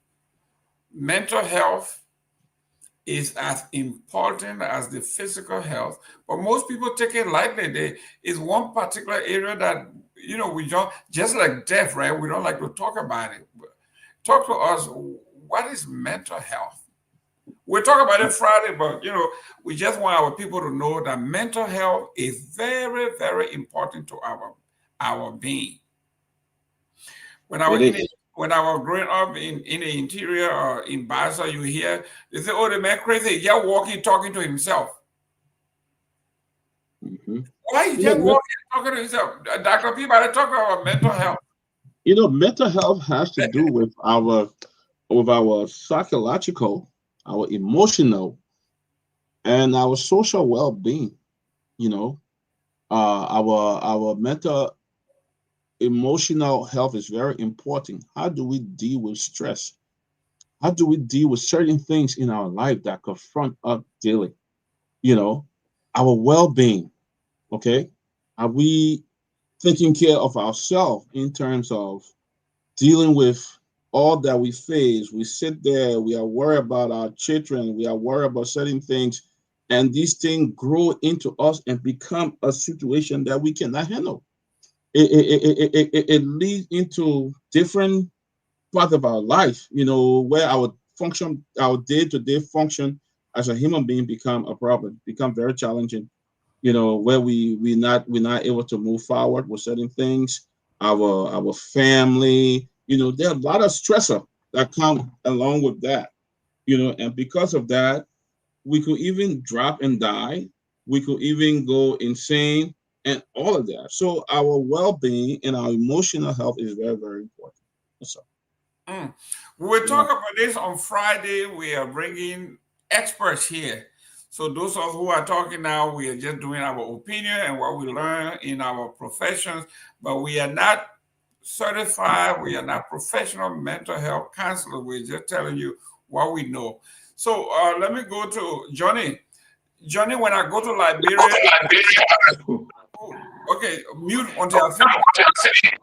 Mental health is as important as the physical health, but most people take it lightly. It's one particular area that, you know, we don't, just like death, right? We don't like to talk about it. Talk to us, what is mental health? We'll talk about it Friday, but, you know, we just want our people to know that mental health is very, very important to our being. When I was growing up in the interior or in Baza, you hear, they say, oh, the man crazy, he's just walking, talking to himself. Why is he just walking, talking to himself? Dr. Peabody, talk about mental health. You know, mental health has to do with our psychological, our emotional, and our social well-being. You know, our mental, emotional health is very important. How do we deal with stress? How do we deal with certain things in our life that confront us daily? You know, our well-being. Okay, are we taking care of ourselves in terms of dealing with all that we face? We sit there, we are worried about our children, we are worried about certain things, and these things grow into us and become a situation that we cannot handle. It leads into different parts of our life, you know, where our day-to-day function as a human being become a problem, become very challenging. You know, where we're not able to move forward with certain things. Our family, you know, there are a lot of stressor that come along with that, you know, and because of that, we could even drop and die. We could even go insane and all of that. So our well-being and our emotional health is very, very important. So, We'll talk about this on Friday. We are bringing experts here. So those of us who are talking now, we are just doing our opinion and what we learn in our professions, but we are not certified. We are not professional mental health counselors. We're just telling you what we know. So let me go to Johnny. Johnny, when I go to Liberia, okay, mute until I finish.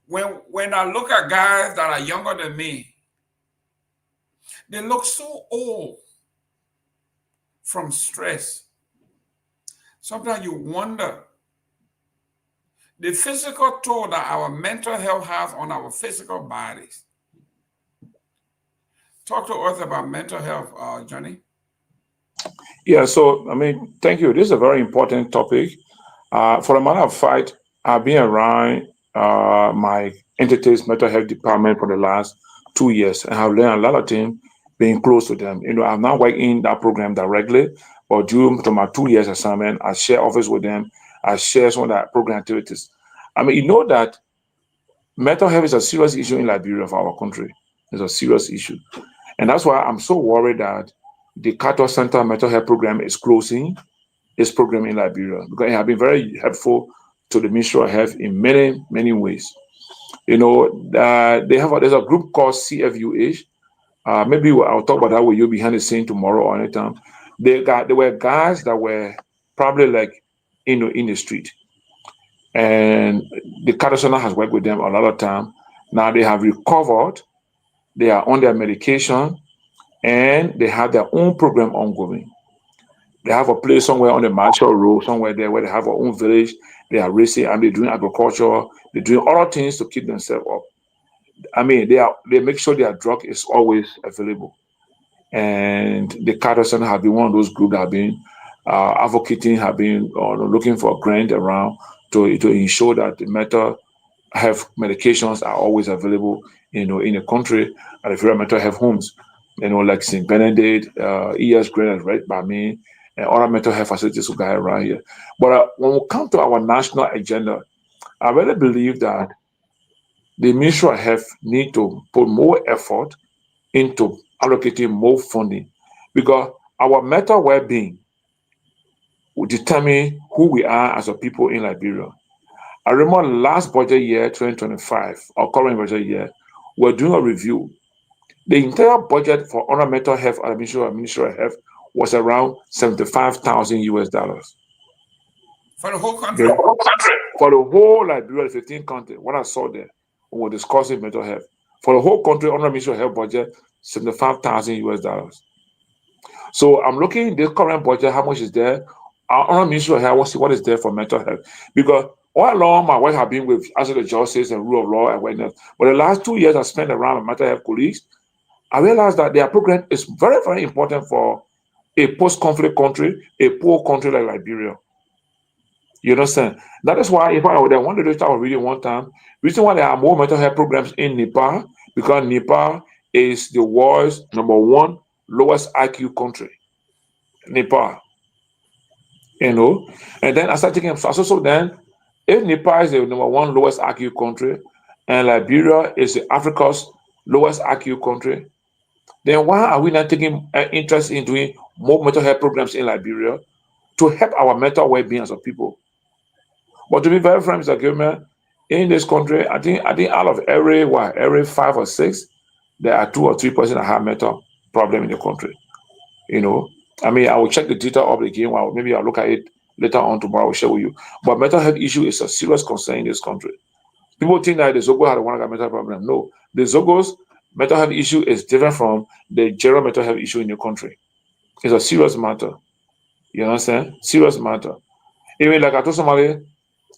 When I look at guys that are younger than me, they look so old from stress. Sometimes you wonder the physical toll that our mental health has on our physical bodies. Talk to us about mental health, Johnny. Yeah, so, I mean, thank you. This is a very important topic. For a matter of fact, I've been around my entity's mental health department for the last 2 years, and I've learned a lot of things being close to them. You know, I'm not working in that program directly, but due to my 2 years assignment, I share office with them. I share some of that program activities. I mean, you know that mental health is a serious issue in Liberia for our country. It's a serious issue. And that's why I'm so worried that the Cato Center Mental Health Program is closing its program in Liberia, because it has been very helpful to the Ministry of Health in many, many ways. You know, there's a group called CFUH. Maybe I'll talk about that with you behind the scene tomorrow or anytime. There were guys that were probably like in the street, and the Cato Center has worked with them a lot of time. Now they have recovered. They are on their medication, and they have their own program ongoing. They have a place somewhere on the Marshall Road, somewhere there where they have their own village. They are racing and they're doing agriculture. They're doing other things to keep themselves up. I mean, they make sure their drug is always available. And the Carter Center have been one of those groups that have been advocating, have been looking for a grant around to ensure that the mental health medications are always available, you know, in the country at the various mental health homes. You know, like St. Benedict, ES Grant, right by me, and other mental health facilities we got around here. But when we come to our national agenda, I really believe that the Ministry of Health need to put more effort into allocating more funding, because our mental well-being will determine who we are as a people in Liberia. I remember last budget year, 2025, our current budget year, we're doing a review. The entire budget for under mental health and Ministry of Health was around $75,000 for the whole country. For the whole Liberia, 15 countries. What I saw there, we were discussing mental health. For the whole country, under Ministry of Health budget, $75,000. So I'm looking at the current budget, how much is there? Under Ministry of Health, what is there for mental health? Because all along, my wife has been with access to justice and rule of law and awareness. But the last 2 years I spent around with mental health colleagues, I realized that their program is very, very important for a post-conflict country, a poor country like Liberia. You understand? That is why if I were there, one of the I was reading one time, reason why there are more mental health programs in Nepal, because Nepal is the world's #1 lowest IQ country. Nepal. You know? And then I started thinking, so then, if Nepal is the #1 lowest IQ country, and Liberia is Africa's lowest IQ country, then why are we not taking interest in doing more mental health programs in Liberia to help our mental well-being as a people? But to be very frank, Mr. Gayman, in this country, I think out of every 5 or 6, there are 2 or 3 persons that have mental problem in the country. You know, I mean, I will check the data up again. Well, maybe I'll look at it later on tomorrow. I will share with you. But mental health issue is a serious concern in this country. People think that the Zogo had one mental problem. No, the Zogo's mental health issue is different from the general mental health issue in the country. It's a serious matter. You understand? Serious matter. Even like I told somebody,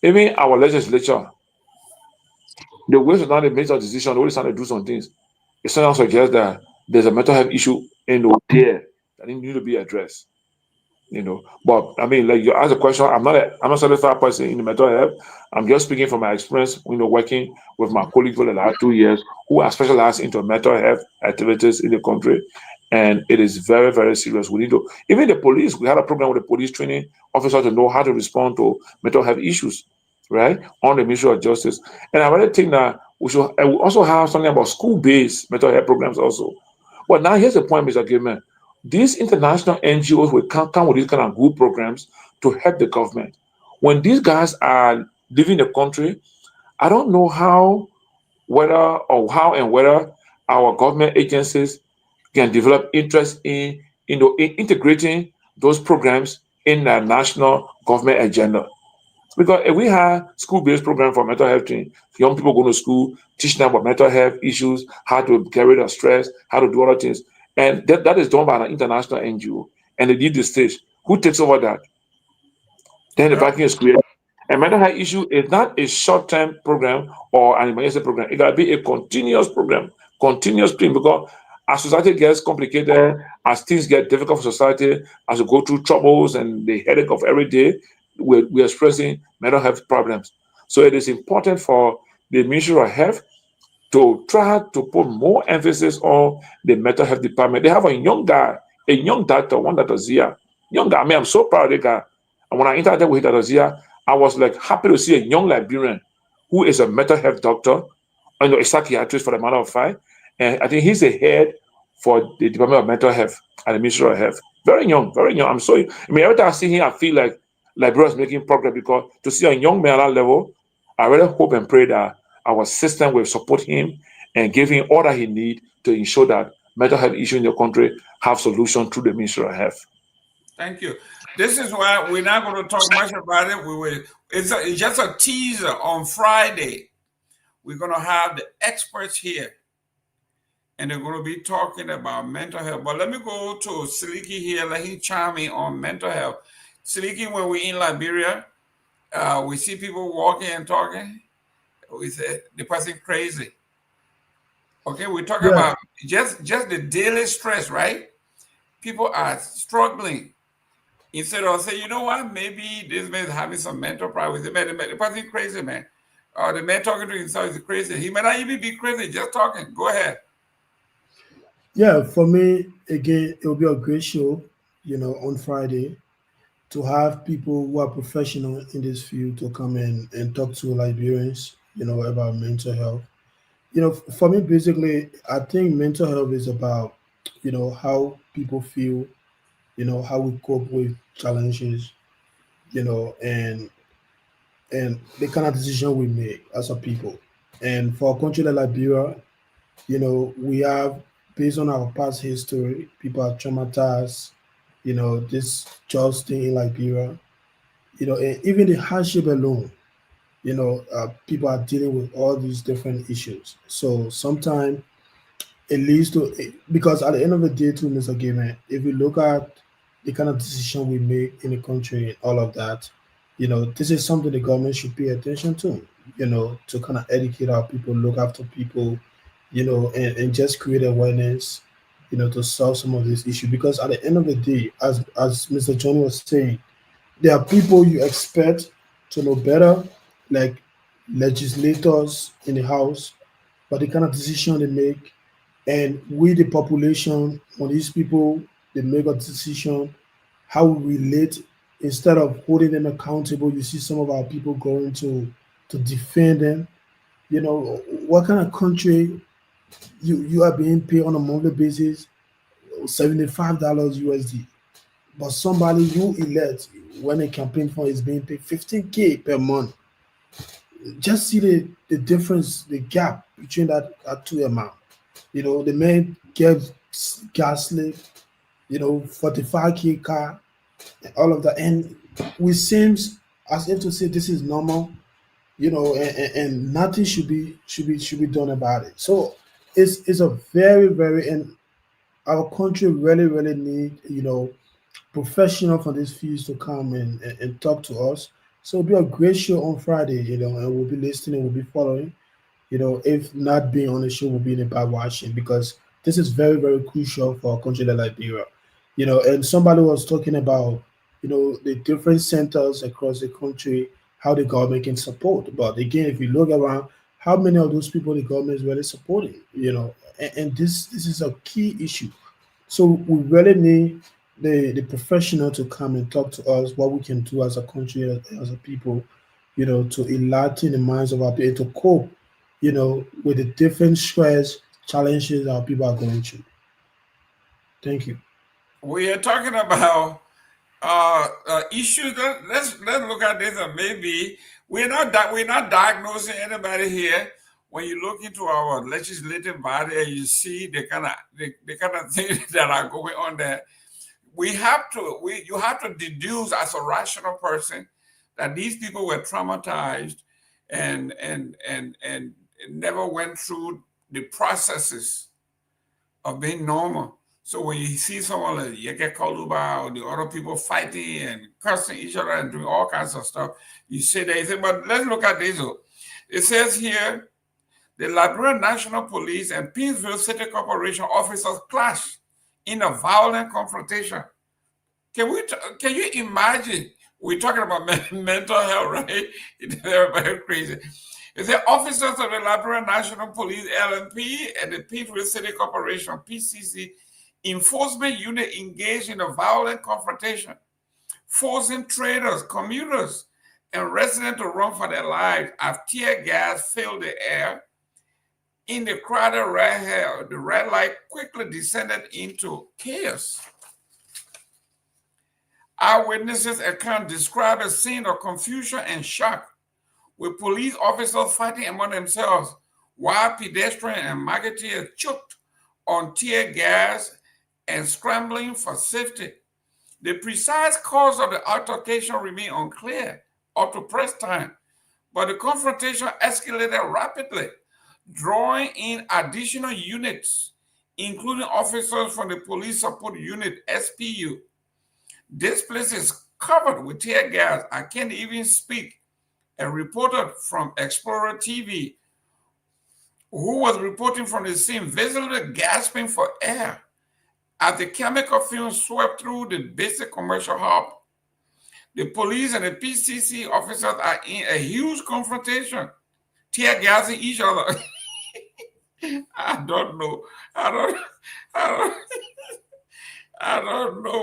even our legislature, the way that they make a decision, the way they do some things, it sometimes suggests that there's a mental health issue in there that need to be addressed. You know, but I mean, like you asked a question, I'm not a certified person in the mental health. I'm just speaking from my experience, you know, working with my colleagues for the last 2 years who are specialized into mental health activities in the country. And it is very, very serious. We need to, even the police, we had a program with the police training officers to know how to respond to mental health issues, right? On the Ministry of Justice. And I really think that we should also have something about school-based mental health programs also. But now here's the point, Mr. Gayman. These international NGOs will come with these kind of good programs to help the government. When these guys are leaving the country, I don't know whether our government agencies can develop interest in integrating those programs in the national government agenda. Because if we have school-based program for mental health training, young people go to school, teaching them about mental health issues, how to get rid of stress, how to do other things. And that is done by an international NGO. And they need the stage. Who takes over that? Then the vacuum is created. And mental health issue is not a short-term program or an emergency program. It got to be a continuous program, continuous thing, because as society gets complicated, as things get difficult for society, as we go through troubles and the headache of every day, we're expressing mental health problems. So it is important for the Ministry of Health to try to put more emphasis on the mental health department. They have a young guy, a young doctor, one Dr. Zia. Young guy, I mean, I'm so proud of the guy. And when I interacted with Dr. Zia, I was like happy to see a young Liberian who is a mental health doctor, and a psychiatrist for the matter of fact. And I think he's the head for the Department of Mental Health at the Ministry of Health. Very young, very young. I mean, every time I see him, I feel like Liberia is making progress, because to see a young man at that level, I really hope and pray that our system will support him and give him all that he needs to ensure that mental health issues in the country have solutions through the Ministry of Health. Thank you. This is why we're not going to talk much about it. It's just a teaser. On Friday, we're going to have the experts here, and they're going to be talking about mental health. But let me go to Seleke here. Let him chime in on mental health. Seleke, when we're in Liberia, we see people walking and talking. We say the person crazy. Okay, we're talking about just the daily stress, right? People are struggling. Instead of saying, you know what, maybe this man is having some mental problems. The person is crazy, man. The man talking to himself is crazy. He may not even be crazy, just talking. Go ahead. Yeah, for me, again, it will be a great show, on Friday, to have people who are professional in this field to come in and talk to Liberians, about mental health. For me, basically, I think mental health is about, how people feel, how we cope with challenges, and the kind of decision we make as a people. And for a country like Liberia, we have based on our past history, people are traumatized. This just thing in Liberia. And even the hardship alone. People are dealing with all these different issues. So sometimes it leads to, because at the end of the day, too, Mr. Gayman, if we look at the kind of decision we make in the country and all of that, this is something the government should pay attention to, to kind of educate our people, look after people, and just create awareness, to solve some of these issues. Because at the end of the day, as Mr. John was saying, there are people you expect to know better, like legislators in the House, but the kind of decision they make, and we, the population, when these people they make a decision, how we relate, instead of holding them accountable, you see some of our people going to defend them. What kind of country you are being paid on a monthly basis, $75 USD, but somebody you elect when a campaign fund is being paid 15K per month. Just see the difference, the gap between that two amount. The man gets gas slip, 45K car, and all of that. And we seems as if to say this is normal, and nothing should be done about it. So it's a very, very, and our country really need, professional from these fields to come and talk to us. So it'll be a great show on Friday, and we'll be listening, we'll be following. If not being on the show, we'll be in the back watching, because this is very, very crucial for a country like Liberia. And somebody was talking about, the different centers across the country, how the government can support. But again, if you look around, how many of those people the government is really supporting, and this is a key issue. So we really need the professional to come and talk to us what we can do as a country, as a people, to enlighten the minds of our people, to cope, with the different stress, challenges our people are going through. Thank you. We are talking about issues. Let's look at this, and maybe we're not diagnosing anybody here. When you look into our legislative body, you see the kind of things that are going on there. You have to deduce as a rational person that these people were traumatized and never went through the processes of being normal. So when you see someone like Seleke Kromah or the other people fighting and cursing each other and doing all kinds of stuff, you say that. But let's look at this. It says here, the Liberia National Police and Peaceville City Corporation officers clashed in a violent confrontation. Can you imagine? We're talking about mental health, right? It's very crazy. It said officers of the Liberia National Police LNP and the Peaceville City Corporation PCC enforcement unit engaged in a violent confrontation, forcing traders, commuters, and residents to run for their lives as tear gas filled the air. In the crowded red the red light quickly descended into chaos. Eyewitnesses' account described a scene of confusion and shock, with police officers fighting among themselves while pedestrians and marketeers choked on tear gas and scrambling for safety. The precise cause of the altercation remained unclear up to press time, but the confrontation escalated rapidly, drawing in additional units, including officers from the Police Support Unit, SPU. This place is covered with tear gas. I can't even speak. A reporter from Explorer TV, who was reporting from the scene, visibly gasping for air as the chemical fumes swept through the basic commercial hub. The police and the PCC officers are in a huge confrontation, tear gassing each other. I don't know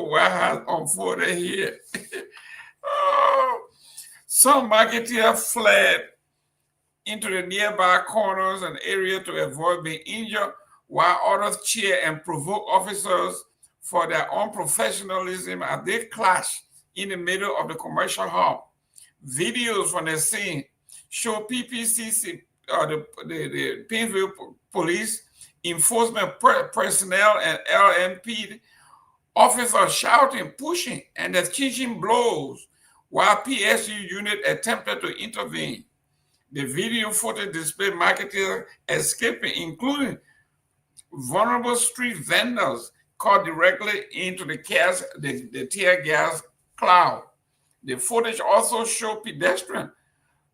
what has unfolded here. Some marketeers fled into the nearby corners and areas to avoid being injured, while others cheer and provoke officers for their unprofessionalism as they clash in the middle of the commercial hub. Videos from the scene show PPCC, the Peaceville police, enforcement personnel and LMP officers shouting, pushing, and exchanging blows while PSU unit attempted to intervene. The video footage displayed marketers escaping, including vulnerable street vendors caught directly into the tear gas cloud. The footage also showed pedestrians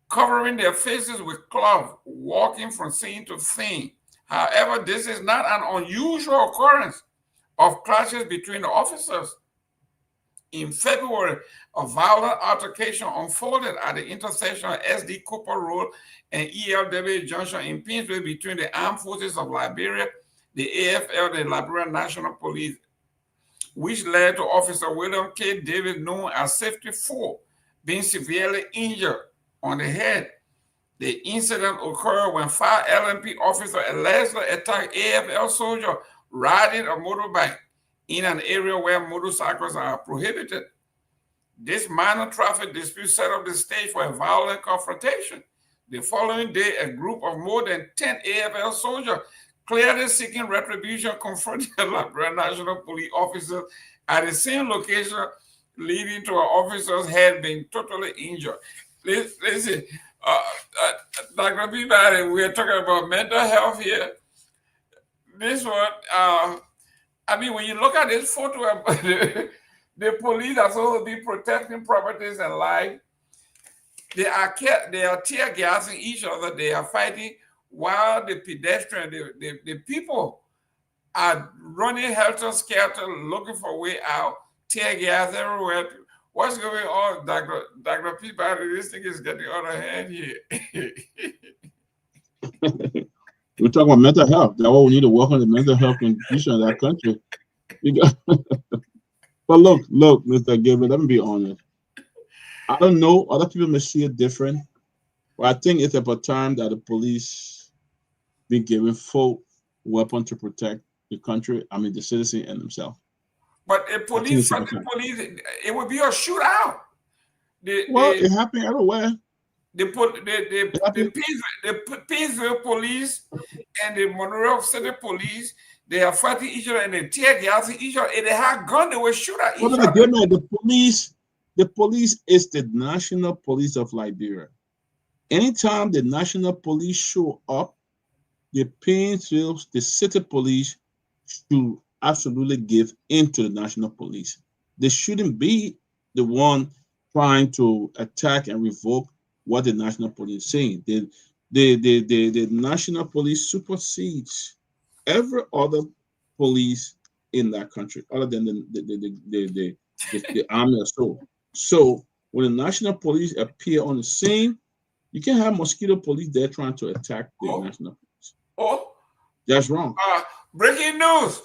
covering their faces with cloth, walking from scene to scene. However, this is not an unusual occurrence of clashes between the officers. In February, a violent altercation unfolded at the intersection of SD Cooper Road and ELW Junction in Pennsylvania between the Armed Forces of Liberia, the AFL, the Liberia National Police, which led to Officer William K. Davis, known as Safety 4, being severely injured on the head. The incident occurred when 5 LMP officers allegedly attacked AFL soldiers riding a motorbike in an area where motorcycles are prohibited. This minor traffic dispute set up the stage for a violent confrontation. The following day, a group of more than 10 AFL soldiers clearly seeking retribution confronted the Liberia National Police officers at the same location, leading to an officer's head being totally injured. Listen, Dr. Peabody, we are talking about mental health here. This one, I mean, when you look at this photo, the police are supposed to be protecting properties and life. They are tear gassing each other. They are fighting while the pedestrian, the people are running helter-skelter, looking for a way out, tear gas everywhere. What's going on, Dr. Peabody? This thing is getting out of hand here. We're talking about mental health. That's why we need to work on the mental health condition of that country. But look, Mr. Gayman, let me be honest. I don't know. Other people may see it different. But I think it's about time that the police be given full weapon to protect the country, I mean, the citizen and themselves. But the police, it would be a shootout. It happened everywhere. The Pennsylvania police and the Monroe City police, they are fighting each other and they tear gassing each other. And they have guns, they will shoot at each other. The police is the national police of Liberia. Anytime the national police show up, the Pennsylvania, the city police should absolutely give in to the national police. They shouldn't be the one trying to attack and revoke what the national police is saying. The national police supersedes every other police in that country, other than the army or so. So when the national police appear on the scene, you can have mosquito police there trying to attack the national police. That's wrong. Breaking news.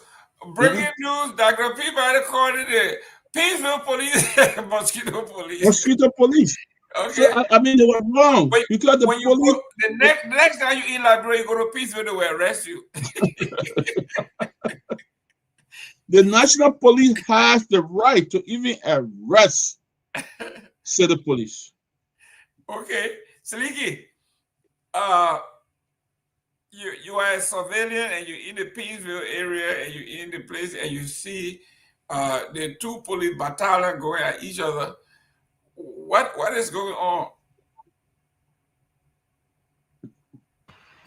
Dr. Peabody called it the Pennsylvania police, mosquito police. Mosquito police. Okay. So, I mean, they were wrong because the police. The next time you in Liberia, you go to Pennsylvania, they will arrest you. The national police has the right to even arrest city police. Okay, Seleke, you are a civilian and you're in the Pennsylvania area and you're in the place and you see the two police battalions going at each other. What is going on?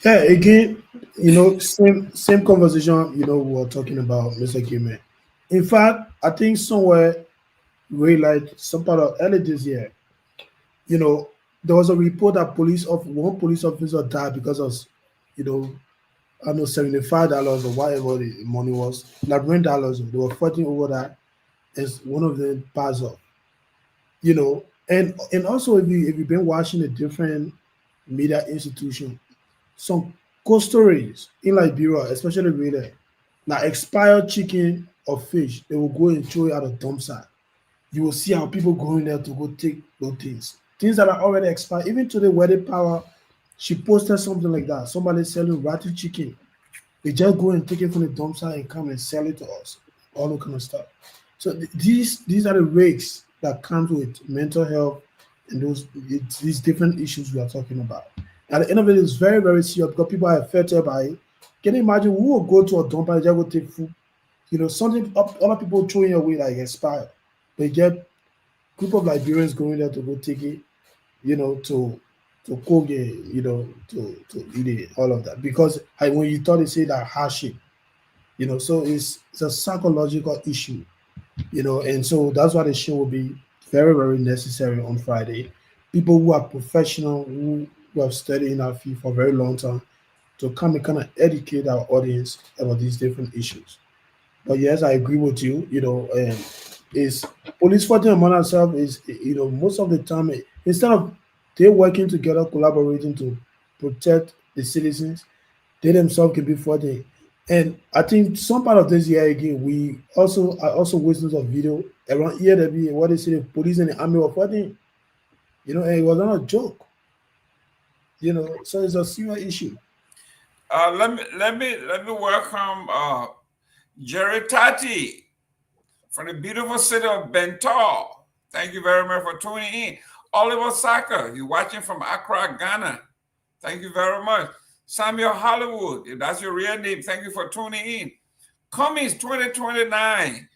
Yeah, again, same conversation, we were talking about, Mr. Gayman. In fact, I think somewhere, some part of early this year, there was a report that one police officer died because of, I know $75 or whatever the money was, Liberian dollars. They were fighting over that as one of them passed off. And also if you've been watching the different media institutions, some ghost stories in Liberia, especially really, now expired chicken or fish, they will go and throw it out of dump site. You will see how people going there to go take those things that are already expired. Even today, Wedding Power, she posted something like that. Somebody selling ratty chicken. They just go and take it from the dump site and come and sell it to us. All that kind of stuff. So these are the risks that comes with mental health and these different issues we are talking about. At the end of it, it's very, very serious because people are affected by it. Can you imagine who will go to a dump and just go take food? You know, something other people throwing away like expired. They get group of Liberians going there to go take it, you know, to cook it, you know, to eat it, all of that. Because when you thought they say that hardship, you know, so it's a psychological issue, you know, and so that's why the show will be very, very necessary on Friday. People who are professional, who have studied in our field for a very long time, to come and kind of educate our audience about these different issues. But yes, I agree with you. You know, is police fighting among ourselves is, you know, most of the time instead of they working together, collaborating to protect the citizens, they themselves can be fighting. And I think some part of this year again, I also witnessed a video around here that be what they say the police and the army were fighting. You know, and it was not a joke. You know, so it's a serious issue. Let me welcome Jerry Tati from the beautiful city of Bentall. Thank you very much for tuning in. Oliver Saka, you're watching from Accra, Ghana. Thank you very much. Samuel Hollywood, if that's your real name, thank you for tuning in. Cummings 2029.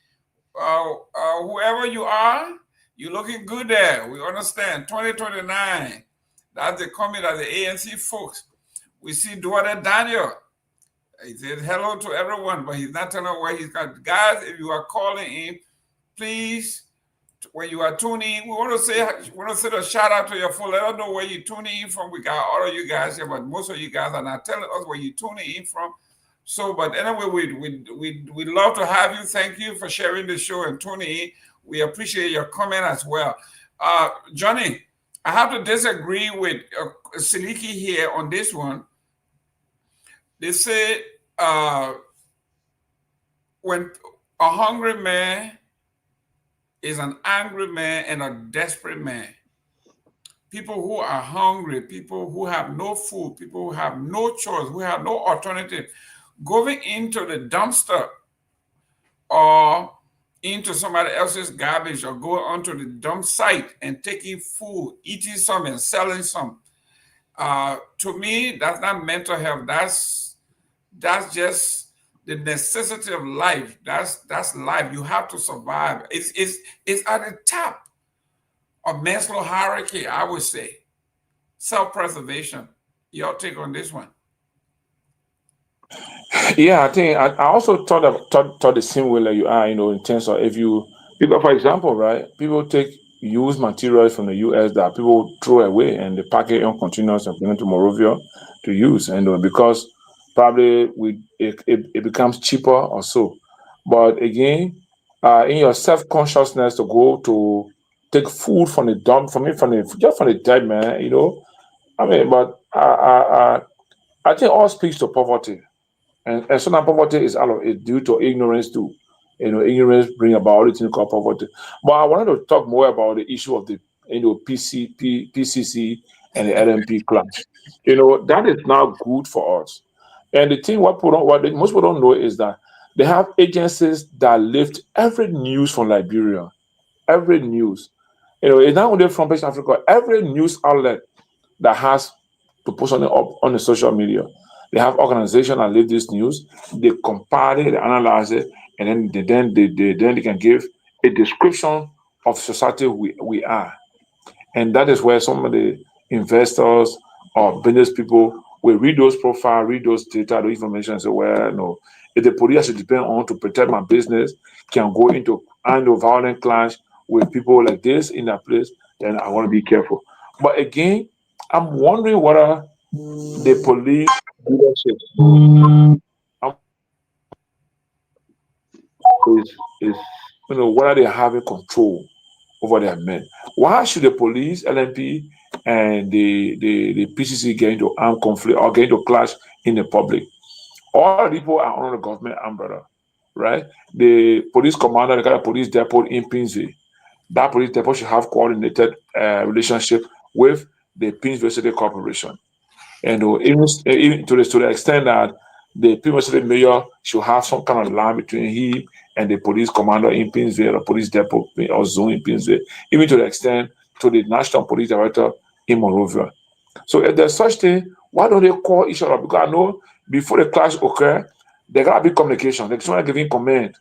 Whoever you are, you're looking good there. We understand. 2029. That's the Cummings, that's the ANC folks. We see Duarte Daniel. He said hello to everyone, but he's not telling us where he's got. Guys, if you are calling in, please, when you are tuning in, we want to say a shout out to your phone. Let us know where you're tuning in from. We got all of you guys here, but most of you guys are not telling us where you're tuning in from. So, but anyway, we love to have you. Thank you for sharing the show and tuning in. We appreciate your comment as well. Johnny, I have to disagree with Seleke here on this one. They say when a hungry man is an angry man and a desperate man. People who are hungry, people who have no food, people who have no choice, who have no alternative, going into the dumpster or into somebody else's garbage or going onto the dump site and taking food, eating some and selling some. To me, that's not mental health. That's just the necessity of life. That's life. You have to survive. It's at the top of Maslow's hierarchy, I would say. Self-preservation. Your take on this one? Yeah, I think I also thought the same way like you are, you know, in terms of because for example, right, people take used materials from the US that people throw away and they pack it on containers and bring it to Monrovia to use, and because probably it becomes cheaper or so. But again, in your self-consciousness to go to take food from the dump, from the dead man, you know, I mean, but I think all speaks to poverty. And sometimes poverty is due to ignorance too. You know, ignorance bring about it called poverty. But I wanted to talk more about the issue of the PCC and the LMP clash. You know, that is now good for us. And the thing most people don't know is that they have agencies that lift every news from Liberia, every news. You know, it's not only from West Africa. Every news outlet that has to post on the social media. They have organizations that live this news. They compare it, they analyze it, and then they can give a description of society we are. And that is where some of the investors or business people will read those profiles, read those data, the information, and say, well, no, if the police I should depend on to protect my business can go into violent clash with people like this in that place, then I want to be careful. But again, I'm wondering whether the police leadership is whether they have control over their men. Why should the police, LNP, and the PCC get into armed conflict or get into clash in the public? All people are under the government umbrella, right? The police commander, the kind of police depot in Pinsville, that police depot should have coordinated relationship with the Pinsville City Corporation. And even to the extent that the Pinsville City mayor should have some kind of line between him and the police commander in Pinsville or police depot or zone in Pinsville, even to the extent to the national police director in Monrovia. So if there's such thing, why don't they call each other? Because I know before the clash occur, there gotta be communication. Like someone giving command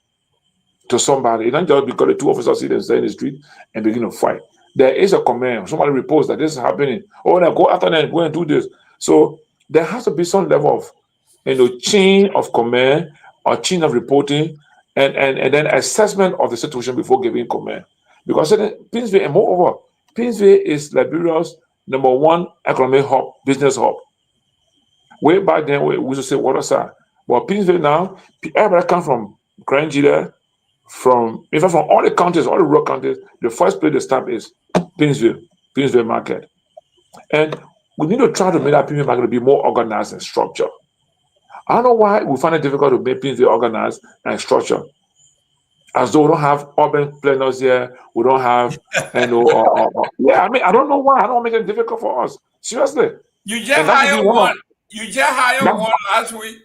to somebody. It's not just because the two officers see themselves in the street and begin to fight. There is a command. Somebody reports that this is happening. Oh, now go after them, go and do this. So there has to be some level of chain of command or chain of reporting and then assessment of the situation before giving command. Because Pinsville, and moreover, Pinsville is Liberia's #1 economic hub, business hub. Way back then, we used to say Waterside. But Pinsville now, everybody come from Grand Gila, from all the counties, all the rural counties. The first place they stop is Pinsville Market. And we need to try to make that Pinsville Market be more organized and structured. I don't know why we find it difficult to make Pinsville organized and structured. As though we don't have urban planners here, we don't have, yeah, I mean, I don't know why. I don't make it difficult for us. Seriously. You just hired one. You just hired one last week.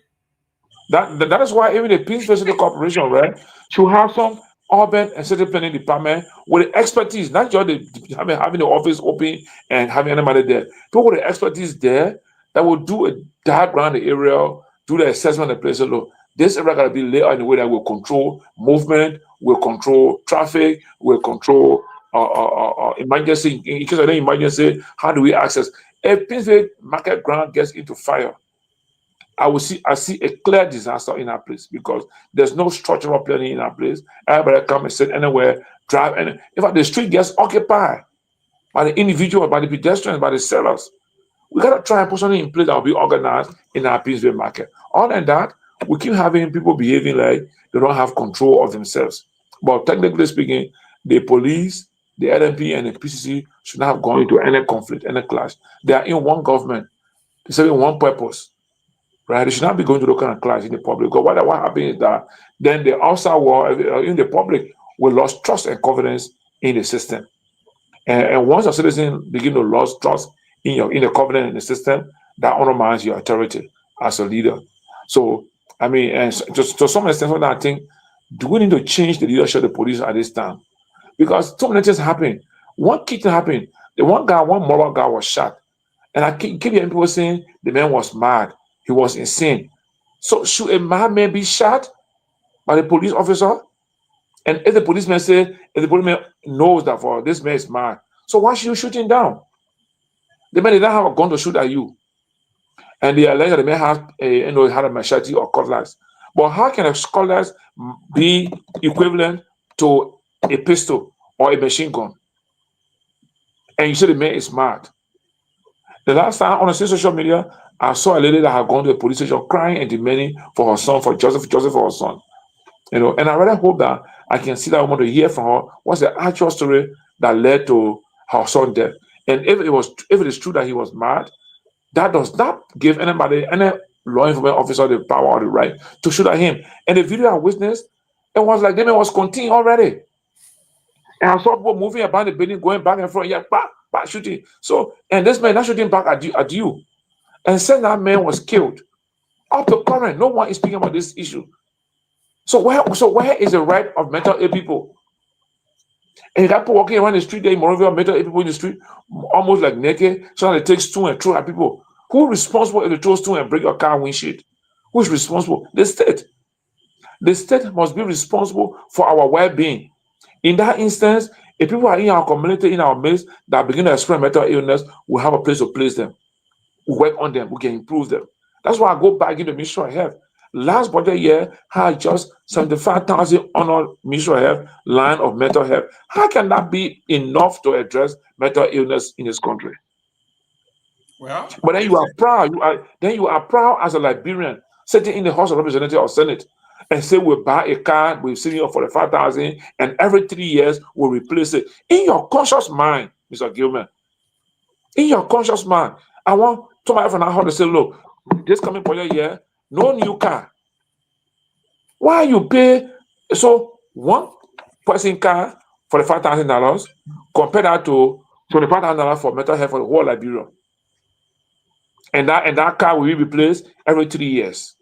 That is why even the Pinsville City Corporation, right, should have some urban and city planning department with the expertise, not just having the office open and having anybody there. People with the expertise there that will do a diagram of the area, do the assessment of the place. Look, this area got to be laid out in a way that will control movement, will control traffic, will control emergency. In case of an emergency, how do we access? If Pinsville Market ground gets into fire, I see a clear disaster in our place because there's no structural planning in our place. Everybody come and sit anywhere, drive, and in fact, the street gets occupied by the individual, by the pedestrians, by the sellers. We gotta try and put something in place that will be organized in our Pinsville Market. Other than that, we keep having people behaving like they don't have control of themselves. But technically speaking, the police, the LNP, and the PCC should not have gone into any conflict, any clash. They are in one government. They're serving one purpose. Right? They should not be going to the kind of clash in the public. Because what happens is that then the outside world, in the public, will lose trust and confidence in the system. And once a citizen begin to lose trust in the covenant in the system, that undermines your authority as a leader. So, I mean, and to some extent, I think, do we need to change the leadership of the police at this time? Because so many things happen. One key thing happened. The one moral guy was shot. And I keep hearing people saying the man was mad. He was insane. So should a madman be shot by the police officer? And if the policeman knows that for this man is mad, so why should you shoot him down? The man did not have a gun to shoot at you. And they allege that the man had a machete or cutlass. But how can a cutlass be equivalent to a pistol or a machine gun? And you say the man is mad. The last time on social media, I saw a lady that had gone to the police station crying and demanding for her son, for Joseph for her son. And I really hope that I can see that woman to hear from her what's the actual story that led to her son's death. And if it is true that he was mad, that does not give any law enforcement officer the power or the right to shoot at him. And the video I witnessed, it was like the man was contained already. And I saw people moving about the building, going back and forth, shooting. So, and this man not shooting back at you. And said that man was killed. Up to current, no one is speaking about this issue. So where is the right of mental ill people? And you got people walking around the street there in Monrovia, mental ill people in the street, almost like naked, so they take stone and throw at people. Who is responsible if they throw stone and break your car windshield? Who is responsible? The state. The state must be responsible for our well-being. In that instance, if people are in our community, in our midst, that begin to experience mental illness, we have a place to place them. We work on them, we can improve them. That's why I go back into Ministry of Health. Last budget year had just 75,000 on Ministry of Health line of mental health. How can that be enough to address mental illness in this country? Well, but then you are proud. You are proud as a Liberian sitting in the House of Representatives or Senate and say we'll buy a car, we're sitting here for the 5,000, and every 3 years we'll replace it. In your conscious mind, Mr. Gilman, in your conscious mind, I want somebody from our house to say, look, this coming budget year, no new car. Why you pay so one person car for the $5,000 compare that to $25,000 for mental health for the whole Liberia? And that car will be replaced every 3 years.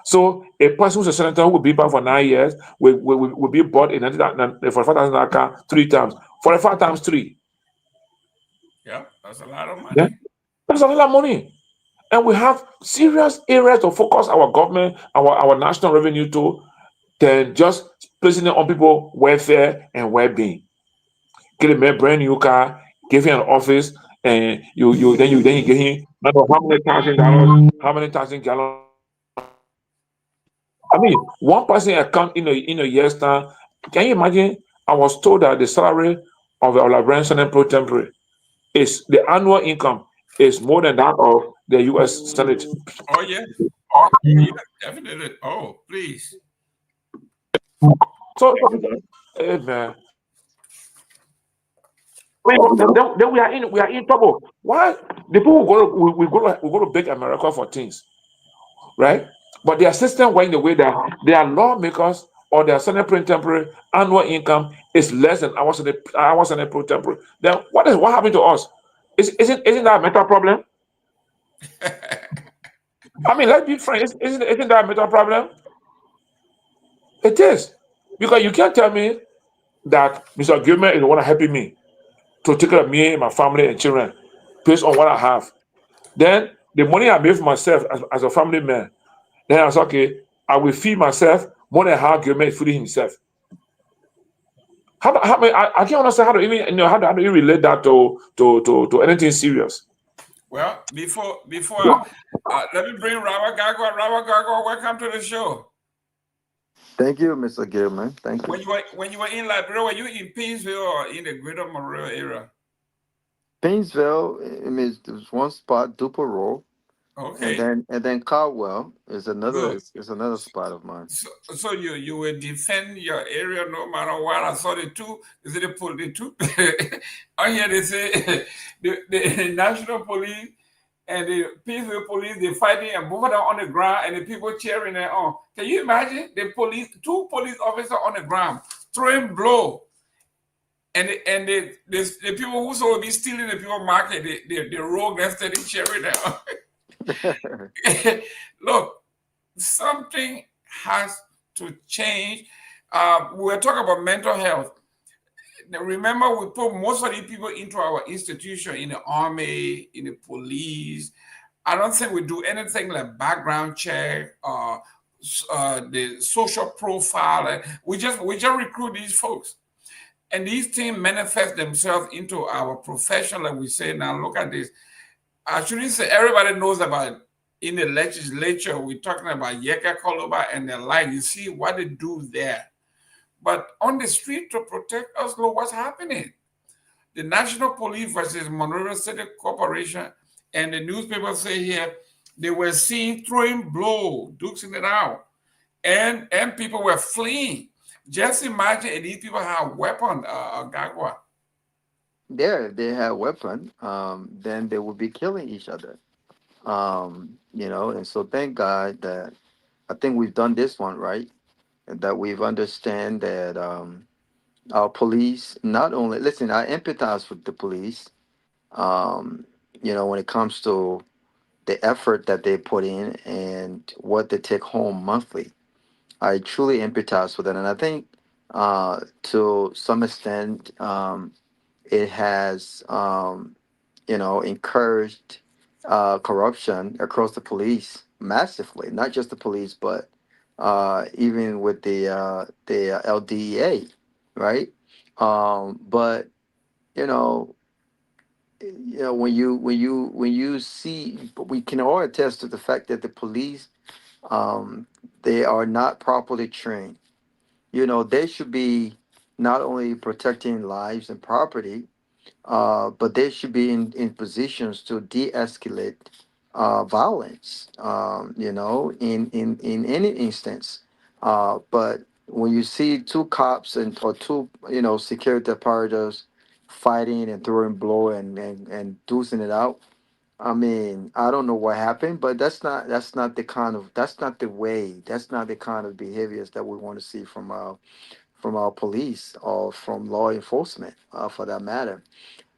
So a person who's a senator who will be back for 9 years will be bought in for $5,000 car 3 times. 45 times 3. Yeah, that's a lot of money. Yeah. That's a lot of money. And we have serious areas to focus our government, our national revenue to, than just placing it on people welfare and well-being. Get him a brand new car, give him an office, and you get him matter of how many thousand gallons. I mean, one person account in a year's time. Can you imagine? I was told that the salary of a Liberian Senate pro tempore is the annual income is more than that of the U.S. Senate. Oh yeah. Oh yeah, definitely. Oh, please. So, hey, man. Then we are in trouble. Why the people we go to beg America for things, right? But their system went the way that their lawmakers or their Senate pro tempore annual income is less than ours Senate pro tempore. Then what happened to us? Isn't that a mental problem? I mean, let's be frank. Isn't that a mental problem? It is, because you can't tell me that Mr. Gilman is the one helping me to take care of me, my family, and children based on what I have. Then the money I made for myself as a family man, then I was okay. I will feed myself more than how Gilman is feeding himself. I can't understand how to even how do you relate that to anything serious. Well, before let me bring Robert Garguah. Robert Garguah, welcome to the show. Thank you, Mr. Gayman. Thank you. When you were in Liberia, were you in Painesville or in the Greater Monroe area? Painesville, I mean, there's one spot, Dopoh Road, Okay. and then Caldwell is another Good. is another spot of mine. So you will defend your area no matter what. I saw the two. Is it the two? On here they say the national police and the Painesville police, they fighting and both of them on the ground and the people cheering and on. Can you imagine the two police officers on the ground throwing blow, and the people who will be stealing the people market, the rogue that's steady cheering them on. Look, something has to change. We're talking about mental health. Now, remember, we put most of the people into our institution, in the army, in the police. I don't think we do anything like background check or the social profile. We just recruit these folks. And these things manifest themselves into our profession, like we say now. Look at this. I shouldn't say everybody knows about it. In the legislature, we're talking about Yeka Koloba and the like. You see what they do there. But on the street to protect us, look what's happening. The National Police versus Monroe City Corporation, and the newspapers say here, they were seen throwing blow, dukesing it out. And people were fleeing. Just imagine if these people have weapons, Garguah. Yeah, if they had weapon, then they would be killing each other. And so thank God that I think we've done this one right, and that we've understand that our police not only listen. I empathize with the police. When it comes to the effort that they put in and what they take home monthly, I truly empathize with it, and I think to some extent it has encouraged corruption across the police massively. Not just the police, but even with the LDEA, right? But you know, when you see, we can all attest to the fact that the police, they are not properly trained. They should be not only protecting lives and property, but they should be in positions to de-escalate violence, in any instance. But when you see two cops or two, security apparatus fighting and throwing blow and deucing it out, I mean, I don't know what happened, but that's not the way, that's not the kind of behaviors that we want to see from our police or from law enforcement, for that matter.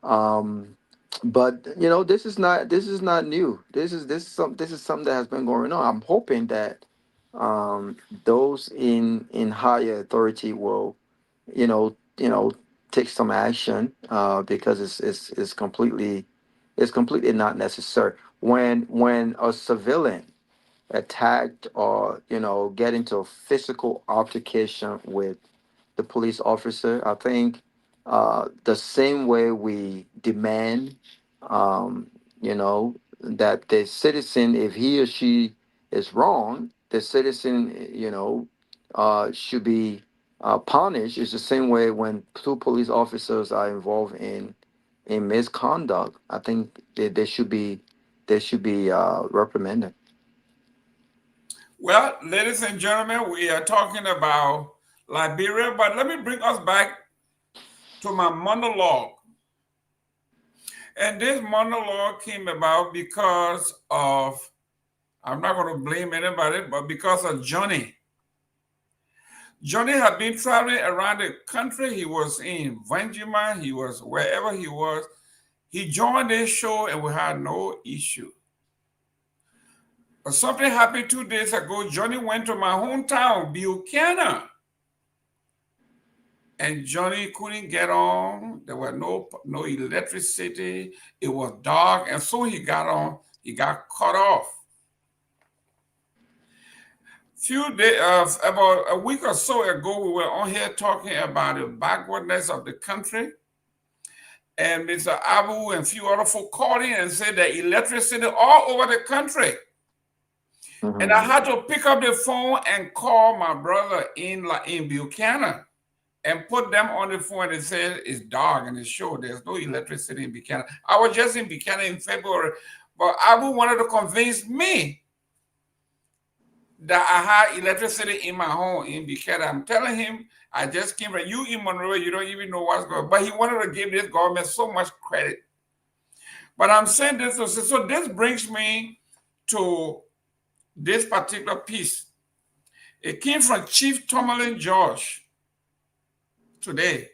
um but this is not new. This is something that has been going on. I'm hoping that those in higher authority will you know take some action, because it's completely It's completely not necessary. When a civilian attacked or get into a physical altercation with the police officer, I think the same way we demand, that the citizen, if he or she is wrong, the citizen, should be punished. Is the same way when two police officers are involved in misconduct. I think they should be reprimanded. Well, ladies and gentlemen, we are talking about Liberia, but let me bring us back to my monologue. And this monologue came about because of, I'm not going to blame anybody, but because of Johnny. Johnny had been traveling around the country. He was in Vanjima, he was wherever he was. He joined this show and we had no issue. But something happened 2 days ago. Johnny went to my hometown, Buchanan. And Johnny couldn't get on. There was no electricity. It was dark. And so he got on. He got cut off. Few days, about a week or so ago, we were on here talking about the backwardness of the country. And Mr. Abu and a few other folk called in and said that electricity all over the country. Mm-hmm. And I had to pick up the phone and call my brother in Buchanan and put them on the phone and said it's dark and it's showed there's no electricity in Buchanan. I was just in Buchanan in February, but Abu wanted to convince me that I had electricity in my home in Buchanan. I'm telling him, I just came from you in Monroe, you don't even know what's going on. But he wanted to give this government so much credit. But I'm saying this to say, so this brings me to this particular piece. It came from Chief Tomalin George today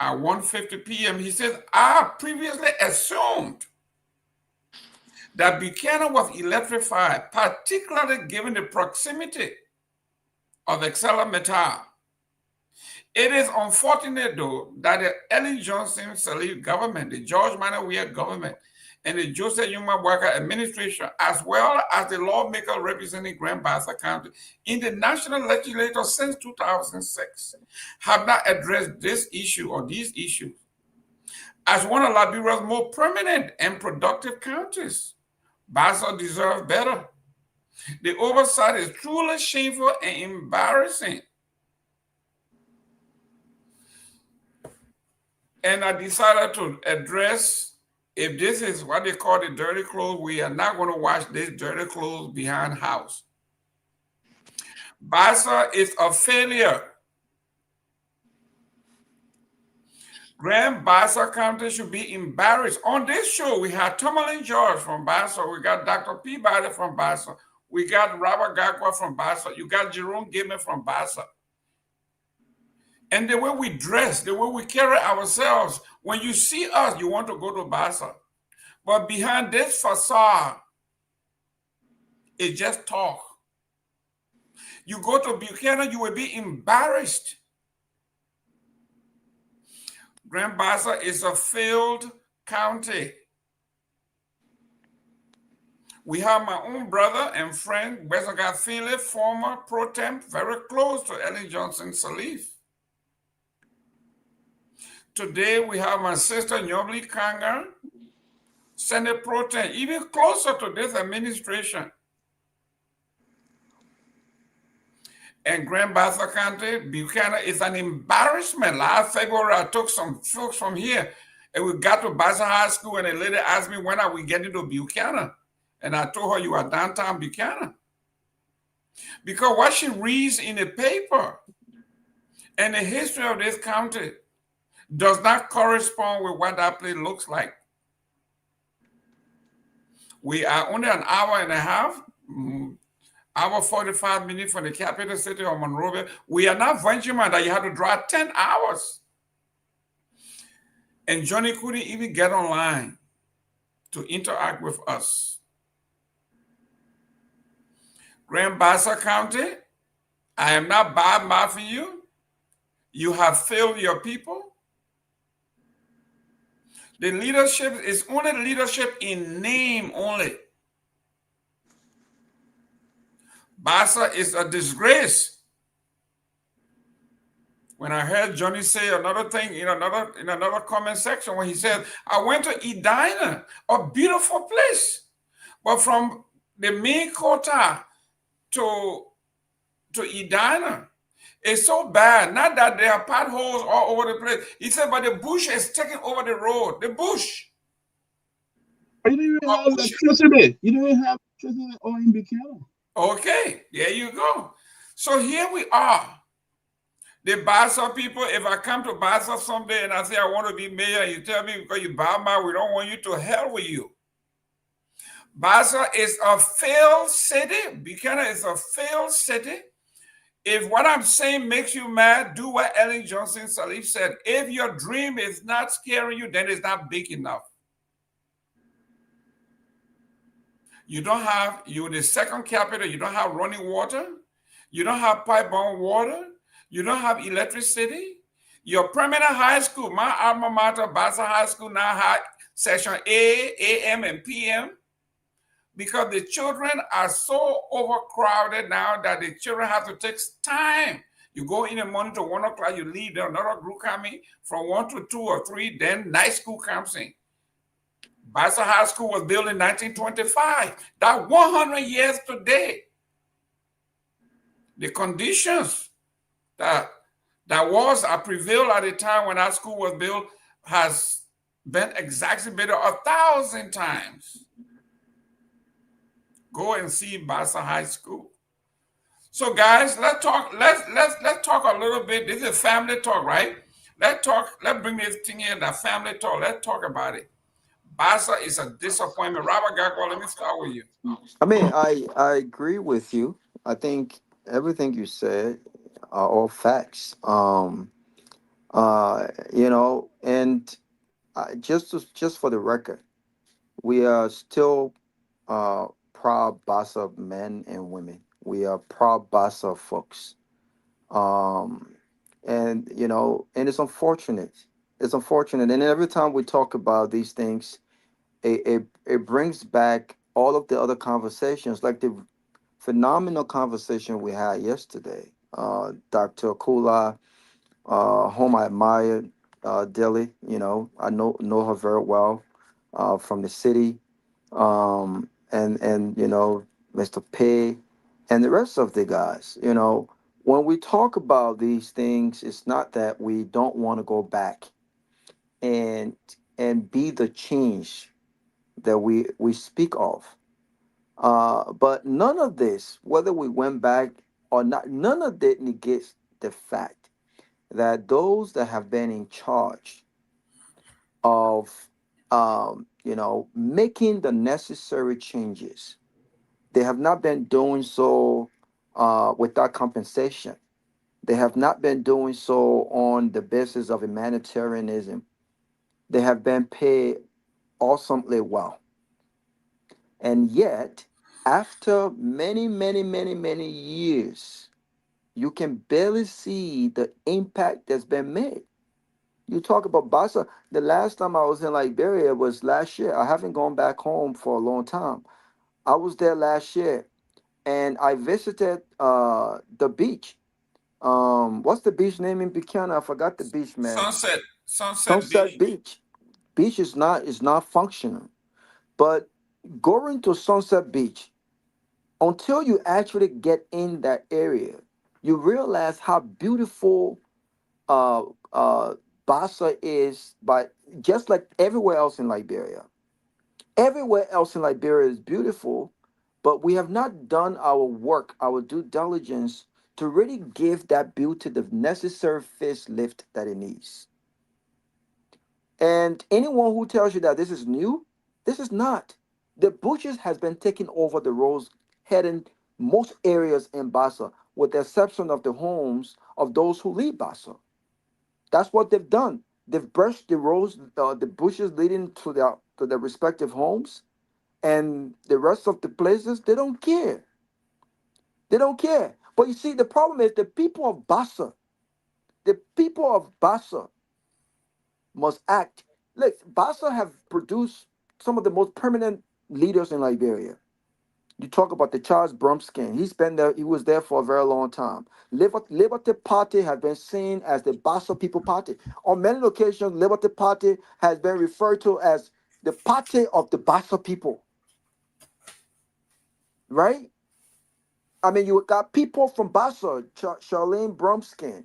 at 1:50 p.m. He says, I previously assumed that Buchanan was electrified, particularly given the proximity of Exceller Metal. It is unfortunate, though, that the Ellen Johnson Sirleaf government, the George Manuel Weah government, and the Joseph Yuma Walker administration, as well as the lawmaker representing Grand Bassa County in the national legislature since 2006, have not addressed this issue or these issues as one of Liberia's more permanent and productive counties. Bassa deserves better. The oversight is truly shameful and embarrassing. And I decided to address, if this is what they call the dirty clothes, we are not going to wash this dirty clothes behind house. Bassa is a failure. Grand Bassa County should be embarrassed. On this show, we had Tomalin George from Bassa. We got Dr. Peabody from Bassa. We got Robert Garguah from Bassa. You got Jerome Gayman from Bassa. And the way we dress, the way we carry ourselves, when you see us, you want to go to Bassa. But behind this facade, it's just talk. You go to Buchanan, you will be embarrassed. Grand Bassa is a failed county. We have my own brother and friend, Wesley Philip, former pro temp, very close to Ellen Johnson Sirleaf. Today, we have my sister, Nyobli Kanga, Senate pro temp, even closer to this administration. And Grand Bassa County, Buchanan is an embarrassment. Last February, I took some folks from here and we got to Bassa High School and a lady asked me, when are we getting to Buchanan? And I told her, you are downtown Buchanan. Because what she reads in the paper and the history of this county does not correspond with what that place looks like. We are only an hour and a half, hour 45 minutes from the capital city of Monrovia. We are not Vanjima that you have to drive 10 hours. And Johnny couldn't even get online to interact with us. Grand Bassa County, I am not bad-mouthing you. You have failed your people. The leadership is only leadership in name only. Bassa is a disgrace. When I heard Johnny say another thing in another comment section, when he said, I went to Edina, a beautiful place, but from the main quota to Edina, it's so bad. Not that there are potholes all over the place. He said, but the bush is taking over the road. The bush. You don't even have electricity. You don't even have electricity or in Buchanan. Okay, there you go. So here we are. The Bassa people, if I come to Bassa someday and I say I want to be mayor, you tell me because you Bama, we don't want you, to hell with you. Bassa is a failed city. Buchanan is a failed city. If what I'm saying makes you mad, do what Ellen Johnson Sirleaf said. If your dream is not scaring you, then it's not big enough. You're the second capital, you don't have running water, you don't have pipe-borne water, you don't have electricity. Your permanent high school, my alma mater, Bassa High School, now have section A, AM, and PM, because the children are so overcrowded now that the children have to take time. You go in the morning to 1 o'clock, you leave, there another group coming from 1 to 2 or 3, then night school comes in. Bassa High School was built in 1925. That 100 years today. The conditions that prevailed at the time when our school was built has been exacerbated 1,000 times. Go and see Bassa High School. So guys, let's talk a little bit. This is family talk, right? Let's bring this thing in, that family talk. Let's talk about it. Bassa is a disappointment. Robert Garguah, let me start with you. I mean, I agree with you. I think everything you said are all facts. And just for the record, we are still proud Bassa men and women. We are proud Bassa folks. And it's unfortunate. It's unfortunate. And every time we talk about these things, it brings back all of the other conversations, like the phenomenal conversation we had yesterday. Dr. Kula, whom I admire dearly, I know her very well from the city, and Mr. P and the rest of the guys. When we talk about these things, it's not that we don't want to go back and be the change that we speak of. But none of this, whether we went back or not, none of that negates the fact that those that have been in charge of, making the necessary changes, they have not been doing so without compensation. They have not been doing so on the basis of humanitarianism. They have been paid awesomely well. And yet, after many, many, many, many years, you can barely see the impact that's been made. You talk about Bassa. The last time I was in Liberia was last year. I haven't gone back home for a long time. I was there last year, and I visited the beach. What's the beach name in Buchanan? I forgot the beach, man. Sunset Beach. Beach is not functional, but going to Sunset Beach, until you actually get in that area, you realize how beautiful Bassa is, but just like everywhere else in Liberia. Everywhere else in Liberia is beautiful, but we have not done our work, our due diligence to really give that beauty the necessary facelift that it needs. And anyone who tells you that this is new, this is not. The bushes has been taking over the roads heading most areas in Bassa, with the exception of the homes of those who leave Bassa. That's what they've done. They've brushed the roads, the bushes leading to their respective homes, and the rest of the places, they don't care. They don't care. But you see, the problem is the people of Bassa must act look, Bassa have produced some of the most permanent leaders in Liberia. You talk about the Charles Brumskin. He's been there. He was there for a very long time. Liberty Party has been seen as the Bassa People Party. On many occasions, Liberty Party has been referred to as the party of the Bassa people. Right? I mean, you got people from Bassa, Charlene Brumskin.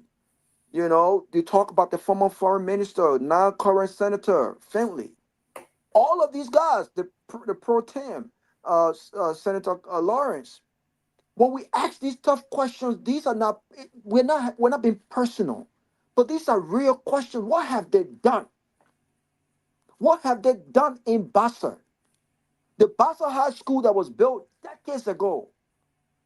You know, you talk about the former foreign minister, now current senator, Finley. All of these guys, the pro tem, Senator Lawrence. When we ask these tough questions, these are not, we're not being personal, but these are real questions. What have they done? What have they done in Bassa? The Bassa High School that was built decades ago.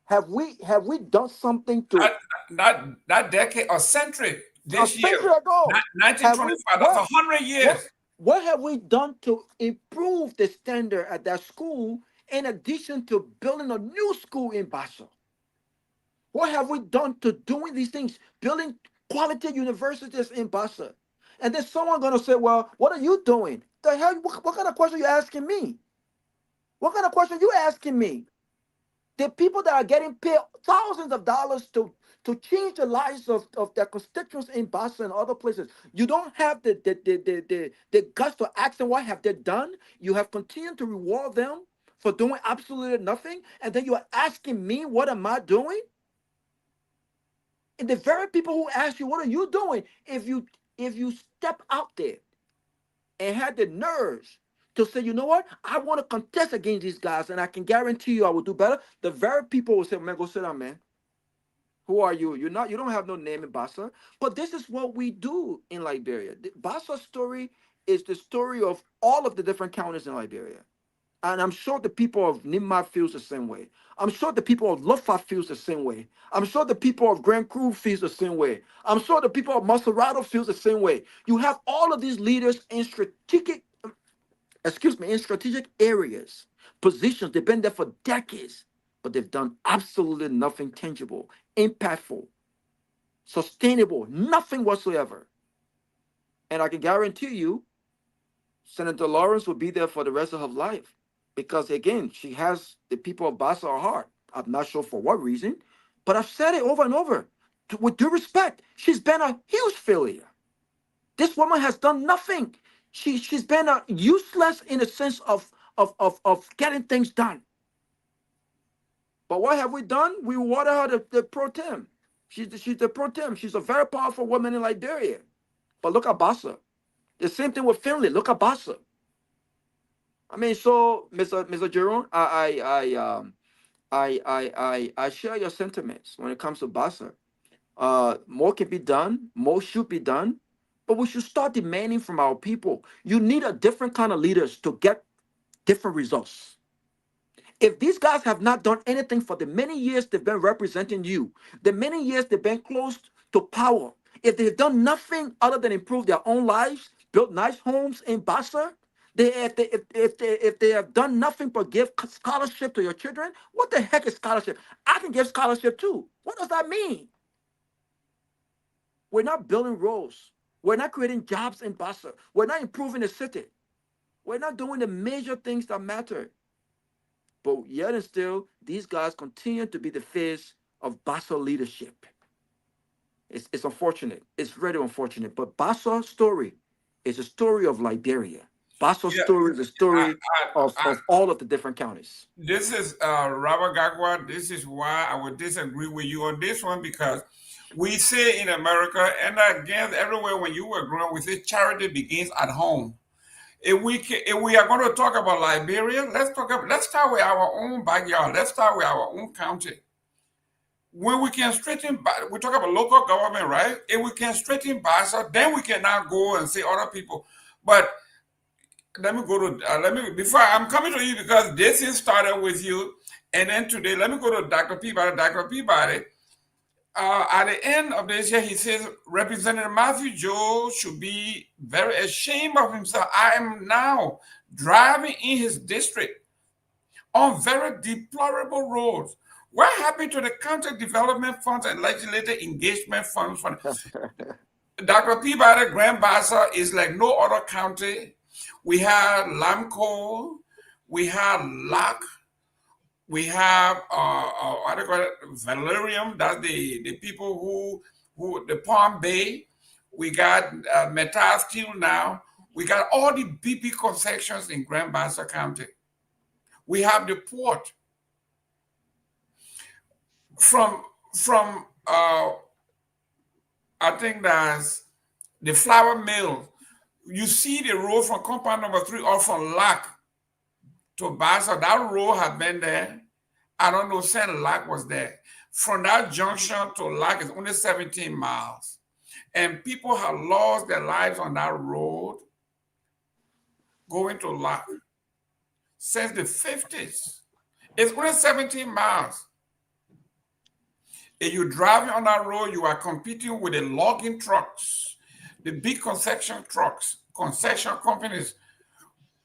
Have we done something to that decade, a century? This a century year, ago, 1925. That's 100 years. What have we done to improve the standard at that school in addition to building a new school in Bassa? What have we done to doing these things, building quality universities in Bassa? And then someone gonna say, well, what are you doing? The hell, what kind of question are you asking me? What kind of question are you asking me? The people that are getting paid thousands of dollars to change the lives of their constituents in Boston and other places. You don't have the guts to ask them what have they done. You have continued to reward them for doing absolutely nothing, and then you are asking me what am I doing? And the very people who ask you what are you doing, if you step out there and had the nerves to say, you know what, I want to contest against these guys, and I can guarantee you I will do better. The very people will say, man, go sit down, man. Who are you? You don't have no name in Bassa. But this is what we do in Liberia. The Bassa story is the story of all of the different counties in Liberia. And I'm sure the people of Nimma feels the same way. I'm sure the people of Lofa feels the same way. I'm sure the people of Grand Cru feels the same way. I'm sure the people of Maserado feels the same way. You have all of these leaders in strategic areas, positions. They've been there for decades, but they've done absolutely nothing tangible, impactful, sustainable, nothing whatsoever. And I can guarantee you, Senator Lawrence will be there for the rest of her life. Because again, she has the people of Bassa at heart. I'm not sure for what reason, but I've said it over and over. With due respect, she's been a huge failure. This woman has done nothing. She's been useless in the sense of getting things done. But what have we done? We water her the pro tem. She's the pro tem. She's a very powerful woman in Liberia. But look at Bassa. The same thing with Finley. Look at Bassa. I mean, so Mr. Jerome, I share your sentiments when it comes to Bassa. More can be done, more should be done, but we should start demanding from our people. You need a different kind of leaders to get different results. If these guys have not done anything for the many years they've been representing you, the many years they've been close to power, if they've done nothing other than improve their own lives, build nice homes in Bassa, if they have done nothing but give scholarship to your children, what the heck is scholarship? I can give scholarship too. What does that mean? We're not building roads. We're not creating jobs in Bassa. We're not improving the city. We're not doing the major things that matter. But yet and still, these guys continue to be the face of Bassa leadership. It's unfortunate. It's really unfortunate. But Bassa's story is a story of Liberia. Bassa's story is a story of all of the different counties. This is Robert Garguah. This is why I would disagree with you on this one, because we say in America, and again, everywhere when you were growing, we say charity begins at home. If we are going to talk about Liberia, let's start with our own backyard. Let's start with our own county. When we can straighten, we talk about local government, right? If we can straighten Bassa, then we can now go and say other people. But let me go to, before I'm coming to you, because this is started with you. And then today, let me go to Dr. Peabody. Dr. Peabody, at the end of this year, he says, Representative Matthew Joe should be very ashamed of himself. I am now driving in his district on very deplorable roads. What happened to the county development funds and legislative engagement funds? Dr. Peabody, Grand Bassa is like no other county. We had Lamco, we had Lac, we have what do you call it? Valerium. That's the people who the Palm Bay. We got Metal Steel now. We got all the BP concessions in Grand Bassa County. We have the port. From I think that's the flour mill. You see the road from compound number 3 or from Lac to Bassa. That road had been there. I don't know, Saint Lac was there. From that junction to Lac is only 17 miles. And people have lost their lives on that road going to Lac since the 50s. It's only 17 miles. If you're driving on that road, you are competing with the logging trucks, the big concession trucks, concession companies.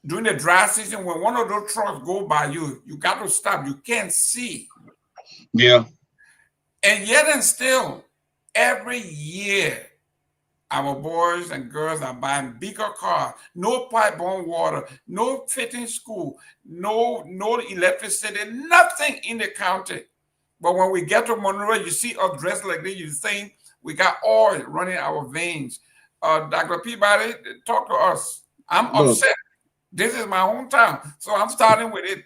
During the dry season, when one of those trucks go by you, you got to stop. You can't see. Yeah. And yet and still, every year, our boys and girls are buying bigger cars, no pipe-borne water, no fitting school, no electricity, nothing in the county. But when we get to Monroe, you see us dressed like this, you're saying we got oil running our veins. Dr. Peabody, talk to us. I'm upset. This is my hometown, so I'm starting with it.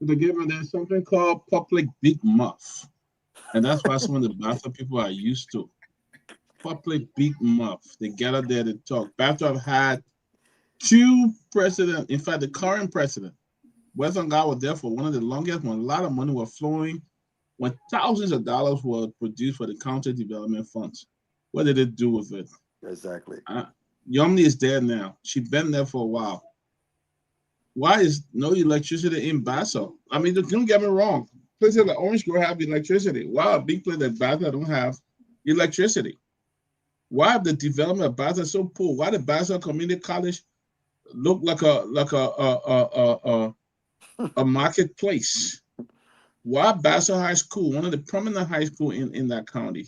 There's something called public big muff. And that's why some of the Bassa people are used to. Public big muff. They gather there to talk. Bassa have had 2 presidents. In fact, the current president, Western God was there for one of the longest when a lot of money was flowing, when thousands of dollars were produced for the county development funds. What did it do with it? Exactly. Yomni is there now. She's been there for a while. Why is no electricity in Bassa? I mean, don't get me wrong. Places like Orange Grove have electricity. Why a big place like Bassa don't have electricity? Why the development of Bassa so poor? Why the Bassa Community College look like a marketplace? Why Bassa High School, one of the prominent high schools in that county?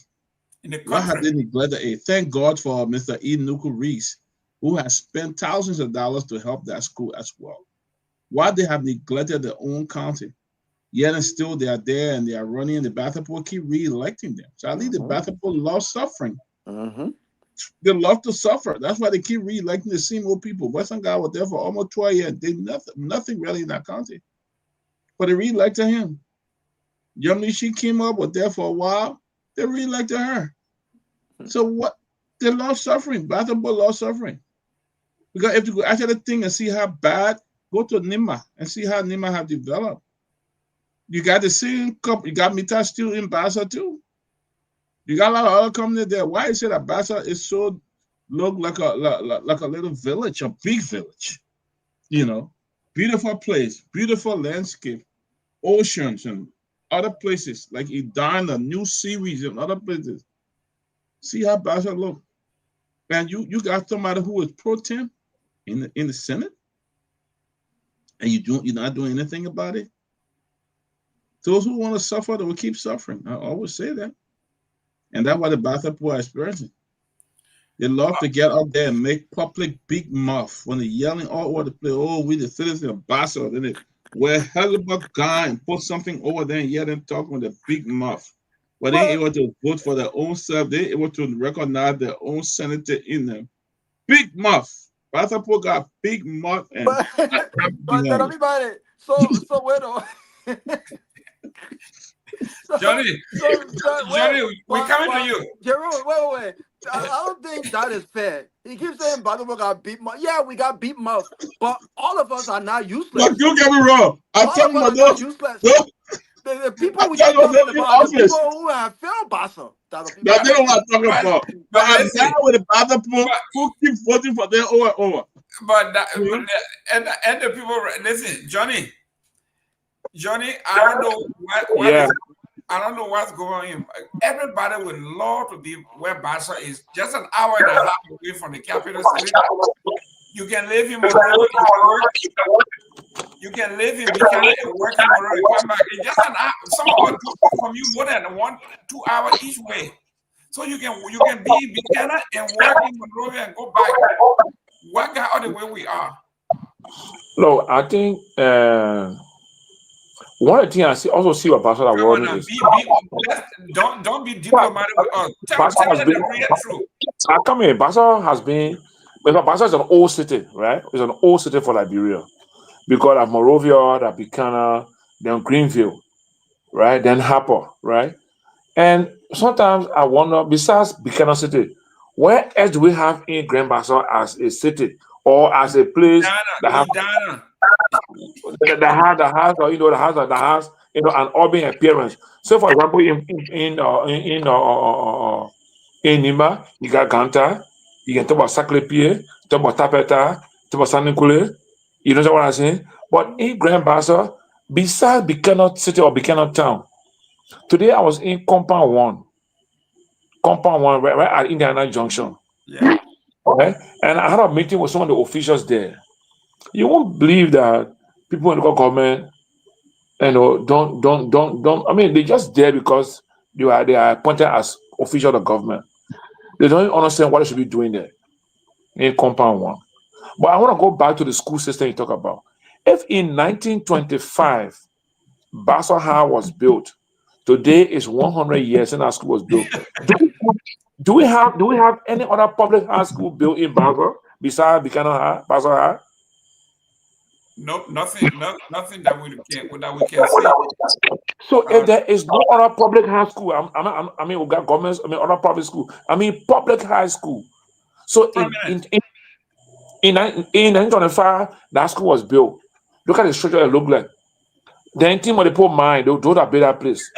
Why have they neglected it? Thank God for Mr. E. Nuku Reese, who has spent thousands of dollars to help that school as well. Why they have neglected their own county? Yet and still they are there and they are running, and the Bassa people keep re-electing them. So I think the Bassa people love suffering. They love to suffer. That's why they keep re-electing the same old people. Western guy was there for almost 12 years. They nothing really in that county. But they re-elected him. Yummy, she came up, was there for a while. They re-elected her. So what? They love suffering. Bassa people love suffering. Because if you go after the thing and see how bad, go to Nima and see how Nima have developed. You got the same company. You got Mita Steel in Bassa too. You got a lot of other companies there. Why is it that Bassa is so look like a little village, a big village? You know, beautiful place, beautiful landscape, oceans and other places like Idana, New Series and other places. See how Bassa look. And you got somebody who is pro-tem in the Senate, and you're not doing anything about it. Those who want to suffer, they will keep suffering. I always say that. And that's what the Bassa people are experiencing. They love to get up there and make public big muff when they're yelling all over the place, oh, we the citizens of Bassa. Then they wear a Kehleboe guy and put something over there and yell and talk with a big muff. But they ain't able to vote for their own self. They ain't able to recognize their own senator in them. Big muff. Bassa people got big muff. And but everybody, so wait on. Johnny, we're coming to you. Jerome, wait. I don't think that is fair. He keeps saying Bassa got beat mouth. Yeah, we got beat mouth, but all of us are not useless. Look, don't get me wrong. I'm talking about those. The people we are talking about, the people who have failed Bassa. That's they don't want to talk about. But I'm down with the Bassa people who keep voting for them over and over. But and the people, listen, Johnny, I don't know I don't know what's going on. Everybody would love to be where Bassa is, just an hour and a half away from the capital city. You can live in Monroe and work. You can live in Buchanan and work in Monroe and come back. It's just an hour. Some of us from you more than 1-2 hours each way. So you can be in Buchanan and work in Monroe and go back. What got all the way we are? No, I think one of the things I also see about Pastor Award is don't be diplomatic with us. Tell us the real truth. I come here. Basel has been, Basel is an old city, right? It's an old city for Liberia because of Monrovia, that Buchanan, then Greenville, right? Then Harper, right? And sometimes I wonder, besides Buchanan City, where else do we have in Grand Basel as a city or as a place that has an urban appearance? So, for example, in Nima, you got Ganta, you can talk about Saclépie, talk about Tapeta, talk about Sanikule. You know what I'm saying? But in Grand Basel, besides Buchanan City or Buchanan Town, today I was in Compound 1, right at Indiana Junction. Yeah. Okay. And I had a meeting with some of the officials there. You won't believe that people in the government, don't. I mean, they're just there because they are appointed as officials of the government. They don't even understand what they should be doing there in Compound 1. But I want to go back to the school system you talk about. If in 1925 Basel High was built, today is 100 years since our school was built. Do we have any other public high school built in Basel besides Buchanan High, Basel High? No, nothing that we can see. So if there is no other public high school, I mean, we got governments, I mean, other public school, I mean, public high school. So in 1925, that school was built. Look at the structure it looked like. The team of the poor mind, those are better place.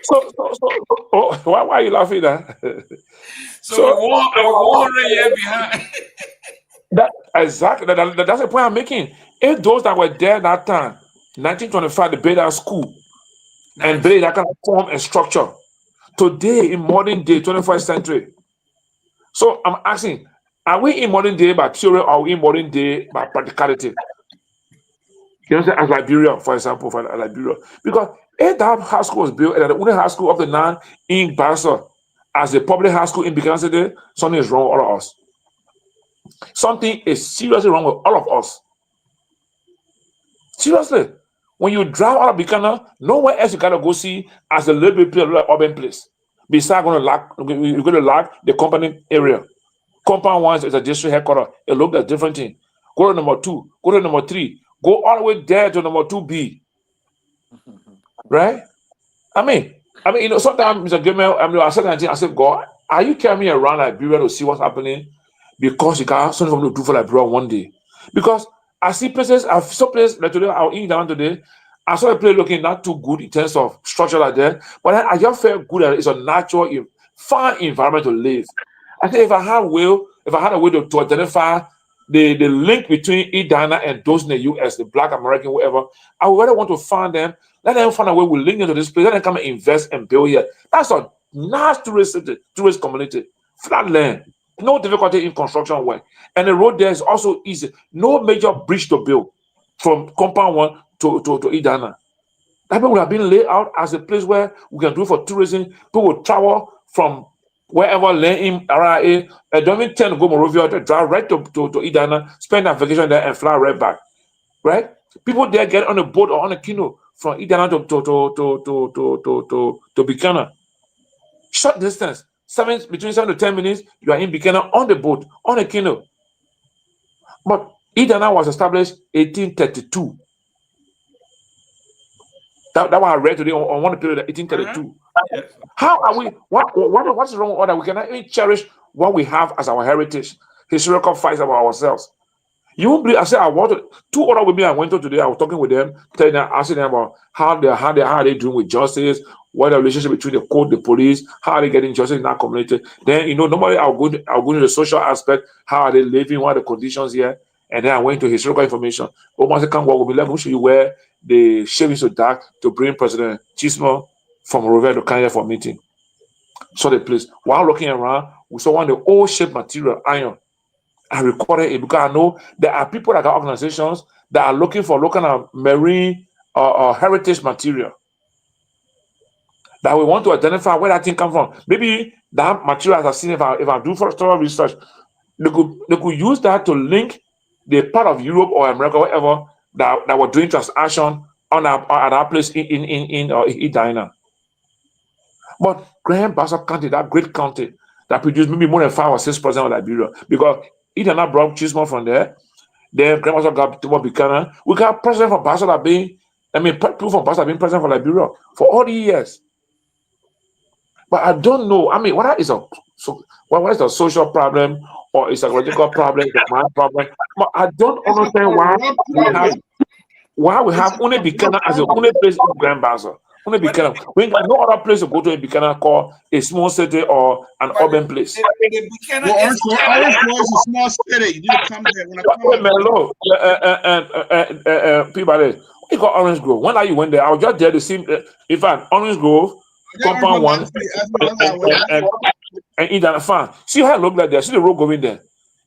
So why are you laughing at that? So 100 years behind. Exactly. That's the point I'm making. If those that were there that time, 1925, they built that school and built that kind of form and structure. Today, in modern day, 21st century. So I'm asking, are we in modern day by theory or are we in modern day by practicality? You know, as Liberia, for example, for Liberia. Because if that high school was built, and the only high school of the land in Basel as a public high school in Buchanan City, something is wrong with all of us. Something is seriously wrong with all of us. Seriously. When you drive out of Buchanan, nowhere else you gotta go see as a little bit urban place. Besides you're going to lack the company area. Compound 1 is a district headquarters. It looks like a different thing. Go to number 2, go to number 3, go all the way there to number 2B. Right? I mean, you know, sometimes Mr. Gayman, I said, God, are you carrying me around Liberia to see what's happening? Because you got something to do for Liberia one day. Because I see places, I saw places like today, I was in down today, I saw a place looking not too good in terms of structure like that, but I just felt good that it's a natural, fine environment to live. I think if I had a way to identify the link between Idana and those in the US, the Black American, whatever, I would rather want to find them, let them find a way we link into this place, let them come and invest and build here. That's a nice tourist community, flat land, no difficulty in construction work. And the road there is also easy, no major bridge to build from Compound 1 to Idana. That would have been laid out as a place where we can do for tourism. People will travel from wherever land in RIA, and don't even tend to go Monrovia, to drive right to Idana, spend their vacation there and fly right back. Right? People there get on a boat or on a canoe from Idana to Buchanan. Short distance, between 7 to 10 minutes, you are in Buchanan on the boat, on a canoe. But Idana was established 1832. That one I read today on one period, 1832. Yes. How are we? What's wrong with that? We cannot even cherish what we have as our heritage, historical fights about ourselves. You won't believe. I said I wanted 2 other women I went to today. I was talking with them, asking them about how they doing with justice, what the relationship between the court, the police, how are they getting justice in that community. Then normally I'll go to the social aspect. How are they living? What are the conditions here? And then I went to historical information. But once I come, what will be like? We'll show you where the shaving so dark to bring President Chismo from Monrovia to Kenya for a meeting. So the place. While looking around, we saw one of the old shape material, iron. I recorded it because I know there are people that got organizations that are looking for local kind of marine or heritage material. That we want to identify where that thing comes from. Maybe that material, as I've seen, if I do thorough research, they could use that to link the part of Europe or America, whatever, that were doing transaction at our place in Edina. But Grand Bassa County, that great county that produced maybe more than 5 or 6% of Liberia, because Edina brought Chismo from there. Then Grand Bassa got Tomalin Buchanan. We got president from Bassa that being, people from Bassa being president for Liberia for all the years. But I don't know. What is the social problem or a psychological problem, the mind problem? But I don't understand why we have only Buchanan as the only place in Grand Bassa. Only Buchanan. We ain't got no other place to go to in Buchanan called a small city or an urban place. Orange Grove is a small city. You need to come there. When I come Peabody, what you call Orange Grove? When you went there, I was just there to see. In fact, Orange Grove, compound 1, and Eden Farm. See how it look like there. See the road going there.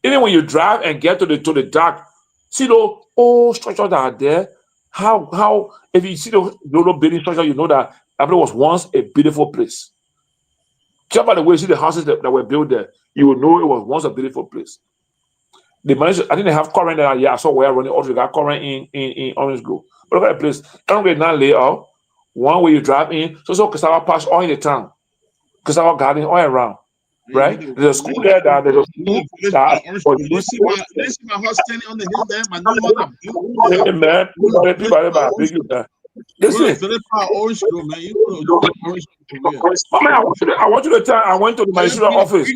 Even when you drive and get to the dark, see those old structures that are there. How if you see the little building structure, you know that Liberia was once a beautiful place. Just by the way you see the houses that were built there, you will know it was once a beautiful place. They managed. I think they have current there. Yeah, I saw where running. Also, got current in Orange Grove. But look at the place. Don't now lay out. One way you drive in, so Cassava Pass all in the town, Cassava Garden all around, right? There's a school there. There's a school that. You see my house standing on the hill there. My new one. Man, people listen. Orange Grove, man. You know Orange Grove. I want you to tell. I went to the Ministry office.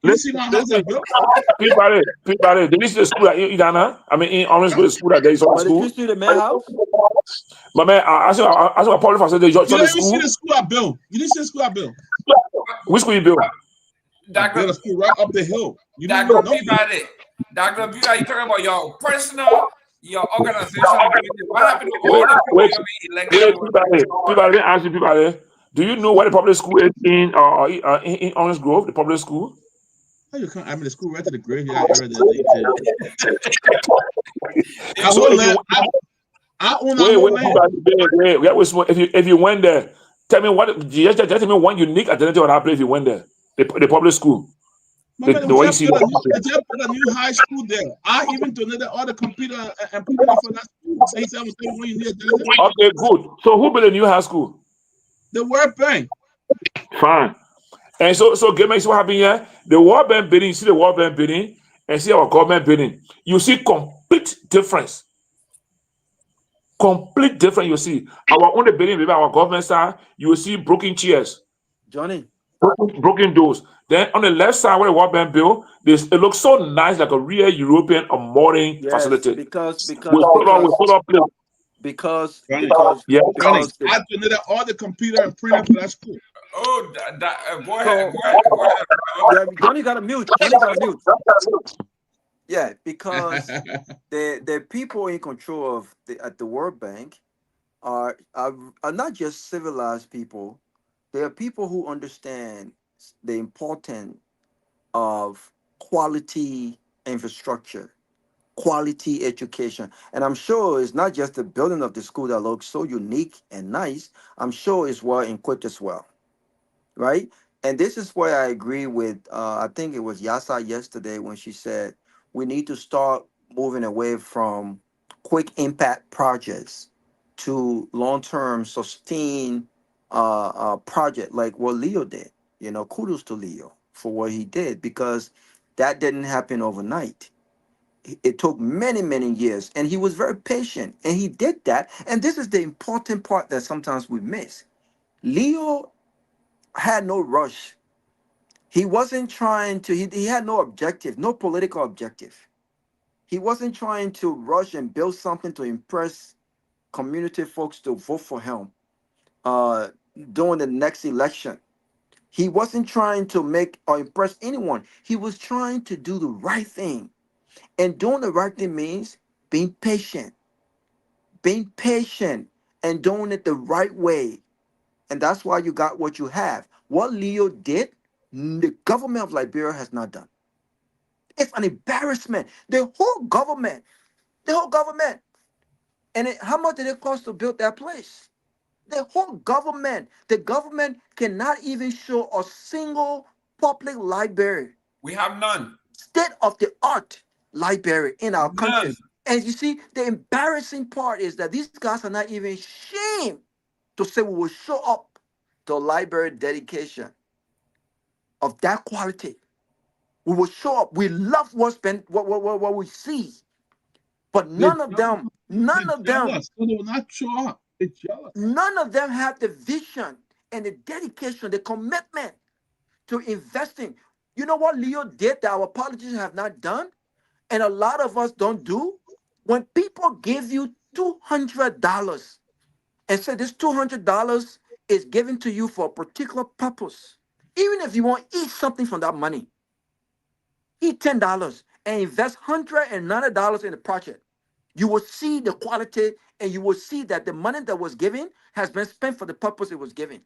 Listen, my house is built. Peabody. Did you see the school at Idana? In Orange Grove, school that there is on school. Did you see the main house? But man, I said, my public facility. You didn't see the school I built. You didn't see the school I built. Which school you built? I built a school right up the hill. You Dr. Peabody. Dr. Peabody, you talking about your personal, your organization? What happened to all the people elected? Peabody, ask you, Peabody. Do you know where the public school is in Orange Grove? The public school. How you come? The school right to the graveyard area. If you went there, tell me just tell me one unique identity of that place if you went there. The public school. The way you see a new high school there. I even donated all the computer and people for that school. So he said, okay, good. So who built a new high school? The World Bank. Fine. And so Gayman, see what happened here? The World Bank building, you see the World Bank building, and see our government building. You see complete difference. Complete difference. You see our own building, maybe our government side, you will see broken chairs. Johnny. Broken doors. Then on the left side where the World Bank built, it looks so nice, like a real European or modern facility. Because I donated all the computer and printer for that school. Oh, go ahead. Johnny got a mute. Yeah, because the people in control of at the World Bank are not just civilized people. They are people who understand the importance of quality infrastructure, quality education. And I'm sure it's not just the building of the school that looks so unique and nice. I'm sure it's well equipped as well, right? And this is where I agree with, I think it was Yasa yesterday when she said, we need to start moving away from quick impact projects to long-term sustained project like what Leo did. Kudos to Leo for what he did, because that didn't happen overnight. It took many, many years, and he was very patient, and he did that. And this is the important part that sometimes we miss. Leo had no rush. He wasn't trying to, he had no objective, no political objective. He wasn't trying to rush and build something to impress community folks to vote for him during the next election. He wasn't trying to make or impress anyone. He was trying to do the right thing. And doing the right thing means being patient and doing it the right way. And that's why you got what you have. What Leo did, the government of Liberia has not done. It's an embarrassment. The whole government. And how much did it cost to build that place? The whole government. The government cannot even show a single public library. We have none. state-of-the-art library in our country. And you see, the embarrassing part is that these guys are not even ashamed to say we will show up to library dedication of that quality. We will show up. We love what we see. But none of them, So they will not show up. They're jealous. none of them have the vision and the dedication, the commitment to investing. You know what Leo did that our politicians have not done? And a lot of us don't do? When people give you $200 and say this $200 is given to you for a particular purpose, even if you want to eat something from that money, eat $10 and invest $190 in the project, you will see the quality and you will see that the money that was given has been spent for the purpose it was given.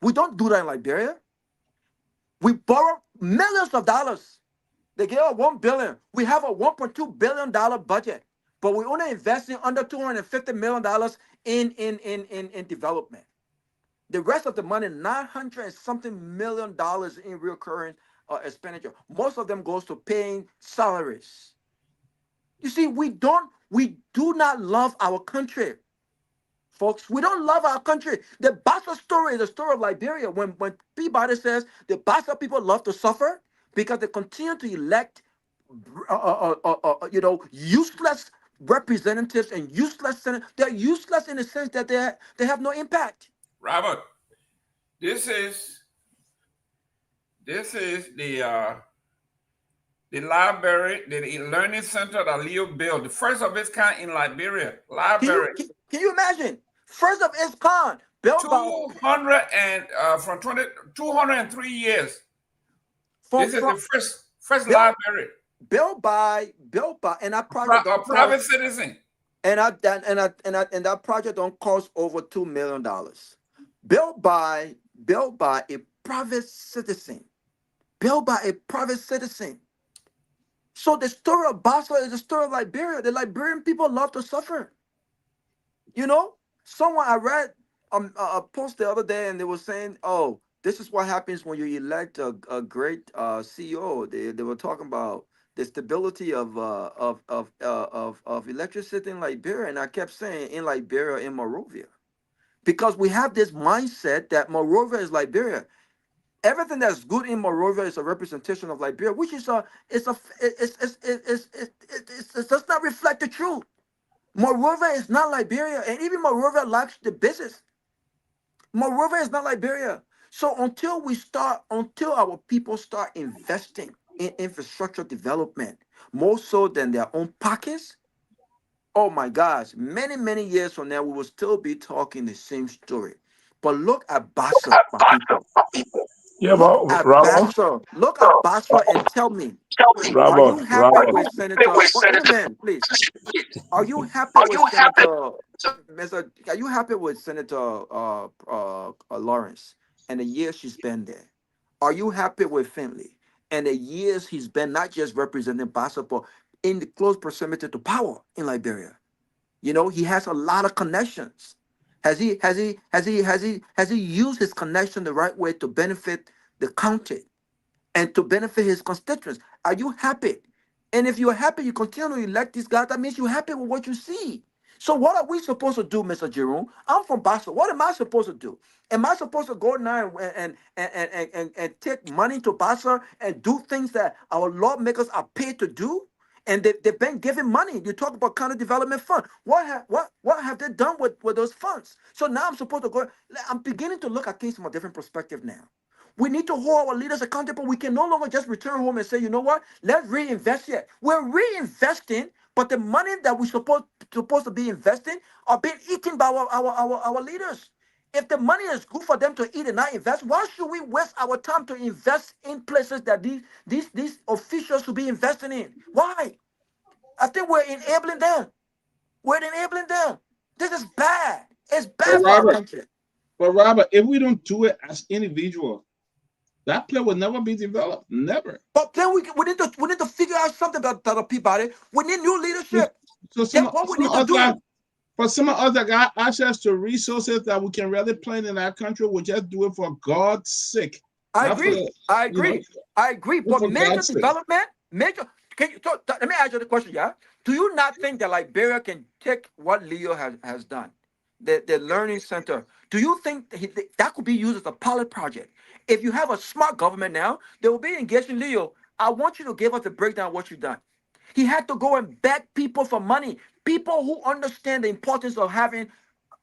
We don't do that in Liberia. We borrow millions of dollars. They give us $1 billion. We have a $1.2 billion budget, but we're only investing under $250 million in development. The rest of the money, $900 and something million in recurring expenditure. Most of them goes to paying salaries. You see, we do not love our country, folks. We don't love our country. The Bassa story is a story of Liberia. When Peabody says the Bassa people love to suffer because they continue to elect, useless representatives and useless senators. They're useless in the sense that they have no impact. Robert, this is the library, the learning center that Leo built, the first of its kind in Liberia. Library. Can you imagine? First of its kind, built by 203 years. This is the first library. Built by, and that project a private citizen. And that project don't cost over $2 million. Built by a private citizen. Built by a private citizen. So the story of Bassa is the story of Liberia. The Liberian people love to suffer. You know, I read a post the other day, and they were saying, "Oh, this is what happens when you elect a great CEO." They were talking about the stability of electricity in Liberia, and I kept saying in Liberia, in Monrovia, because we have this mindset that Monrovia is Liberia. Everything that's good in Monrovia is a representation of Liberia, which is it does not reflect the truth. Monrovia is not Liberia, and even Monrovia lacks the business. Monrovia is not Liberia. So until our people start investing in infrastructure development, more so than their own pockets, oh my gosh, many years from now, we will still be talking the same story. But look at Bassa, my people. Yeah, look at Bassa and tell me, are you happy with Senator? Wait a minute, please. Are you happy with Senator? Are you happy with Senator Lawrence and the years she's been there? Are you happy with Finley and the years he's been not just representing Bassa, but in the close proximity to power in Liberia? You know, he has a lot of connections. Has he used his connection the right way to benefit the county and to benefit his constituents? Are you happy? And if you're happy, you continue to elect this guy, that means you're happy with what you see. So what are we supposed to do, Mr. Jerome? I'm from Bassa. What am I supposed to do? Am I supposed to go now and take money to Bassa and do things that our lawmakers are paid to do? And they've been given money. You talk about county development fund. What have they done with those funds? So now I'm supposed to go. I'm beginning to look at things from a different perspective now. We need to hold our leaders accountable. We can no longer just return home and say, you know what? Let's reinvest here. We're reinvesting, but the money that we're supposed to be investing are being eaten by our leaders. If the money is good for them to eat and not invest, why should we waste our time to invest in places that these officials should be investing in? Why? I think we're enabling them. This is bad. It's bad for our country. But Robert, if we don't do it as individuals, that play will never be developed. Never. But then we need to figure out something about the Peabody. We need new leadership. So some of us that got access to resources that we can really plan in our country, we just do it for God's sake. I agree. But major development, Major, let me ask you the question, yeah? Do you not think that Liberia can take what Leo has done, the learning center? Do you think that could be used as a pilot project? If you have a smart government now, they will be engaging Leo. I want you to give us a breakdown of what you've done. He had to go and beg people for money. People who understand the importance of having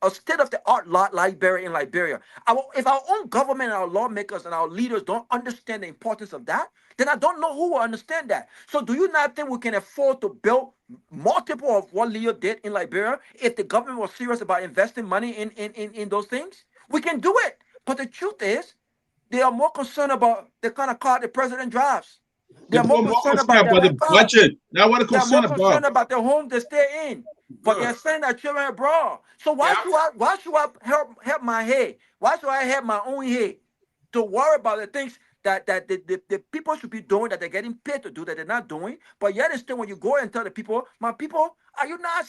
a state-of-the-art library in Liberia. If our own government and our lawmakers and our leaders don't understand the importance of that, then I don't know who will understand that. So do you not think we can afford to build multiple of what Leo did in Liberia if the government was serious about investing money in those things? We can do it. But the truth is, they are more concerned about the kind of car the president drives. They're more concerned about the budget. Now what are concerned about? They're more concerned about the home they stay in. But they're sending their children abroad. So why should I help my head? Why should I help my own head to worry about the things that the people should be doing, that they're getting paid to do, that they're not doing? But yet instead, when you go and tell the people, my people, are you not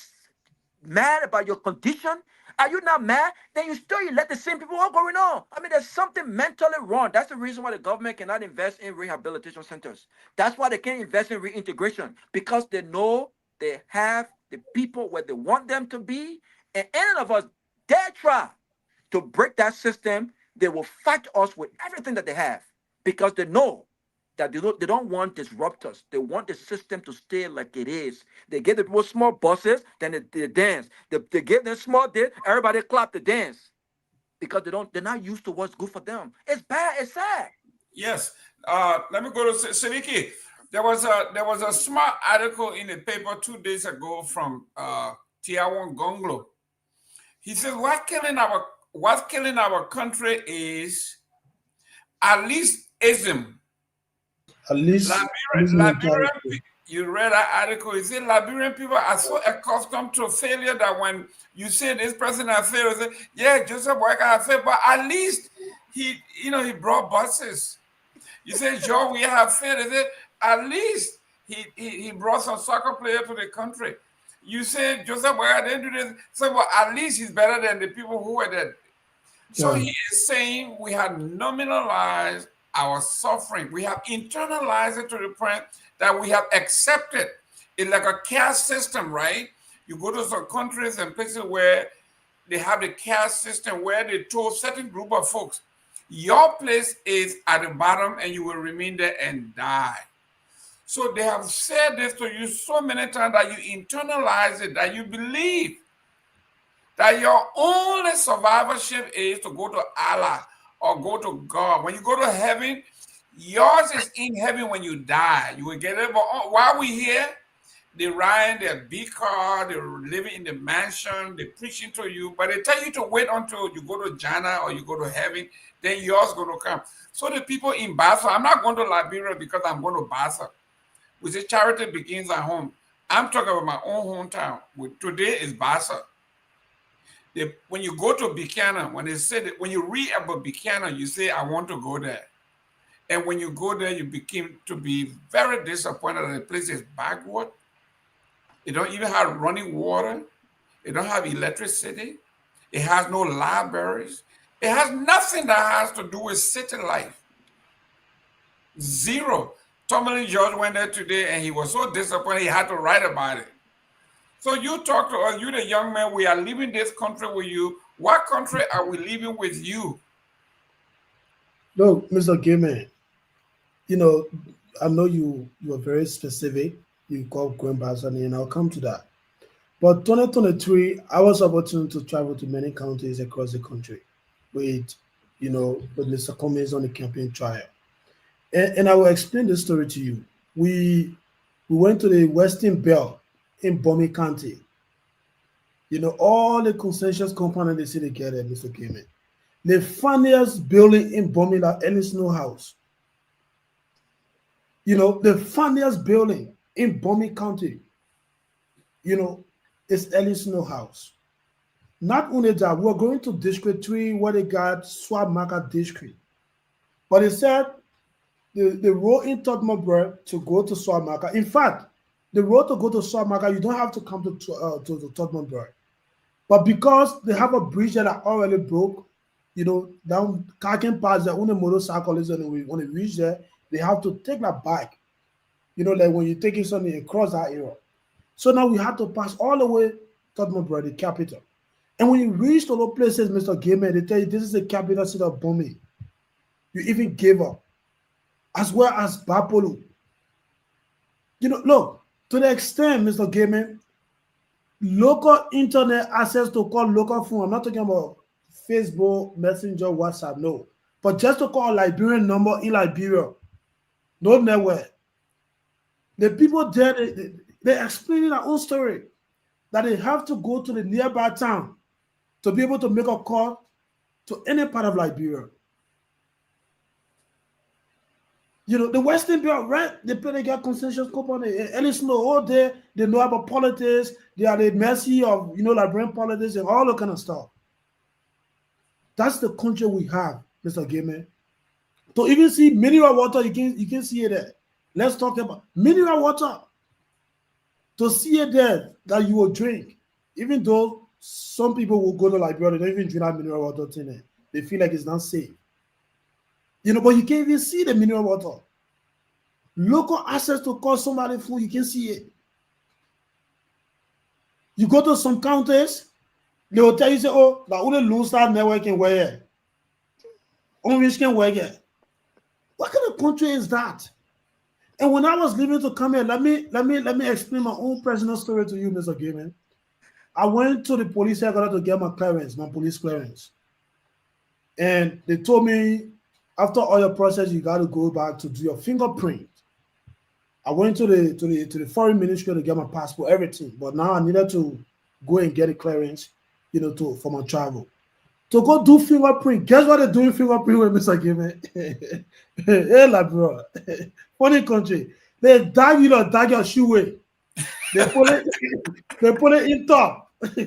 mad about your condition? Are you not mad? Then you let the same people all going on. I mean, there's something mentally wrong. That's the reason why the government cannot invest in rehabilitation centers. That's why they can't invest in reintegration, because they know they have the people where they want them to be. And any of us dare try to break that system, they will fight us with everything that they have, because they know that they don't want disruptors. They want the system to stay like it is. They give the people small buses, then they dance. They give them small this, everybody clap the dance, because they're not used to what's good for them. It's bad. It's sad. Yes. Let me go to Seleke. There was a smart article in the paper 2 days ago from Kehleboe Gongloe. He says what's killing our country is at least ism. At least Liberian, you read that article. He said Liberian people are so accustomed to failure that when you say this person has failed, you say, yeah, Joseph Boyka has failed, but at least he brought buses. You say, Joe, we have failed. He said, at least he brought some soccer players to the country. You say Joseph Boyka didn't do this. So, well, at least he's better than the people who were there. So he is saying we have nominalized our suffering. We have internalized it to the point that we have accepted it like a caste system, right? You go to some countries and places where they have the caste system where they told certain group of folks, your place is at the bottom and you will remain there and die. So they have said this to you so many times that you internalize it, that you believe that your only survivorship is to go to Allah or go to God. When you go to heaven, yours is in heaven when you die. You will get it. But while we're here, they're riding their big car, they're living in the mansion, they're preaching to you, but they tell you to wait until you go to Jannah or you go to heaven, then yours going to come. So the people in Bassa, I'm not going to Liberia because I'm going to Bassa. We say charity begins at home. I'm talking about my own hometown. Today is Bassa. When you go to Buchanan, when when you read about Buchanan, you say, I want to go there. And when you go there, you begin to be very disappointed that the place is backward. It don't even have running water. It don't have electricity. It has no libraries. It has nothing that has to do with city life. Zero. Tomalin George went there today and he was so disappointed he had to write about it. So you talk to us, you the young man, we are leaving this country with you. What country are we leaving with you? No, Mr. Gayman, I know you are very specific. You call Grandbasani, and I'll come to that. But 2023, I was able to travel to many counties across the country with Mr. Cummings on the campaign trial. And I will explain this story to you. We went to the Western Belt in Bomi County. All the consensus compound they see together, Mr. Gayman. The funniest building in Bomi, like Ellis Snow House. The funniest building in Bomi County, is Ellis Snow House. Not only that, we're going to District 3 where they got Swab Market District. But it said the road in Torgbean to go to Swab Market. In fact, the road to go to Swab Market, you don't have to come to Torgbean. But because they have a bridge that are already broke, down car can pass there, only motorcyclists, and when they reach there, they have to take that back, like when you're taking something across that area. So now we have to pass all the way to the capital. And when you reach to those places, Mr. Gayman, they tell you this is the capital city of bombing. You even gave up. As well as Bapolu. Look, to the extent, Mr. Gayman, local internet access to call local phone, I'm not talking about Facebook, Messenger, WhatsApp, no. But just to call a Liberian number in Liberia, no network. The people there, they're explaining their own story, that they have to go to the nearby town to be able to make a call to any part of Liberia. The Western Bureau, right? They play the get consensus company. And it's no all day. They know about politics. They are the mercy of, Liberian politics and all that kind of stuff. That's the country we have, Mr. Gayman. To even see mineral water, you can see it there. Let's talk about mineral water. To see it there that you will drink. Even though some people will go to Liberia, they don't even drink that mineral water thing. They feel like it's not safe. But you can't even see the mineral water. Local access to call somebody food, you can see it. You go to some countries, they will tell you, say, oh, the only loose that network can wear here. Only which can wear here. What kind of country is that? And when I was leaving to come here, let me explain my own personal story to you, Mr. Gayman. I went to the police headquarters to get my clearance, my police clearance. And they told me, after all your process, you got to go back to do your fingerprint. I went to the foreign ministry to get my passport, everything. But now I needed to go and get a clearance, for my travel. To go do fingerprint. Guess what they're doing fingerprint with, Mr. Gayman? Hey, bro. Funny country. They tag your shoe way. They put it in top. They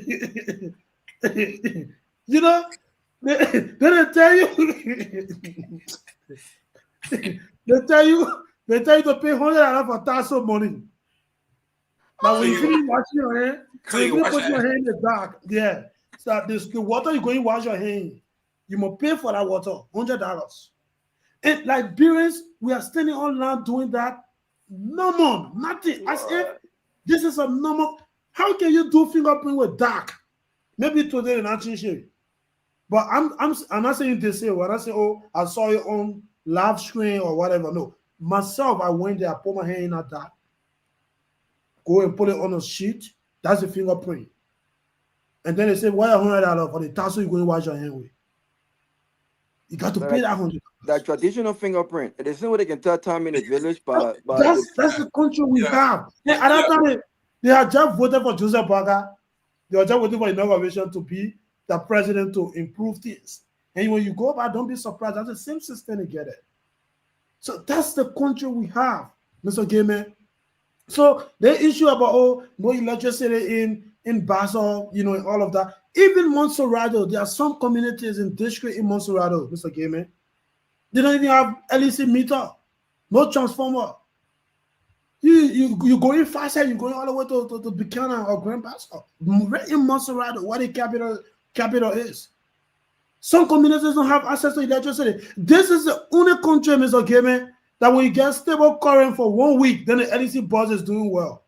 tell you they tell you to pay $100 for tassel money. Now when you finish washing your hair, you put your hair in the dark. Yeah. So the water you're going to wash your hair in, you must pay for that water, $100. And Liberians, we are standing online doing that. No more, nothing. As if this is a normal. How can you do fingerprint with dark? Maybe today in action shape. But I'm not saying this here. When I say, oh, I saw it on live screen or whatever. No. Myself, I went there, I put my hand in that dark. Go and put it on a sheet. That's the fingerprint. And then they say, why $100 for the tassel you're going to wash your hand with? You got to pay that $100. That traditional fingerprint. It isn't what they can tell time in the village, but that's the country we have. At that time, they had just voted for Joseph Baga. They were just waiting for inauguration to be the president to improve things. And when you go back, don't be surprised. That's the same system to get it. So that's the country we have, Mr. Gayman. So the issue about no electricity in Basel, and all of that. Even Monserrado, there are some communities in district in Monserrado, Mr. Gayman. They don't even have LEC meter, no transformer. You going faster, you're going all the way to Buchanan or Grand Basel. Right in Monserrado, where the capital is. Some communities don't have access to electricity. This is the only country, Mr. Gayman, that when you get stable current for 1 week, then the LEC bus is doing well.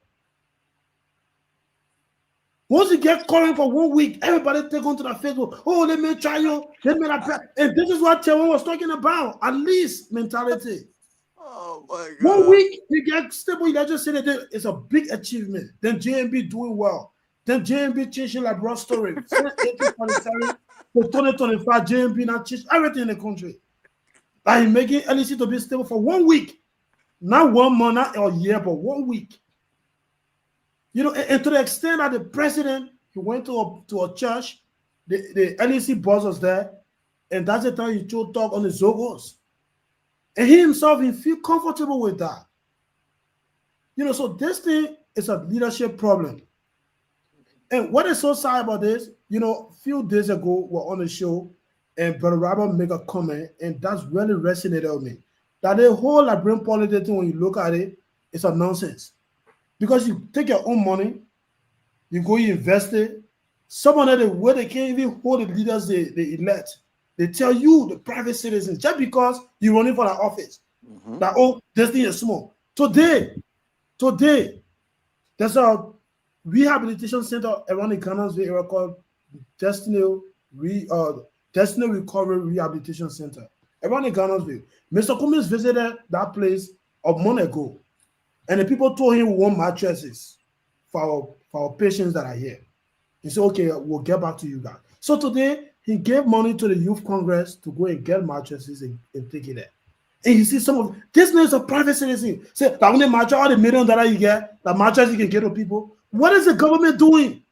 Once you get current for 1 week, everybody take onto the Facebook. Oh, let me try you. Let me and this is what Tewa was talking about. At least mentality. Oh my God. 1 week, you get stable electricity. It's a big achievement. Then JMB doing well. Then JMB changing like broad story. 1847 to 2025, JMB now changed everything in the country. Like making LEC to be stable for 1 week. Not 1 month, not a year, but 1 week. And to the extent that the president, he went to a church, the LEC boss was there, and that's the time he chose talk on the Zogos. And he himself, he feel comfortable with that. So this thing is a leadership problem. And what is so sad about this, a few days ago, we're on the show, and Brother Robert made a comment, and that's really resonated with me. That the whole Liberian politics, when you look at it, it's a nonsense. Because you take your own money, you go invest it. Some of them, the way they can't even hold the leaders they elect. They tell you, the private citizens, just because you're running for the office, that, oh, this thing is small. Today, Today, there's a rehabilitation center around the Ghana's area called Destiny Recovery Rehabilitation Center around the Ghana's way. Mr. Cummings visited that place a month ago, and the people told him we want mattresses for our patients that are here. He said, okay, we'll get back to you guys. So today, he gave money to the Youth Congress to go and get mattresses and take it there. And you see some of this is a private citizen. Say that only mattress, all the $1 million you get, the mattress you can get to people. What is the government doing?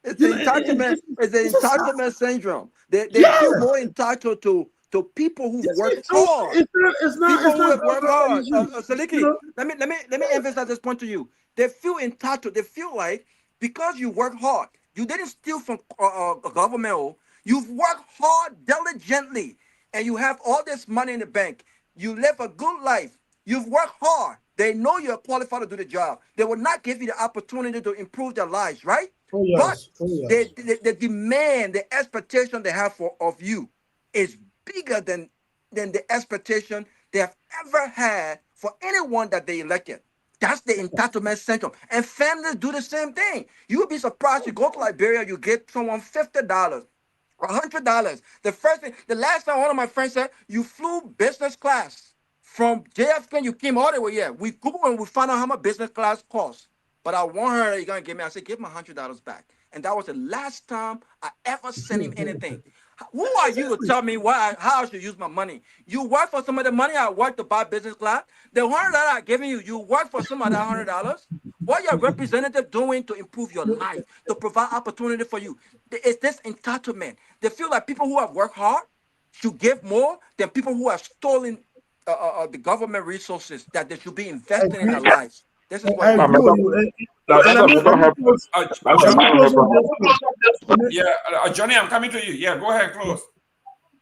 It's the entitlement. It's the entitlement syndrome. They feel more entitled to people who work hard. It's not. People who It's work hard. Seleke, You know? let me emphasize this point to you. They feel entitled. They feel like because you work hard, you didn't steal from a government. You've worked hard diligently, and you have all this money in the bank. You live a good life. You've worked hard. They know you're qualified to do the job. They will not give you the opportunity to improve their lives, right? Oh, yes. But the demand, the expectation they have of you is bigger than the expectation they have ever had for anyone that they elected. That's the entitlement syndrome. And families do the same thing. You would be surprised. You go to Liberia, you get someone $50, $100. The last time one of my friends said, you flew business class from JFK, you came all the way here. We Googled and we found out how much business class costs. But I want her, you're going to give me, I said, give him $100 back. And that was the last time I ever sent him anything. Who are you to tell me how I should use my money? You work for some of the money I work to buy business class. The $100 I'm giving you, you work for some of that $100. What your representative doing to improve your life, to provide opportunity for you? It's this entitlement. They feel like people who have worked hard should give more than people who have stolen the government resources that they should be investing in their lives. This is what Yeah, Johnny, I'm coming to you. Yeah, go ahead, close.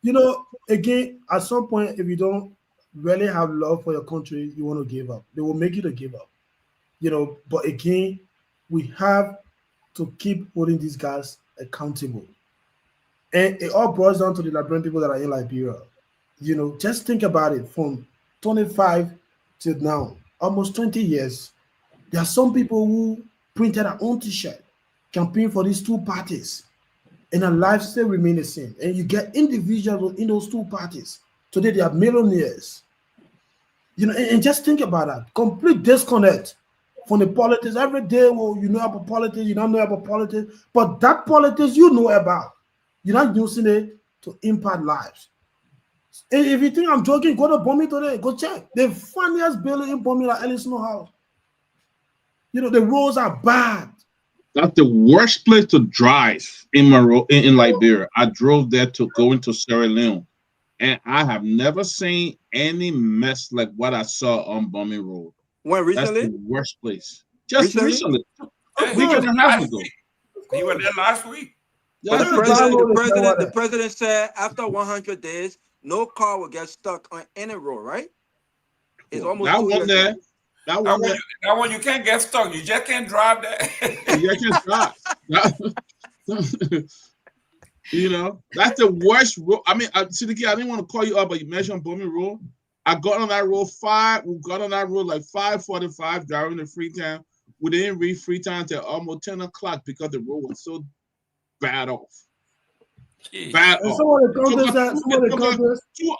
You know, again, at some point, if you don't really have love for your country, you want to give up. They will make you to give up. You know, but again, we have to keep holding these guys accountable. And it all boils down to the Liberian people that are in Liberia. You know, just think about it from 25 till now, almost 20 years. There are some people who printed their own t-shirt, campaign for these two parties, and their lives still remain the same. And you get individuals in those two parties. Today they are millionaires. You know, and just think about that. Complete disconnect from the politics. Every day, well, you know about politics, you don't know about politics, but that politics you know about, you're not using it to impact lives. And if you think I'm joking, go to Bomi today, go check. The funniest building in Bomi like Ellis Snow House. You know, the roads are bad. That's the worst place to drive in Liberia. I drove there to go into Sierra Leone, and I have never seen any mess like what I saw on Bomi Road. When recently? That's the worst place. Just recently. A week and a half ago. He was there last week. But the president said after 100 days, no car will get stuck on any road, right? It's almost that one there. That one you can't get stuck. You just can't drive there. You can't drive. You know, that's the worst road. I mean, Seleke, I didn't want to call you up, but you mentioned Bomi Road. I got on that road like 5:45 driving to Freetown. We didn't reach Freetown until almost 10 o'clock because the road was so bad off. Bad off. 2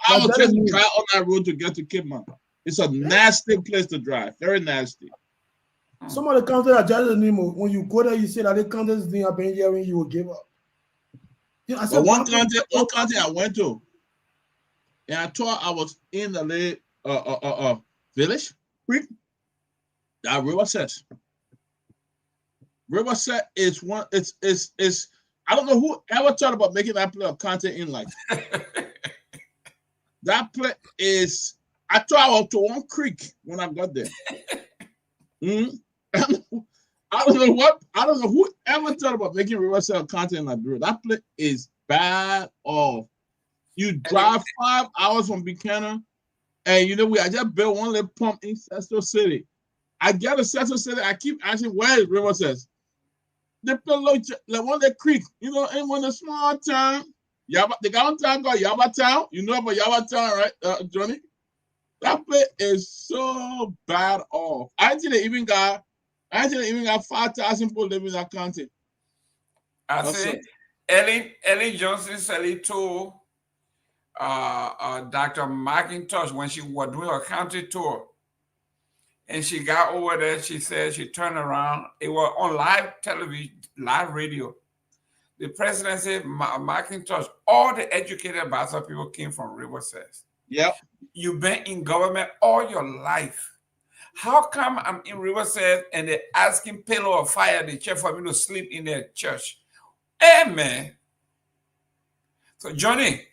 hours just to drive on that road to get to Kidman. It's a nasty place to drive. Very nasty. Some of the countries are just anymore. When you go there, you say that the countries thing have been here when you will give up. You know, I said, one country I went to, and I thought I was in the village. That Riverset. Riverset is one. It's. I don't know who ever thought about making that play of content in life. That play is. I thought I was to one creek when I got there. I don't know who ever thought about making Riverside content in Liberia. That place is bad off. You drive 5 hours from Buchanan, and you know I just built one little pump in Sesto City. I get to Sesto City, I keep asking where is Riverside? They put like one little creek, you know, in one of the small town. The got one town called Yaba Town. You know about Yaba Town, right, Johnny? That place is so bad off. I think they even got 5,000 people living in that county. I say Ellen Johnson said it told Dr. McIntosh when she was doing her county tour. And she got over there, she said she turned around. It was on live television, live radio. The president said, McIntosh, all the educated Bassa people came from Riverside. Yep. You've been in government all your life. How come I'm in Riverside and they're asking Pillow of Fire, the church, for me to sleep in their church? Amen. So, Johnny,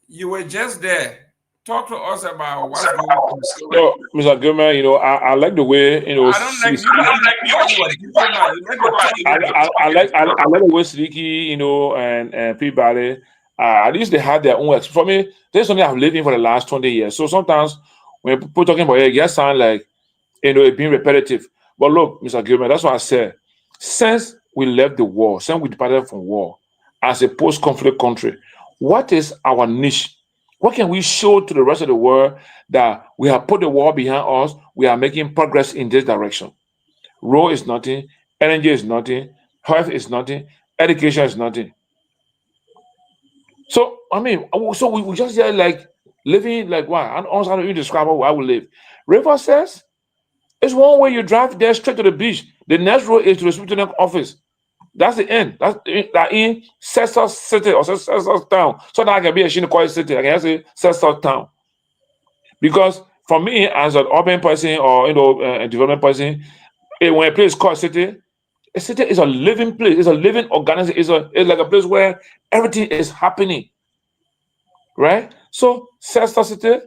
you were just there. Talk to us about what's going on. So, Mr. Gayman, I like the way, I like the way Seleke, and Peabody, at least they had their own. For me, there's something I've lived in for the last 20 years. So sometimes when people talking about it, it sound like, it being repetitive. But look, Mr. Gayman, that's what I said. Since we left the war, since we departed from war, as a post-conflict country, what is our niche? What can we show to the rest of the world that we have put the war behind us? We are making progress in this direction. Road is nothing, energy is nothing, health is nothing, education is nothing. So, we just here like living like what? I don't even describe how I will live. River says it's one way you drive there straight to the beach. The next road is to the superintendent office. That's the end. That's in Sylvester City or Sylvester Town. So that I can be a Shinnecoin City. I can say Sylvester Town. Because for me, as an urban person or a development person, when a place is called city is a living place. It's a living organism. It's like a place where everything is happening. Right? So Sylvester City,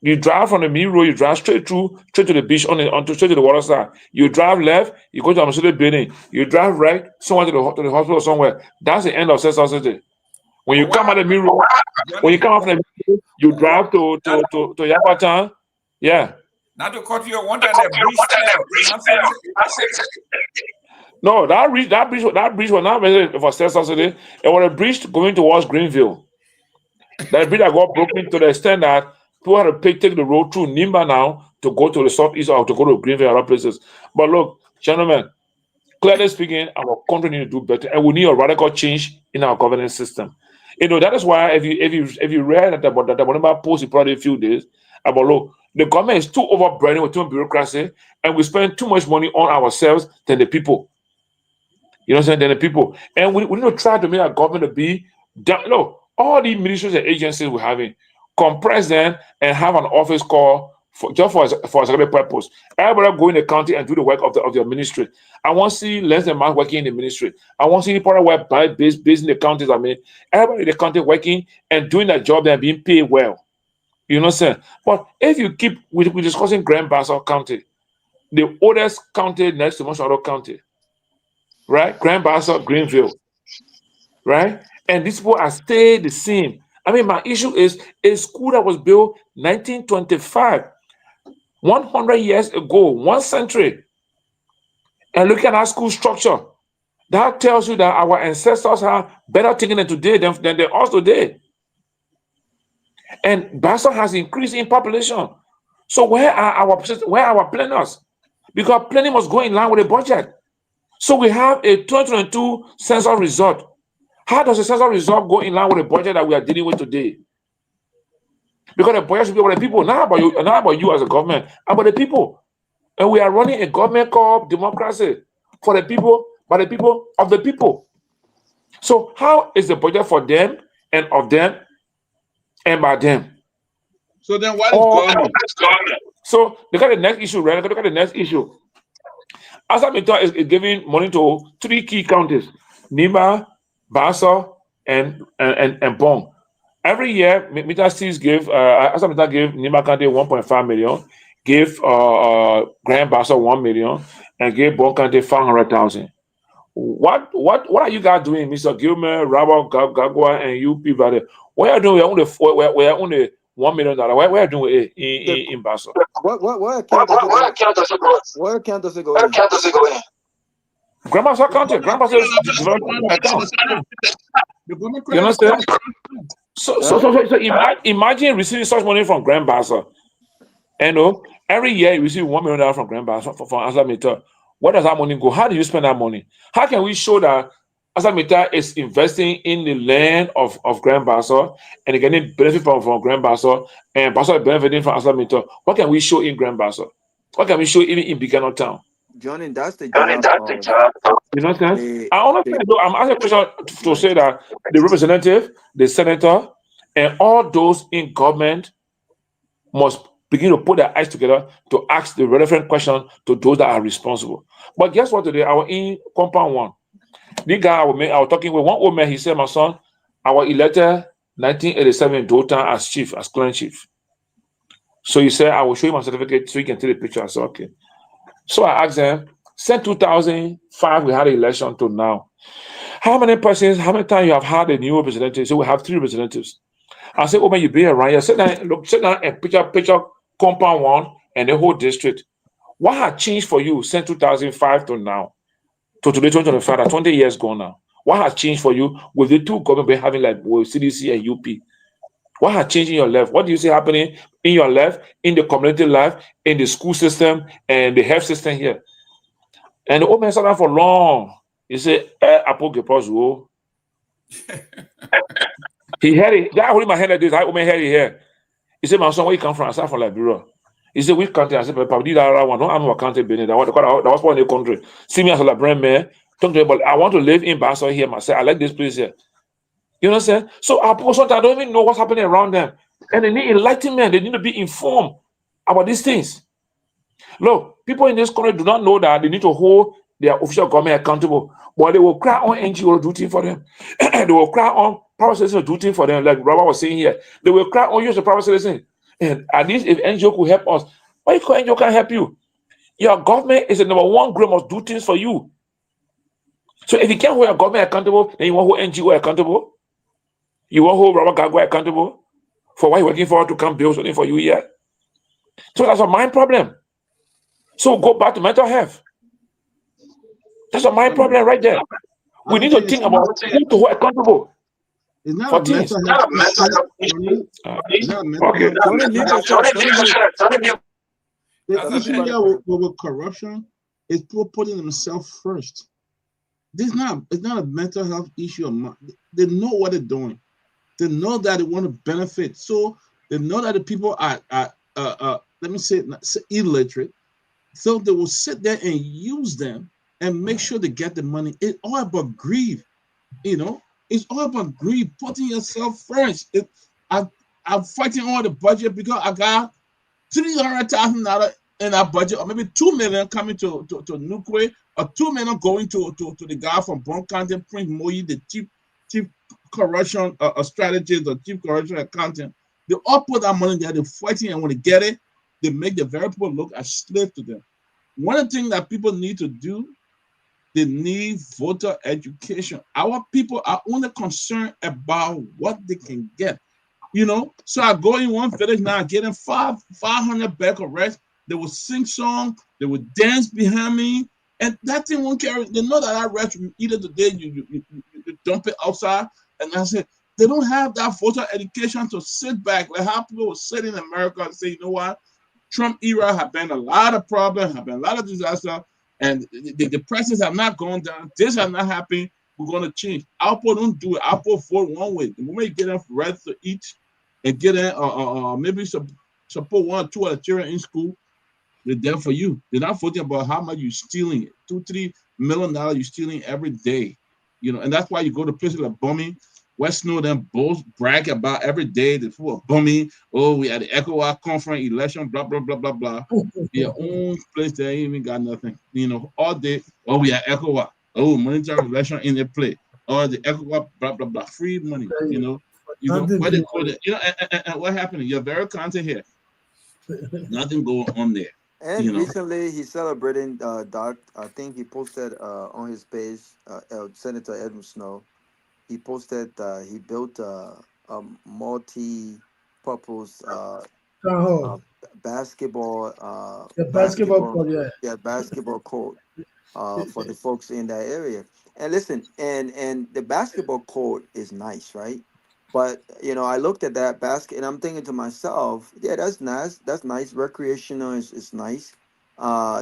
you drive from the main road, you drive straight to the beach, straight to the water side. You drive left, you go to a city building. You drive right, somewhere to the hospital somewhere. That's the end of Sylvester City. When you come out of the main road, you drive to Yapatan. Yeah. Not to cut you, one time that bridge. No, that bridge was not meant for Sylvester City. It was a bridge going towards Greenville. That bridge that got broken to the extent that people had to take the road through Nimba now to go to the southeast or to go to Greenville and other places. But look, gentlemen, clearly speaking, our country needs to do better, and we need a radical change in our governance system. That is why if you read about that whenever I post it probably a few days about look, the government is too overburdened with too much bureaucracy, and we spend too much money on ourselves than the people. You know what I'm saying? Than the people, and we need to try to make our government to be all the ministries and agencies we're having, compress them and have an office call for a secondary purpose. Everybody go in the county and do the work of the ministry. I want to see less than man working in the ministry. I want to see people work based in the counties. Everybody in the county working and doing that job and being paid well. You know what I'm saying? But if you keep we're discussing Grand Bassa County, the oldest county next to Moshado County, right? Grand Bassa, Greenville, right? And these people are staying the same. My issue is a school that was built 1925, 100 years ago, 1 century. And look at our school structure. That tells you that our ancestors have better thinking than today than they us today. And Bassa has increased in population. So where are our planners? Because planning must go in line with the budget. So we have a 2022 census result. How does the census result go in line with the budget that we are dealing with today? Because the budget should be about the people, not about you as a government, about the people. And we are running a government called democracy for the people, by the people, of the people. So how is the budget for them and of them and by them? So then what is government? So look at the next issue, right? Look at the next issue. Asamita is giving money to 3 key counties: Nima, Bassa, and Bong. Every year, Mita give Asamita gave Nima County 1.5 million, gave Grand Bassa 1 million, and gave Bong County 500,000. What are you guys doing, Mr. Gilmer, Robert, Garguah, and you people? What are you doing? We're only $1 million. What are you doing in Bassa? What account does it go in? Grand Bassa County. Grand Bassa is development account. You understand? So imagine receiving such money from Grand Bassa. And every year you receive $1 million from Grand Basso for Asamita. Where does that money go? How do you spend that money? How can we show that Asamita is investing in the land of Grand Basso and getting benefit from Grand Basso, and Basso is benefiting from Asamita? What can we show in Grand Basso? What can we show even in Bigano Town? Johnny, that's the job of you know what I'm saying? I'm asking a question to say that the representative, the senator, and all those in government must begin to put their eyes together to ask the relevant question to those that are responsible. But guess what? Today, I was in compound one. The guy I was talking with, one old man, he said, my son, I was elected 1987 in Dothan as chief, as clan chief. So he said, I will show you my certificate so you can take the picture. I said, okay. So I asked him, since 2005, we had an election to now. How many times you have had a new representative? So we have 3 representatives. I said, oh man, you be around here. Sit down and picture compound one and the whole district. What has changed for you since 2005 to now? To today, 2025, 20 years gone now. What has changed for you with the 2 government having like with CDC and UP? What has changed in your life? What do you see happening in your life, in the community life, in the school system, and the health system here? And the old man sat down for long. He said, he had it. Guy holding my hand like this. I old man had it here. He said, my son, where you come from? I said, from Liberia. He said, which country? I said, Papa, did that one? No, I'm not country Benin. That was one in the country. See me as a Liberian man. Talk to me, but I want to live in Basso here myself. I like this place here. You know what I'm saying? So our people sometimes don't even know what's happening around them. And they need enlightenment. They need to be informed about these things. Look, people in this country do not know that they need to hold their official government accountable. But they will cry on NGO to do things for them. They will cry on private citizens to do things for them, like Robert was saying here. They will cry on you as a private citizen. And at least if NGO could help us, why you call NGO can't help you? Your government is the number one group must do things for you. So if you can't hold your government accountable, then you want to hold NGO accountable? You want to hold Robert Garguah accountable for what you're working for to come build something for you here? So that's a mind problem. So go back to mental health. That's a mind problem right there. We need to think about who to hold accountable. It's not for a things. mental health issue. It's not a mental Okay. health. The issue here with corruption is people putting themselves first. It's not a mental health issue. They know what they're doing. They know that they want to benefit. So they know that the people are let me say illiterate. So they will sit there and use them and make sure they get the money. It's all about greed, It's all about greed, putting yourself first. I'm fighting all the budget because I got $300,000 in our budget, or maybe $2 million coming to Nukwe, or $2 million going to the guy from Bon County, Prince Moyi, the chief corruption strategist or chief corruption accountant. They all put that money there. They're fighting, and when they get it, they make the very people look as slaves to them. One of the things that people need to do, they need voter education. Our people are only concerned about what they can get. So I go in one village now, getting 500 back of rest. They will sing song, they will dance behind me, and that thing won't carry. They know that I rest either today you dump it outside, and I said they don't have that voter education to sit back. Like how people will sit in America and say, you know what, Trump era have been a lot of problems, have been a lot of disaster, and the prices have not gone down. This has not happened. We're going to change. Our people don't do it. Our people vote one way. The moment you get them rest to eat and get them, maybe support 1 or 2 other children in school, they're there for you. They're not voting about how much you're stealing. $2-3 million you're stealing every day. And that's why you go to places like Bumming, West Snow, them both brag about every day the people are bumming. Oh, we had the ECOWAS conference, election, blah, blah, blah, blah, blah. Your own place, they ain't even got nothing. All day, oh, we had ECOWAS. Oh, monetary election in the play. Or the ECOWAS, blah, blah, blah. Free money, You know, where they call it, and what happened? You're very content here. Nothing going on there. And recently, he's celebrating Doc. I think he posted on his page, Senator Edwin Snow. He posted he built a multi-purpose basketball. Basketball court, yeah, basketball court for the folks in that area. And listen, and the basketball court is nice, right? But you know, I looked at that basket and I'm thinking to myself, yeah, that's nice. That's nice. Recreational is nice.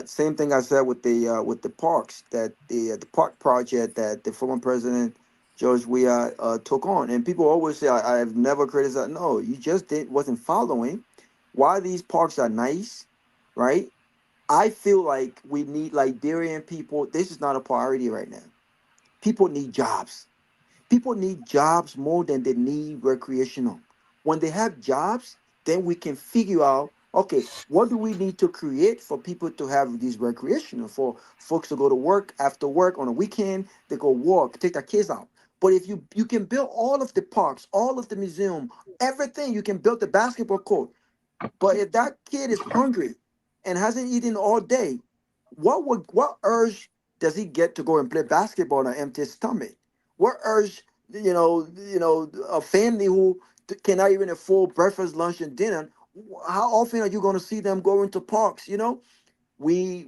Same thing I said with the parks, that the park project that the former president George Weah took on. And people always say I have never criticized. No, you just wasn't following why these parks are nice, right? I feel like we need Liberian people. This is not a priority right now. People need jobs. People need jobs more than they need recreational. When they have jobs, then we can figure out, okay, what do we need to create for people to have these recreational, for folks to go to work after work on a weekend, they go walk, take their kids out. But if you can build all of the parks, all of the museum, everything, you can build the basketball court. But if that kid is hungry and hasn't eaten all day, what urge does he get to go and play basketball on an empty stomach? What urge, a family who cannot even afford breakfast, lunch, and dinner? How often are you going to see them going to parks? You know, we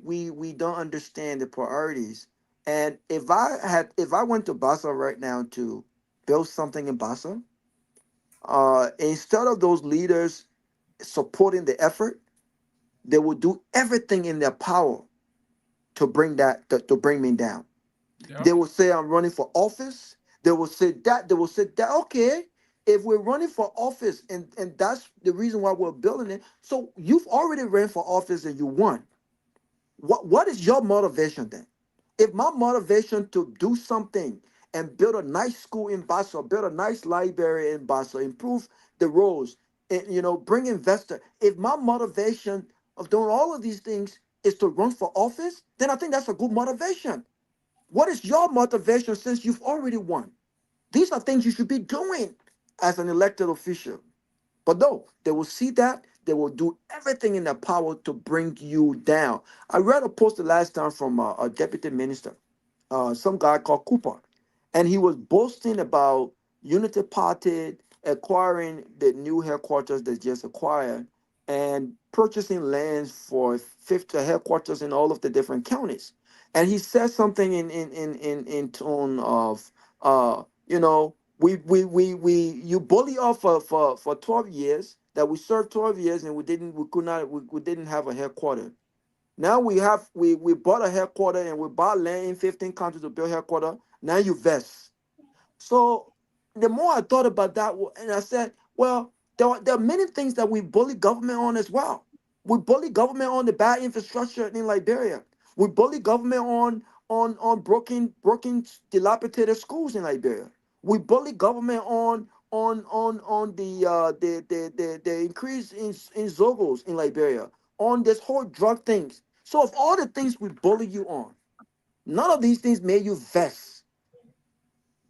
don't understand the priorities. And if I went to Bassa right now to build something in Bassa, instead of those leaders supporting the effort, they will do everything in their power to bring to bring me down. Yeah. They will say I'm running for office. They will say that. They will say that. Okay, if we're running for office and that's the reason why we're building it. So you've already ran for office and you won. What is your motivation then? If my motivation to do something and build a nice school in Bassa, build a nice library in Bassa, improve the roads, and bring investor. If my motivation of doing all of these things is to run for office, then I think that's a good motivation. What is your motivation since you've already won? These are things you should be doing as an elected official. But no, they will see that. They will do everything in their power to bring you down. I read a post the last time from a deputy minister, some guy called Cooper, and he was boasting about Unity Party acquiring the new headquarters they just acquired and purchasing lands for 50 headquarters in all of the different counties. And he said something in tone of, you bully us for 12 years, that we served 12 years and we didn't have a headquarter. Now we bought a headquarter and we bought land in 15 countries to build headquarter. Now you vest. So the more I thought about that, and I said, well, there are many things that we bully government on as well. We bully government on the bad infrastructure in Liberia. We bully government on broken, dilapidated schools in Liberia. We bully government on the increase in Zogos in Liberia, on this whole drug things. So of all the things we bully you on, none of these things made you vest.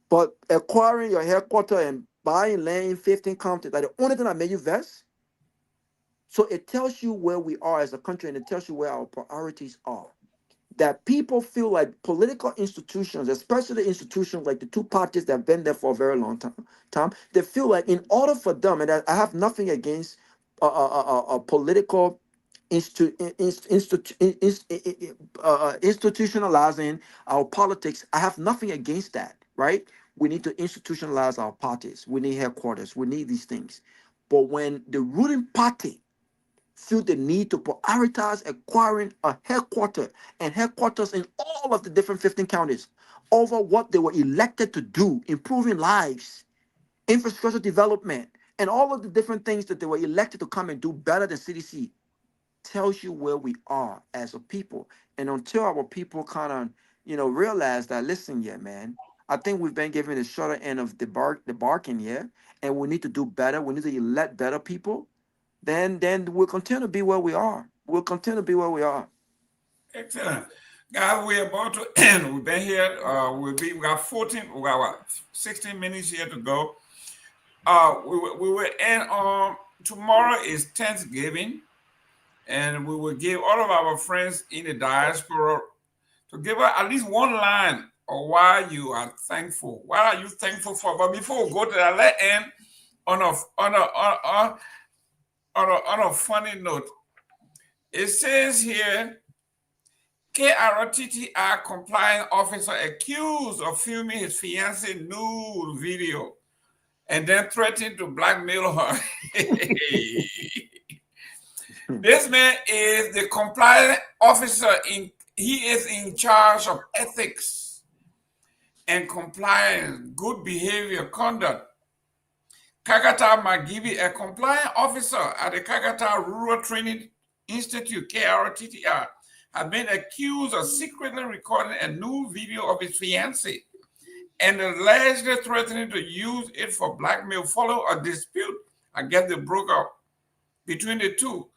But acquiring your headquarters and buying land in 15 counties, like the only thing that made you vest. So it tells you where we are as a country, and it tells you where our priorities are. That people feel like political institutions, especially institutions like the two parties that have been there for a very long time, they feel like in order for them, and I have nothing against political institutionalizing our politics. I have nothing against that, right? We need to institutionalize our parties. We need headquarters. We need these things. But when the ruling party feel the need to prioritize acquiring a headquarters and headquarters in all of the different 15 counties over what they were elected to do, improving lives, infrastructure development, and all of the different things that they were elected to come and do better than CDC, tells you where we are as a people. And until our people kind of, realize that, listen, yeah, man, I think we've been given the shorter end of the bargain here, and we need to do better. We need to elect better people. Then we'll continue to be where we are. We'll continue to be where we are. Excellent. Guys, we're about to end. We've been here. We got 16 minutes here to go. We will end on tomorrow is Thanksgiving, and we will give all of our friends in the diaspora to give us at least one line of why you are thankful. What are you thankful for? But before we go to that, let's end on a funny note. It says here, KRTTI compliance officer accused of filming his fiancée nude video and then threatened to blackmail her. This man is the compliance officer. He is in charge of ethics and compliance, good behavior, conduct. Kakata Magibi, a compliance officer at the Kakata Rural Training Institute, KRTTR, has been accused of secretly recording a nude video of his fiancée and allegedly threatening to use it for blackmail following a dispute against the broke up between the two.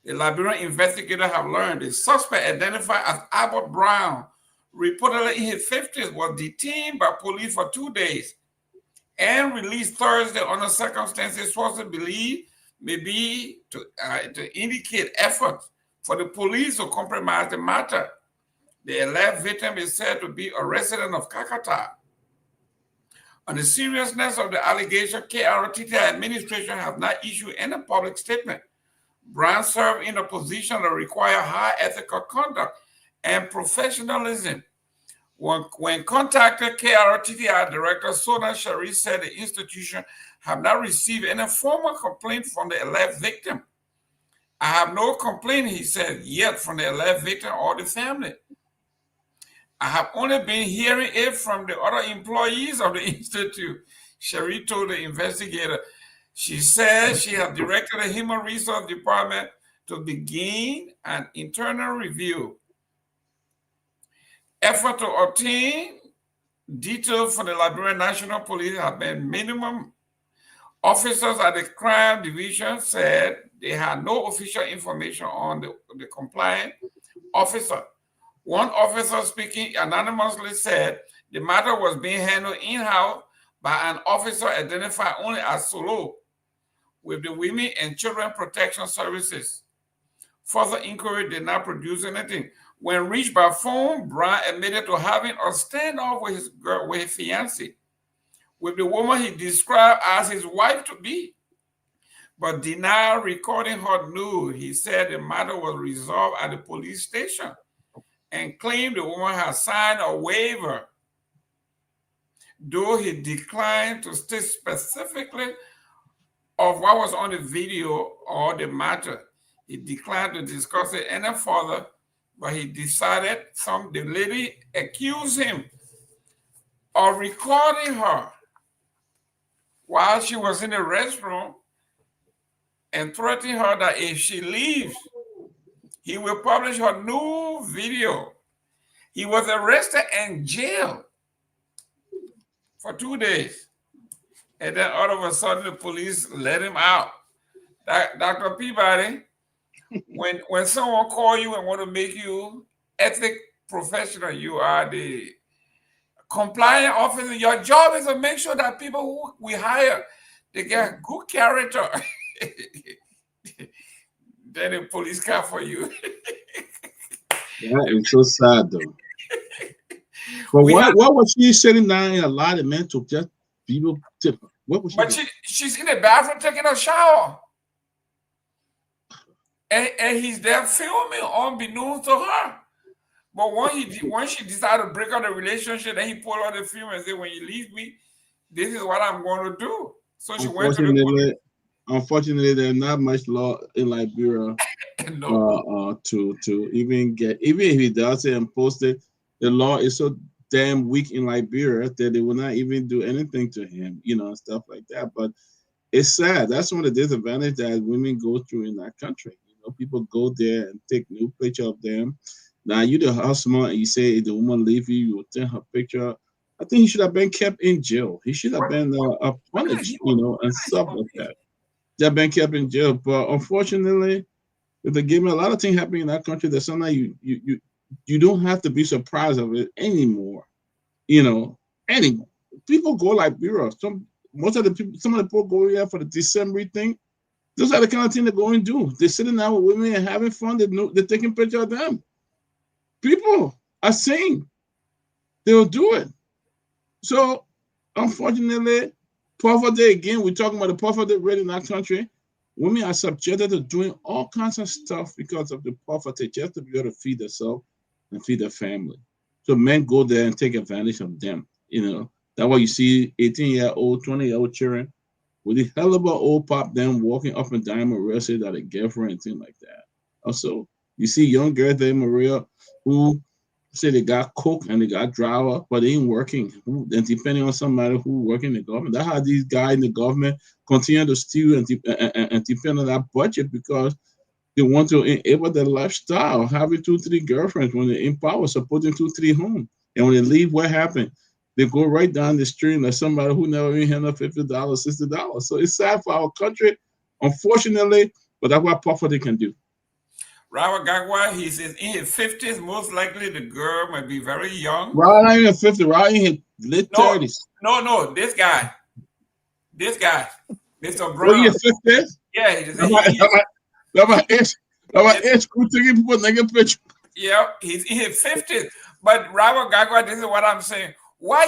The Liberian investigators have learned the suspect, identified as Albert Brown, reportedly in his 50s, was detained by police for 2 days and released Thursday under circumstances supposed to believe may be to indicate efforts for the police to compromise the matter. The alleged victim is said to be a resident of Kakata. On the seriousness of the allegation, KRTT administration has not issued any public statement. Brown served in a position that requires high ethical conduct and professionalism. When contacted, KRTTI Director Sona Sharif said the institution have not received any formal complaint from the alleged victim. I have no complaint, he said, yet from the alleged victim or the family. I have only been hearing it from the other employees of the institute, Sharif told the investigator. She said she has directed the Human Resource Department to begin an internal review. Effort to obtain details from the Liberian National Police have been minimum. Officers at the crime division said they had no official information on the compliant officer. One officer speaking anonymously said the matter was being handled in-house by an officer identified only as Solo with the Women and Children Protection Services. Further inquiry did not produce anything. When reached by phone, Brown admitted to having a standoff with his fiancée, with the woman he described as his wife to be, but denied recording her nude. He said the matter was resolved at the police station and claimed the woman had signed a waiver, though he declined to state specifically of what was on the video or the matter. He declined to discuss it any further, but he decided the lady accused him of recording her while she was in the restroom and threatening her that if she leaves, he will publish her new video. He was arrested and jailed for 2 days. And then all of a sudden, the police let him out. Dr. Peabody, when someone call you and want to make you ethic professional, you are the compliant officer. Your job is to make sure that people who we hire, they get good character. Then the police come for you. That is so sad, though. But what was she sitting down in a lot of men to just people tip her? What was she? But she's in the bathroom taking a shower. And he's there filming unbeknownst to her. But once she decided to break up the relationship, then he pulled out the film and said, when you leave me, this is what I'm going to do. So she went to the police. Unfortunately, there's not much law in Liberia to even get, even if he does it and post it, the law is so damn weak in Liberia that they will not even do anything to him, and stuff like that. But it's sad. That's one of the disadvantages that women go through in that country. People go there and take new picture of them. Now you the husband and you say if the woman leave you, you will take her picture. I think he should have been kept in jail. He should have been punished, and stuff like that. They've been kept in jail. But unfortunately, with the game, a lot of things happening in that country that sometimes you don't have to be surprised of it anymore. Anymore. People go Liberia. Some of the people go here for the December thing. Those are the kind of thing they're going to do. They're sitting down with women and having fun. They're taking pictures of them. People are saying they'll do it. So, unfortunately, poverty, again, we're talking about the poverty rate in our country. Women are subjected to doing all kinds of stuff because of the poverty, just to be able to feed themselves and feed their family. So men go there and take advantage of them. That's why you see 18-year-old, 20-year-old children With the hell of a old pop them walking up and down Maria say that a girlfriend and things like that. Also, you see young girls there, Maria, who say they got cook and they got driver, but they ain't working. And depending on somebody who working in the government, that's how these guys in the government continue to steal and depend on that budget because they want to enable their lifestyle, having 2-3 girlfriends when they're in power, supporting 2-3 homes. And when they leave, what happened? They go right down the street like somebody who never even handled $50, $60. So it's sad for our country, unfortunately, but that's what poverty can do. Robert Garguah, he's in his 50s. Most likely the girl might be very young. Right, not even 50, right in his late 30s. No, this guy, Mr. Brown. Oh, you're 50s? Yeah, That's my age. Who taking people naked picture? Yeah, he's in his 50s. But Robert Garguah, this is what I'm saying. Why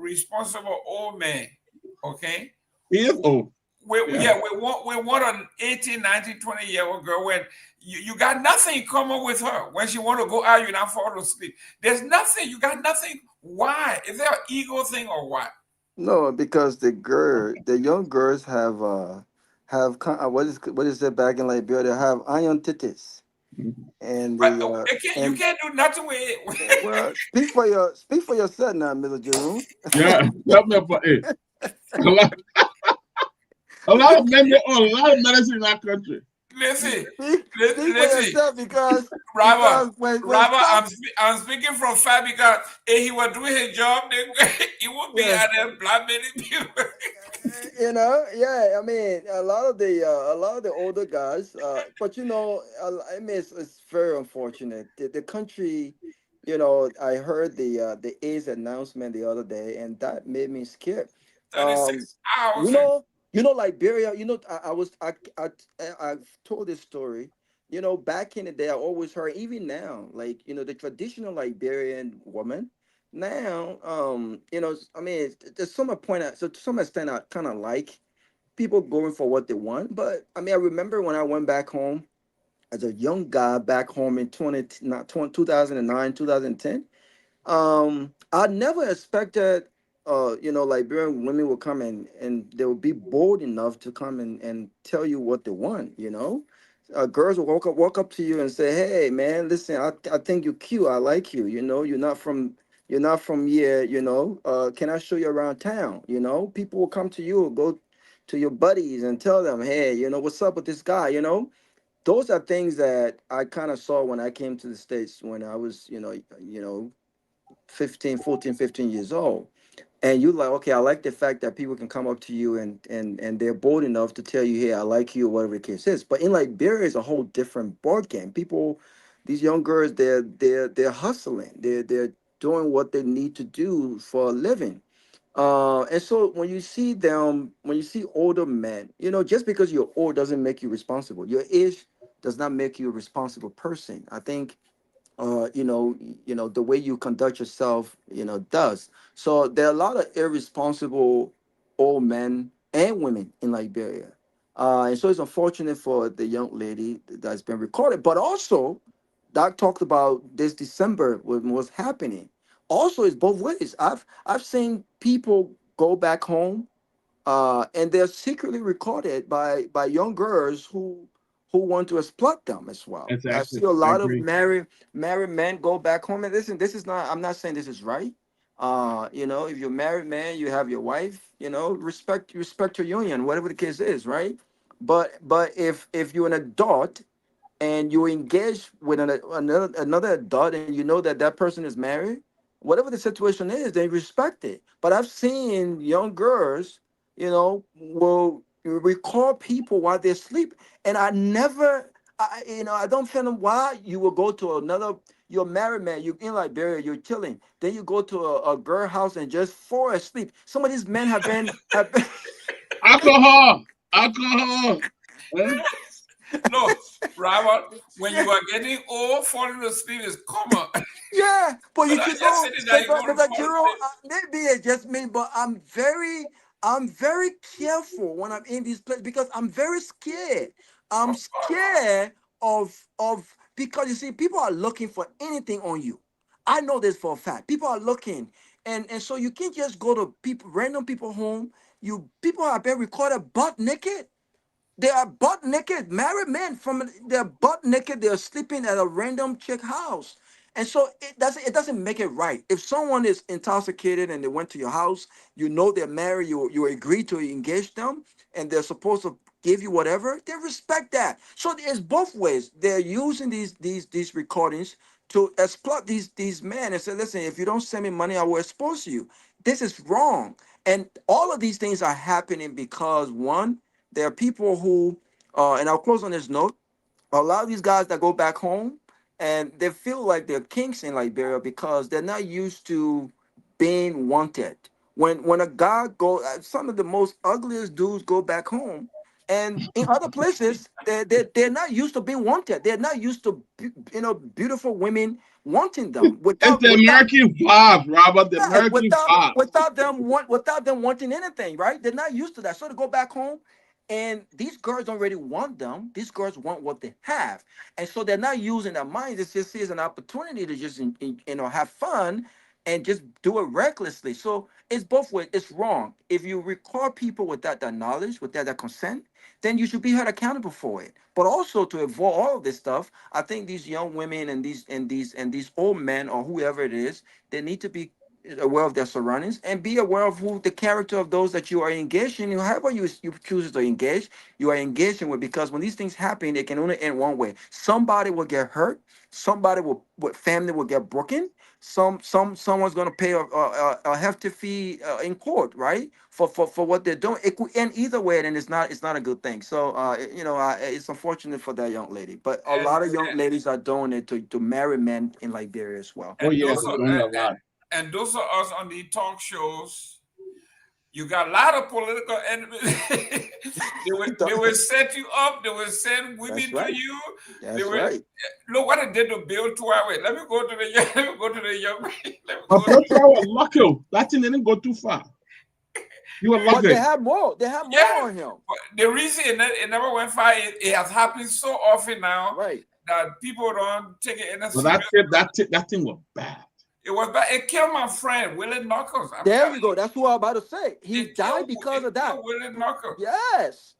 responsible old man? Okay? He is old. We want an 18, 19, 20-year-old girl when you got nothing in common with her. When she want to go out, you not fall asleep. There's nothing. You got nothing. Why? Is there an ego thing or what? No, because the young girls have what is that back in Liberia? They have iron titties. And you can't do nothing with it. Well, speak for yourself now, Mr. Jerome. Yeah, a lot of men on a lot of medicine in our country. Listen, because Robert, I'm speaking from fact because if he was doing his job, he would be out there blackmailing people. I mean, a lot of the older guys, but I mean, it's very unfortunate. The country, I heard the AIDS announcement the other day, and that made me scared. 36 hours. Liberia. I've told this story. Back in the day, I always heard, even now, the traditional Liberian woman. Now, I mean, there's some point. So to some extent, I kind of like people going for what they want. But I mean, I remember when I went back home as a young guy back home in 2009, 2010. I never expected, Liberian women will come and they will be bold enough to come and tell you what they want. Girls will walk up to you and say, "Hey, man, listen, I think you're cute. I like you. You're not from here. Can I show you around town? People will come to you, go to your buddies and tell them, hey, what's up with this guy? Those are things that I kind of saw when I came to the States when I was, 15 years old. And you like, okay, I like the fact that people can come up to you and they're bold enough to tell you, hey, I like you, or whatever the case is. But in Liberia, it's a whole different board game. People, these young girls, they're hustling. They're doing what they need to do for a living. And so when you see older men, just because you're old doesn't make you responsible. Your age does not make you a responsible person. I think the way you conduct yourself, does. So there are a lot of irresponsible old men and women in Liberia. And so it's unfortunate for the young lady that's been recorded. But also, Doc talked about this December what was happening. Also, it's both ways. I've seen people go back home, and they're secretly recorded by young girls who want to exploit them as well. Exactly. I see a lot of married men go back home, and listen, this is not. I'm not saying this is right. If you're a married man, you have your wife. Respect your union, whatever the case is, right? But if you're an adult and you engage with another adult and you know that person is married, whatever the situation is, they respect it. But I've seen young girls, will recall people while they sleep, and I don't feel why you will go to you're a married man, you're in Liberia, you're chilling, then you go to a girl house and just fall asleep. Some of these men have been alcohol. No, Robert, when you are getting old, falling asleep is common. Yeah, but you know, Jerome, maybe it's just me, but I'm very careful when I'm in these places because I'm very scared. I'm scared of because you see, people are looking for anything on you. I know this for a fact. People are looking, and so you can't just go to random people home people have been recorded butt naked. They are butt naked, married men they're butt naked. They're sleeping at a random chick house, and so it doesn't make it right. If someone is intoxicated and they went to your house, you know they're married, you agree to engage them, and they're supposed to give you whatever. They respect that. So it's both ways. They're using these recordings to exploit these men and say, listen, if you don't send me money, I will expose you. This is wrong, and all of these things are happening because one. There are people who, and I'll close on this note, a lot of these guys that go back home and they feel like they're kings in Liberia because they're not used to being wanted. When a guy some of the most ugliest dudes go back home, and in other places, they're not used to being wanted. They're not used to, beautiful women wanting them It's the American vibe, Robert. The American vibe. Without them wanting anything, right? They're not used to that. So to go back home, and these girls don't really want them. These girls want what they have, and so they're not using their minds. It's just as an opportunity to just have fun and just do it recklessly. So it's both ways. It's wrong. If you record people without that knowledge, without that consent, then you should be held accountable for it. But also to avoid all of this stuff, I think these young women and these old men or whoever it is, they need to be aware of their surroundings and be aware of who the character of those that you are engaged in. However you choose to engage, you are engaging with, because when these things happen, it can only end one way. Somebody will get hurt. Family will get broken. Someone's going to pay a hefty fee in court, right? For what they're doing. It could end either way, and it's not a good thing. So it's unfortunate for that young lady, but a lot of young ladies are doing it to marry men in Liberia as well. Oh yeah, doing a lot. And those are us on the talk shows. You got a lot of political enemies. they will set you up. They will send women to you. That's right. Look what I did to Bill Tuawe. Let me go to the young man. But Bill Tuawe lucky. That thing didn't go too far. You were lucky. But they have more. They have more on him. But the reason it never went far, it has happened so often now, right, that people don't take it in a serious. That thing was bad. It was bad. It killed my friend Willie Knuckles. There you go. That's what I'm about to say. He died because of that. Willie Knuckles. Yes.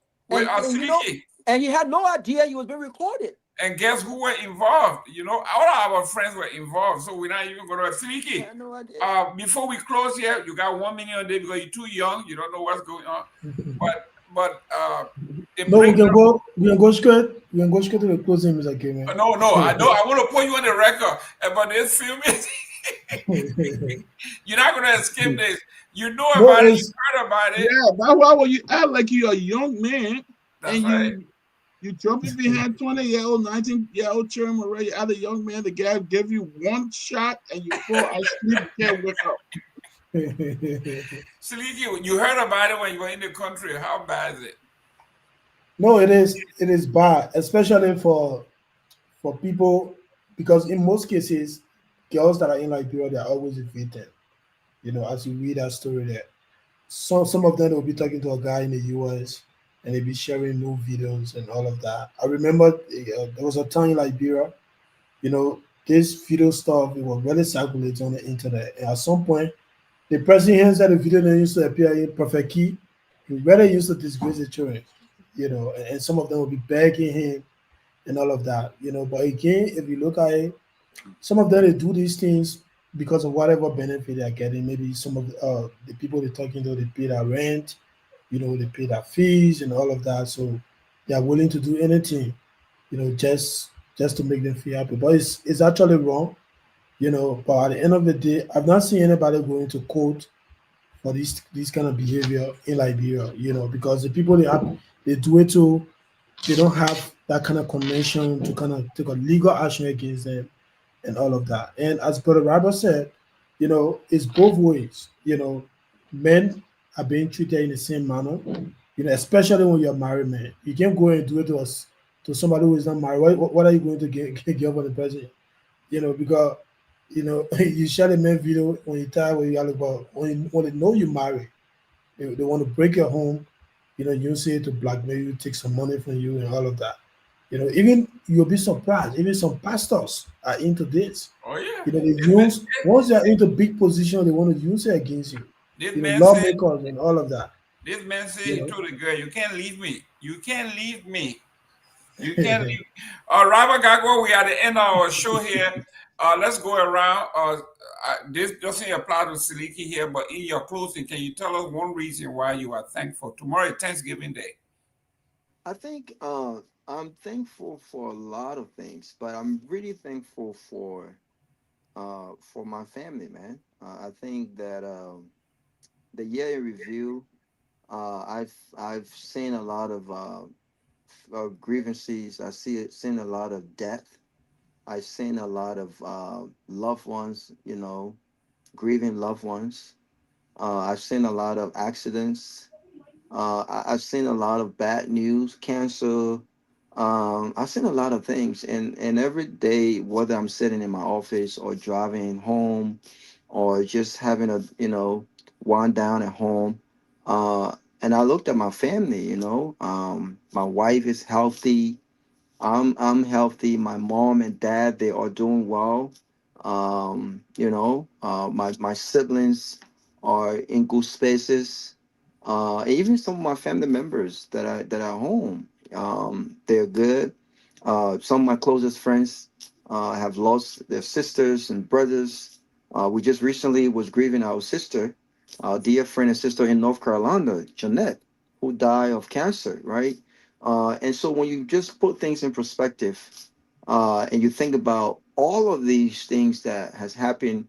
And he had no idea he was being recorded. And guess who were involved? All our friends were involved. So we're not even going to Seleke. I had no idea. Before we close here, you got 1 million a day because you're too young. You don't know what's going on. But we can go straight. We can go straight to the closing, Mr. Gayman. No. I know. I want to put you on the record. But this film is. You're not going to escape this. You know about it. You heard about it. Yeah, that's why you act like you're a young man. That's and right. You jumping behind 20-year-old, 19-year-old term already. Other young man, the guy give you one shot and you fall asleep. You can't wake up. Seleke, you heard about it when you were in the country. How bad is it? No, it is. It is bad, especially for people, because in most cases, girls that are in Liberia, they are always evicted. As you read that story there, some of them will be talking to a guy in the US and they'll be sharing new videos and all of that. I remember there was a time in Liberia, this video stuff, it was really circulating on the internet. And at some point, the president said the video that used to appear in Perfect Key, he really used to disgrace the children, and some of them will be begging him and all of that, But again, if you look at it, some of them, they do these things because of whatever benefit they're getting. Maybe some of the people they're talking to, they pay their rent, they pay their fees and all of that. So they are willing to do anything, just to make them feel happy. But it's actually wrong, but at the end of the day, I've not seen anybody going to court for this kind of behavior in Liberia, because the people they do it to, they don't have that kind of convention to kind of take a legal action against them and all of that. And as Brother Robert said, it's both ways. Men are being treated in the same manner, especially when you're a married man. You can't go and do it to somebody who is not married. What are you going to get for the person? Because you share a man video when you tell where you are about when they know you married, they want to break your home. You say to blackmail you, take some money from you, and all of that. Even you'll be surprised. Even some pastors are into this. Oh yeah. Once they are into big position, they want to use it against you. Lawmakers and all of that. This man said he told the girl, you can't leave me. You can't leave me. You can't leave. Robert Garguah, we are at the end of our show here. Let's go around. This doesn't apply to Seleke here, but in your closing, can you tell us one reason why you are thankful? Tomorrow is Thanksgiving Day. I think I'm thankful for a lot of things, but I'm really thankful for my family, man. I think that the year in review, I've seen a lot of grievances. Seen a lot of death. I've seen a lot of loved ones, grieving loved ones. I've seen a lot of accidents. I've seen a lot of bad news, cancer. I've seen a lot of things, and every day, whether I'm sitting in my office or driving home, or just having a wind down at home, and I looked at my family. My wife is healthy. I'm healthy. My mom and dad, they are doing well. My siblings are in good spaces. Even some of my family members that are home, they're good. Some of my closest friends have lost their sisters and brothers. We just recently was grieving our sister, our dear friend and sister in North Carolina, Jeanette, who died of cancer, right? And so when you just put things in perspective, and you think about all of these things that has happened,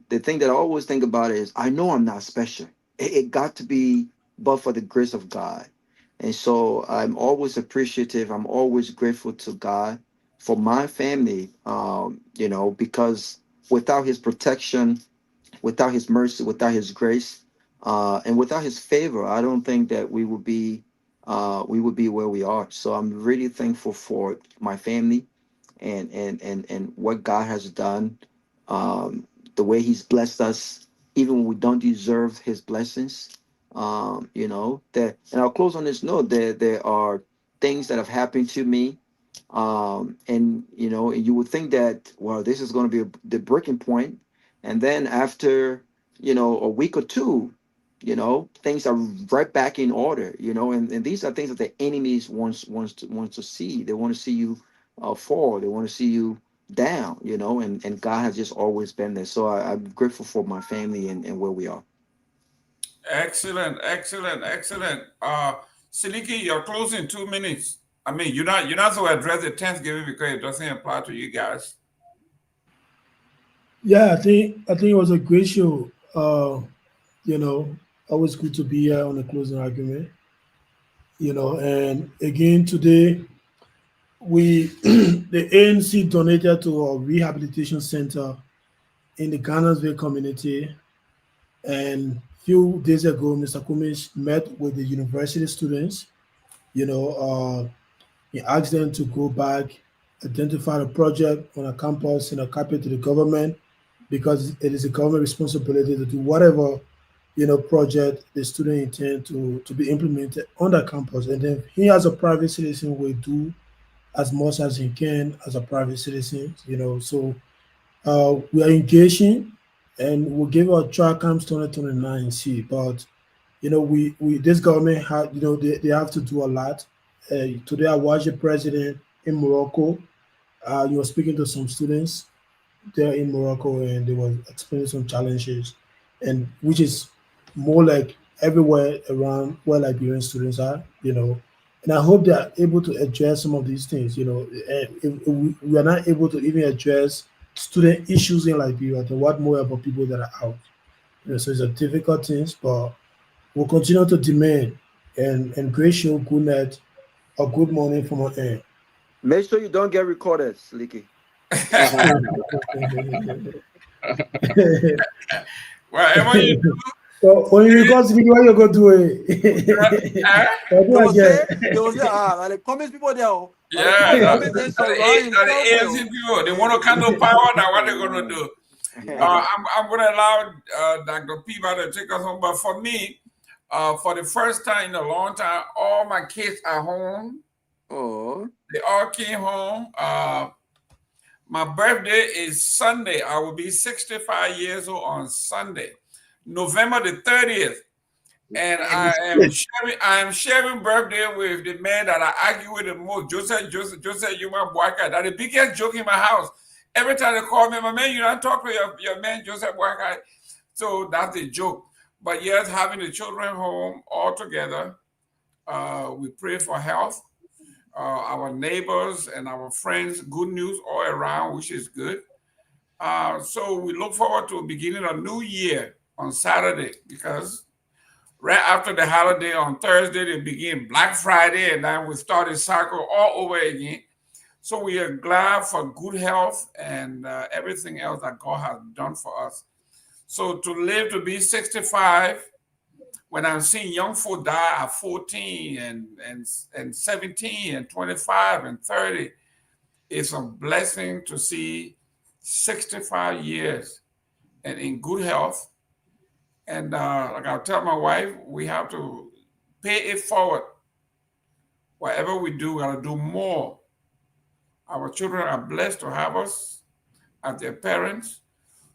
the thing that I always think about is I know I'm not special. It got to be but for the grace of God. And so I'm always appreciative. I'm always grateful to God for my family, because without his protection, without his mercy, without his grace, and without his favor, I don't think that we would be where we are. So I'm really thankful for my family and what God has done, the way he's blessed us, even when we don't deserve his blessings. That, and I'll close on this note, there are things that have happened to me, and you would think that, well, this is going to be the breaking point, and then after a week or two, things are right back in order, and these are things that the enemies wants to see. They want to see you fall. They want to see you down, and God has just always been there. So I'm grateful for my family and where we are. Excellent. Seleke, you're closing 2 minutes. I mean, you're not to address the Thanksgiving because it doesn't apply to you guys. Yeah, I think it was a great show. Always good to be here on the closing argument. And again today, we the ANC donated to a rehabilitation center in the Ghana's community. And few days ago, Mr. Kumish met with the university students. He asked them to go back, identify a project on a campus, and copy it to the government, because it is a government responsibility to do whatever project the student intend to be implemented on that campus. And then he, as a private citizen, will do as much as he can as a private citizen. So we are engaging, and we'll give our try comes 2029 and see. But we this government had they have to do a lot. Today I watched the president in Morocco. You were speaking to some students there in Morocco, and they were explaining some challenges, and which is more like everywhere around where Liberian students are. And I hope they are able to address some of these things. If we are not able to even address student issues in Liberia, then what more about people that are out? So it's a difficult thing, but we'll continue to demand and great show, good night, or good morning from our end. Make sure you don't get recorded, Seleke. Whatever you do. So when you record the video, what you go do it? They comments people there. Yeah, the people, they want to candle power. Now what they're gonna do? I'm gonna allow Dr. Peabody to take us home. But for me, for the first time in a long time, all my kids are home. Oh, they all came home. My birthday is Sunday. I will be 65 years old on Sunday, November the 30th. And I am sharing birthday with the man that I argue with the most, Joseph Human Boyka. That's the biggest joke in my house. Every time they call me, my man, you don't talk to your man, Joseph Boyka. So that's the joke. But yes, having the children home all together, we pray for health. Our neighbors and our friends, good news all around, which is good. So we look forward to beginning a new year on Saturday, because right after the holiday on Thursday, they begin Black Friday, and then we start a cycle all over again. So we are glad for good health and everything else that God has done for us. So to live to be 65, when I'm seeing young folk die at 14 and 17 and 25 and 30, it's a blessing to see 65 years and in good health. And like I'll tell my wife, we have to pay it forward. Whatever we do, we got to do more. Our children are blessed to have us as their parents.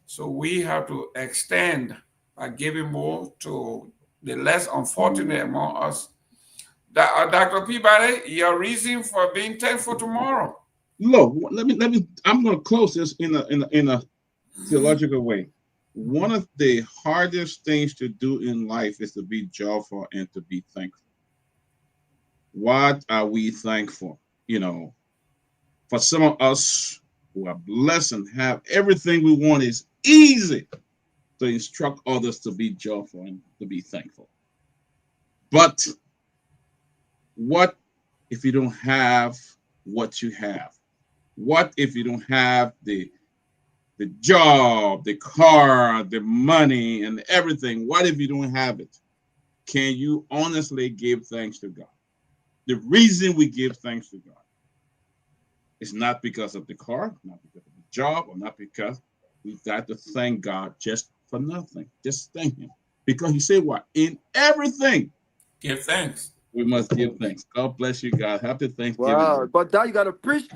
So we have to extend by giving more to the less unfortunate among us. Dr. Peabody, your reason for being thankful tomorrow. Look, I'm going to close this in a theological way. One of the hardest things to do in life is to be joyful and to be thankful. What are we thankful? You know, for some of us who are blessed and have everything we want, is easy to instruct others to be joyful and to be thankful. But what if you don't have what you have? What if you don't have the job, the car, the money, and everything? What if you don't have it? Can you honestly give thanks to God? The reason we give thanks to God is not because of the car, not because of the job, or not because we've got to thank God just for nothing. Just thank Him. Because He said what? In everything, give thanks. We must give thanks. God bless you, God. Happy Thanksgiving. Wow, but that you gotta preach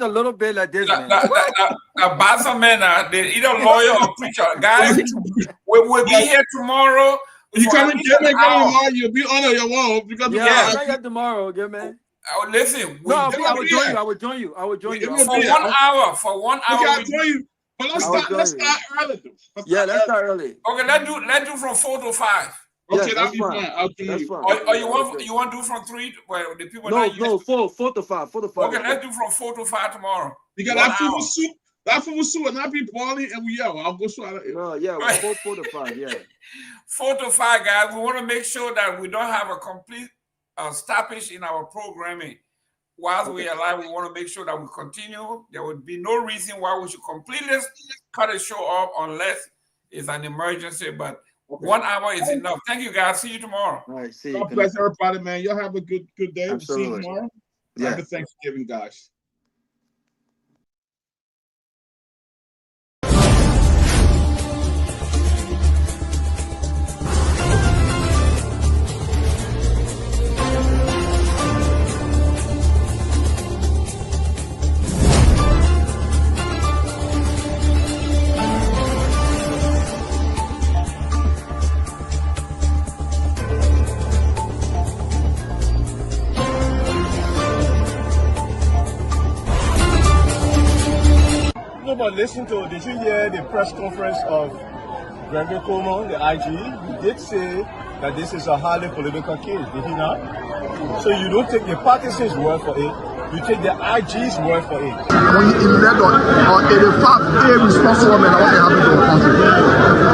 a little bit like this, man. Basa man, they either lawyer or preacher. Guys, we will be here tomorrow. You come and get me tomorrow, you'll be on your wall. Yeah, I'll get tomorrow, okay, man. Listen, I will join you. For 1 hour. But let's start early. Let's start early. Okay, let's do from 4 to 5. Okay, that'll be fine. I'll join you. Or you want to do from 3 to, well, the people No, 4 to 5. 4 to 5. Okay, let's do from 4 to 5 tomorrow. You got that food with soup. That food with soup will not be boiling, and I'll go swallow it. No, 4 to 5, yeah. 4 to 5, guys. We want to make sure that we don't have a complete stoppage in our programming. While we are alive, we want to make sure that we continue. There would be no reason why we should completely cut the show off unless it's an emergency. But 1 hour is enough. Thank you, guys. See you tomorrow. All right, see you. God bless everybody, man. Y'all have a good day. We'll see you tomorrow. Yeah. Happy Thanksgiving, guys. But listen did you hear the press conference of Seleke Kromah, the IG? He did say that this is a highly political case, did he not? So you don't take the partisans' word for it, you take the IG's word for it. We elect on 85 irresponsible men what happened to the country.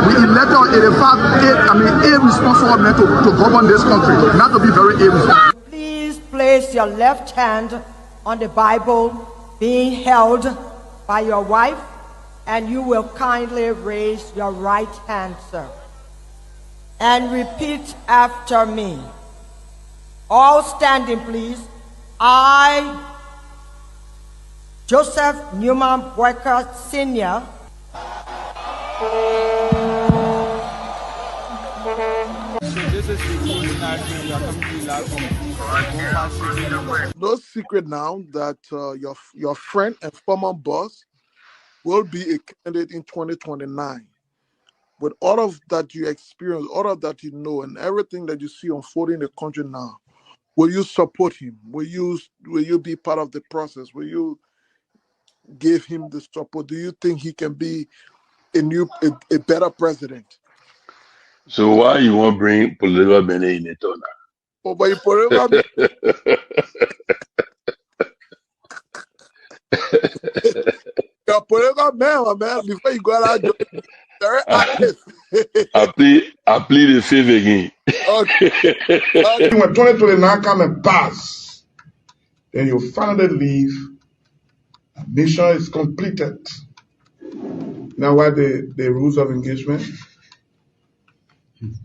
We elect on 85 irresponsible men to govern this country, not to be very irresponsible. Please place your left hand on the Bible being held by your wife, and you will kindly raise your right hand, sir, and repeat after me. All standing, please. I, Joseph Newman Boyka Sr., No secret now that your friend and former boss will be a candidate in 2029. with all of that you experience, all of that you know, and everything that you see unfolding in the country now, will you support him? Will you be part of the process? Will you give him the support? Do you think he can be a better president? So why you want to bring political Benin in it now? Oh, but political you're political man, before you go out, very active. I plead the fifth again. Okay. When 2029 come and pass, then you finally leave. The mission is completed. Now, what the rules of engagement?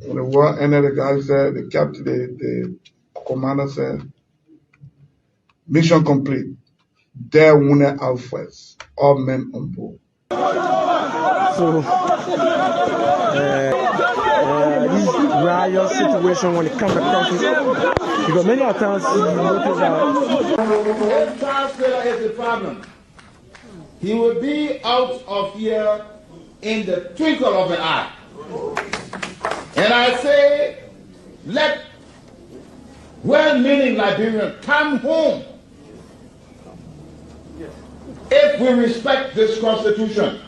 When the war ended, the guy said, the captain, the commander said, mission complete. There wounded out first. All men on board. So, this riot situation when it comes to country, because many times you notice that If Charles Taylor is the problem, he will be out of here in the twinkle of an eye. And I say, let well-meaning Liberians come home. If we respect this constitution,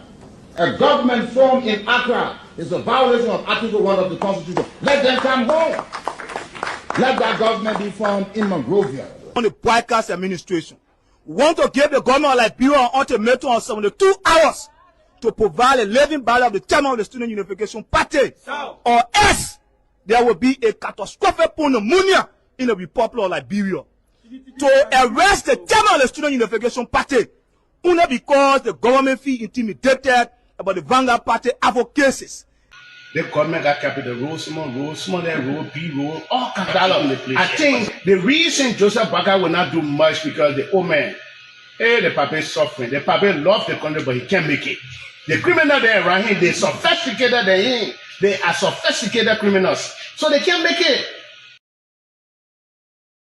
a government formed in Accra is a violation of Article 1 of the Constitution. Let them come home. Let that government be formed in Monrovia. On the broadcast administration, we want to give the government of Liberia an ultimatum of 72 hours to provide a living ballot of the chairman of the Student Unification Party, or else there will be a catastrophic pneumonia in the Republic of Liberia. To arrest the chairman of the Student Unification Party, only because the government feel intimidated about the Vanguard Party advocacies. The government got capital road, small, P road, all kinds of place. I think the reason Joseph Baker will not do much because the old man, the papa is suffering. The papa loves the country, but he can't make it. The criminal there around him, they sophisticated than him. They are sophisticated criminals, so they can't make it.